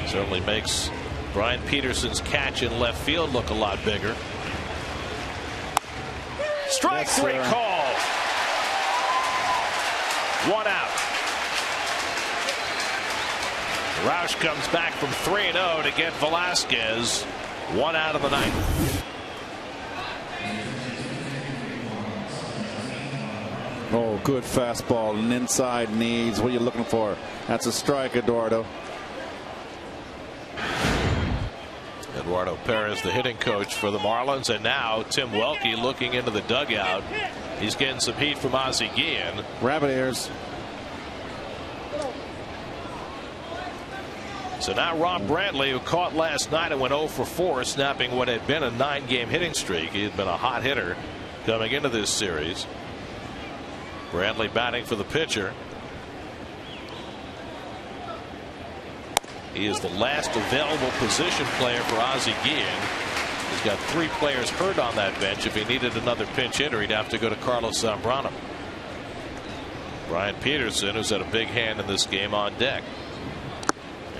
Certainly makes Brian Peterson's catch in left field look a lot bigger. Strike Yes, three sir. call. 1 out. Roush comes back from 3-0 to get Velasquez. 1 out of the 9th. Oh, good fastball and inside knees. What are you looking for? That's a strike, Eduardo. Eduardo Perez, the hitting coach for the Marlins, and now Tim Welke looking into the dugout. He's getting some heat from Ozzie Guillen. Rabbit ears. So now Rob Brantley, who caught last night and went 0 for 4, snapping what had been a 9-game hitting streak. He had been a hot hitter coming into this series. Brantley batting for the pitcher. He is the last available position player for Ozzie Guillen. He's got 3 players hurt on that bench. If he needed another pinch hitter, he'd have to go to Carlos Zambrano. Brian Peterson, who's had a big hand in this game, on deck.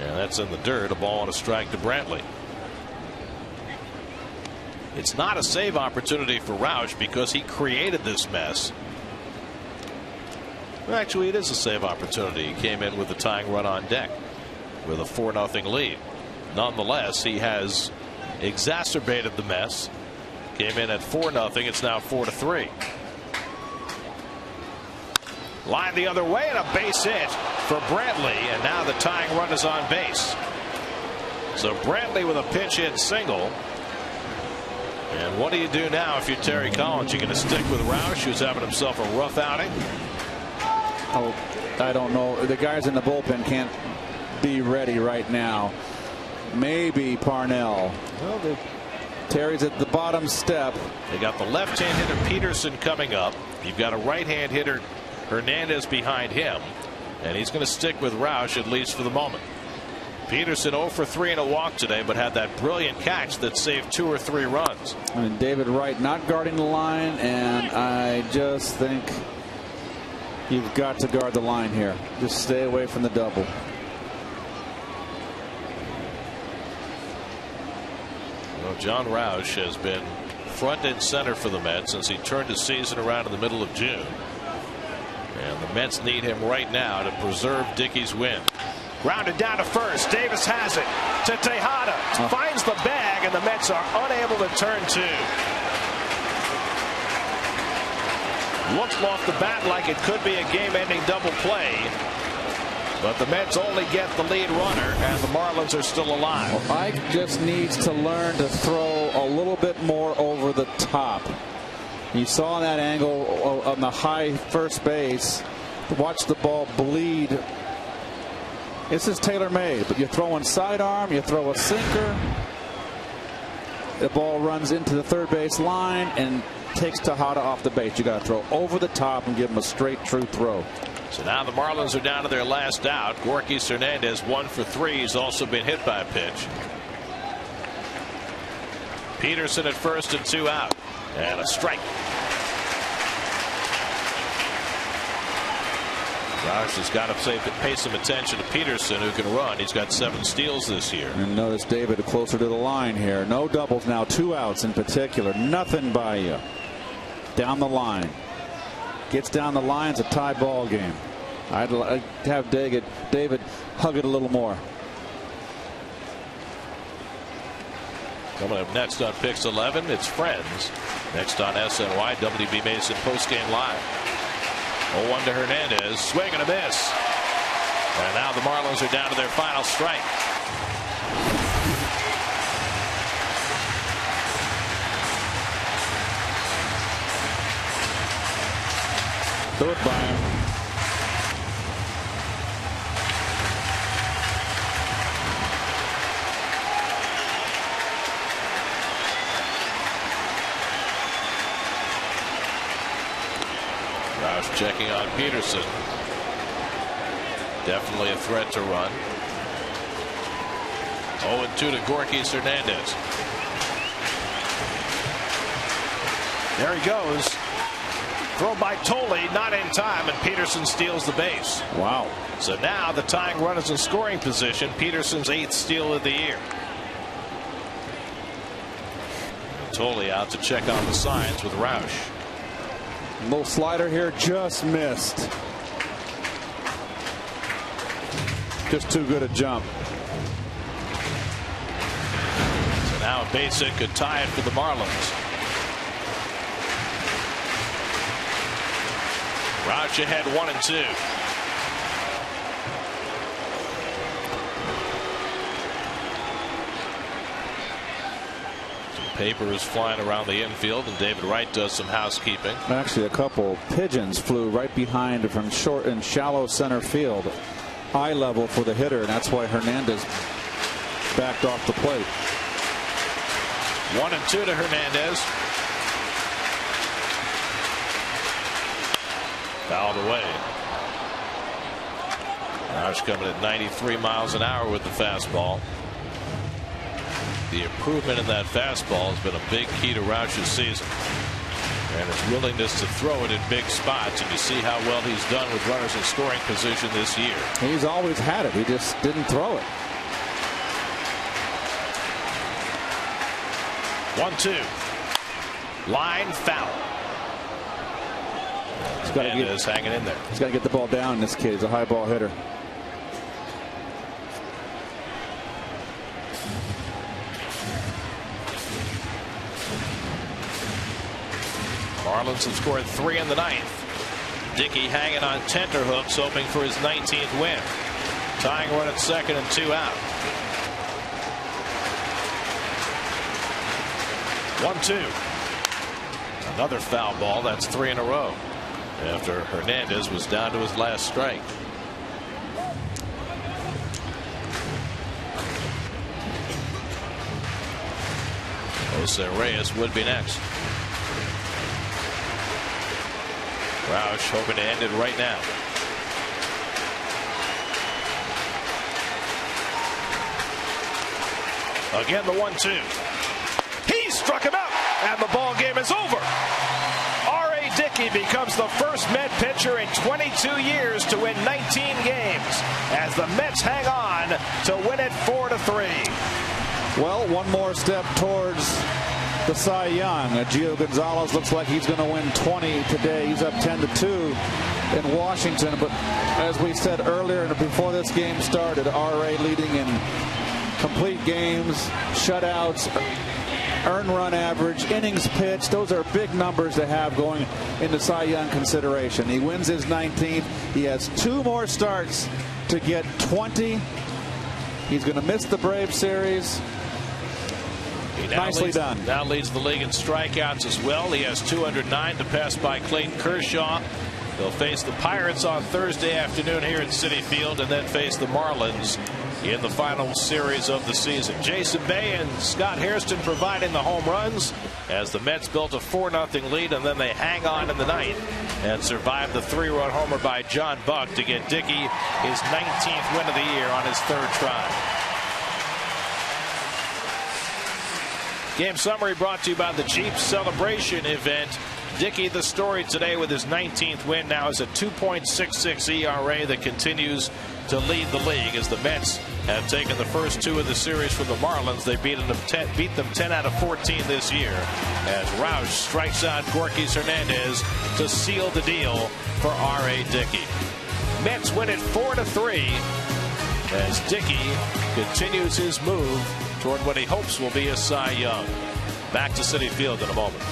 And that's in the dirt. A ball and a strike to Brantley. It's not a save opportunity for Roush because he created this mess. Well, actually, it is a save opportunity. He came in with the tying run on deck with a 4-0 lead. Nonetheless, he has exacerbated the mess. Came in at 4-0. It's now 4-3. Line the other way and a base hit for Brantley, and now the tying run is on base. So Brantley with a pinch hit single. And what do you do now if you're Terry Collins? You're going to stick with Roush, who's having himself a rough outing? Oh, I don't know. The guys in the bullpen can't be ready right now. Maybe Parnell. Well, Terry's at the bottom step. They got the left-hand hitter Peterson coming up. You've got a right-hand hitter Hernandez behind him, and he's going to stick with Roush at least for the moment. Peterson 0 for 3 and a walk today, but had that brilliant catch that saved 2 or 3 runs. And David Wright not guarding the line, and I just think you've got to guard the line here. Just stay away from the double. Well, John Roush has been front and center for the Mets since he turned his season around in the middle of June. And the Mets need him right now to preserve Dickey's win. Grounded down to first. Davis has it to Tejada. Finds the bag, and the Mets are unable to turn 2. Looked off the bat like it could be a game-ending double play. But the Mets only get the lead runner, and the Marlins are still alive. Well, Ike just needs to learn to throw a little bit more over the top. You saw that angle on the high first base. Watch the ball bleed. This is tailor-made, but you're throwing sidearm, you throw a sinker. The ball runs into the third base line and takes Tejada off the base. You got to throw over the top and give him a straight, true throw. So now the Marlins are down to their last out. Gorkis Hernandez 1 for 3. He's also been hit by a pitch. Peterson at first and 2 out. And a strike. Roush has got to pay some attention to Peterson, who can run. He's got 7 steals this year. And notice David closer to the line here. No doubles now. 2 outs in particular. Nothing by you. Down the line. Gets down the line. It's a tie ball game. I'd like to have David hug it a little more. Coming up next on Pix 11, it's Friends. Next on SNY, WB Mason postgame live. 0-1 to Hernandez. Swing and a miss. And now the Marlins are down to their final strike. Throw it by him. Roush checking on Peterson. Definitely a threat to run. 0-2 to Gorkis Hernandez. There he goes. Throw by Tolley, not in time, and Peterson steals the base. Wow. So now the tying run is in scoring position. Peterson's 8th steal of the year. Tolley out to check on the signs with Roush. Little slider here, just missed. Just too good a jump. So now base hit could tie it for the Marlins. Roush ahead 1-2. Paper is flying around the infield, and David Wright does some housekeeping. Actually, a couple pigeons flew right behind from short and shallow center field. Eye level for the hitter, and that's why Hernandez backed off the plate. 1-2 to Hernandez. Fouled away. Roush coming at 93 miles an hour with the fastball. The improvement in that fastball has been a big key to Roush's season, and his willingness to throw it in big spots. And you see how well he's done with runners in scoring position this year. He's always had it. He just didn't throw it. 1-2. Line foul. Hernandez hanging in there. He's got to get the ball down. This kid is a high ball hitter. Marlins have scored 3 in the 9th. Dickey hanging on tenterhooks, hoping for his 19th win. Tying run at second and 2 out. 1-2. Another foul ball. That's 3 in a row after Hernandez was down to his last strike. Jose Reyes would be next. Roush hoping to end it right now. Again, the 1-2. He struck him out, and the ball game is over. R.A. Dickey becomes the first Met pitcher in 22 years to win 19 games as the Mets hang on to win it 4-3. Well, one more step towards the Cy Young. Gio Gonzalez looks like he's going to win 20 today. He's up 10-2 in Washington. But as we said earlier and before this game started, R.A. leading in complete games, shutouts, earned run average, innings pitched. Those are big numbers to have going into Cy Young consideration. He wins his 19th. He has 2 more starts to get 20. He's going to miss the Braves series. Nicely done. Now leads the league in strikeouts as well. He has 209 to pass by Clayton Kershaw. They'll face the Pirates on Thursday afternoon here at Citi Field, and then face the Marlins in the final series of the season. Jason Bay and Scott Hairston providing the home runs as the Mets built a 4-0 lead, and then they hang on in the 9th and survive the 3-run homer by John Buck to get Dickey his 19th win of the year on his 3rd try. Game summary brought to you by the Jeep Celebration event. Dickey, the story today with his 19th win, now is a 2.66 ERA that continues to lead the league as the Mets have taken the first 2 of the series from the Marlins. They beat them 10 out of 14 this year as Roush strikes out Gorkys Hernandez to seal the deal for R.A. Dickey. Mets win it 4-3 as Dickey continues his move toward what he hopes will be a Cy Young. Back to Citi Field in a moment.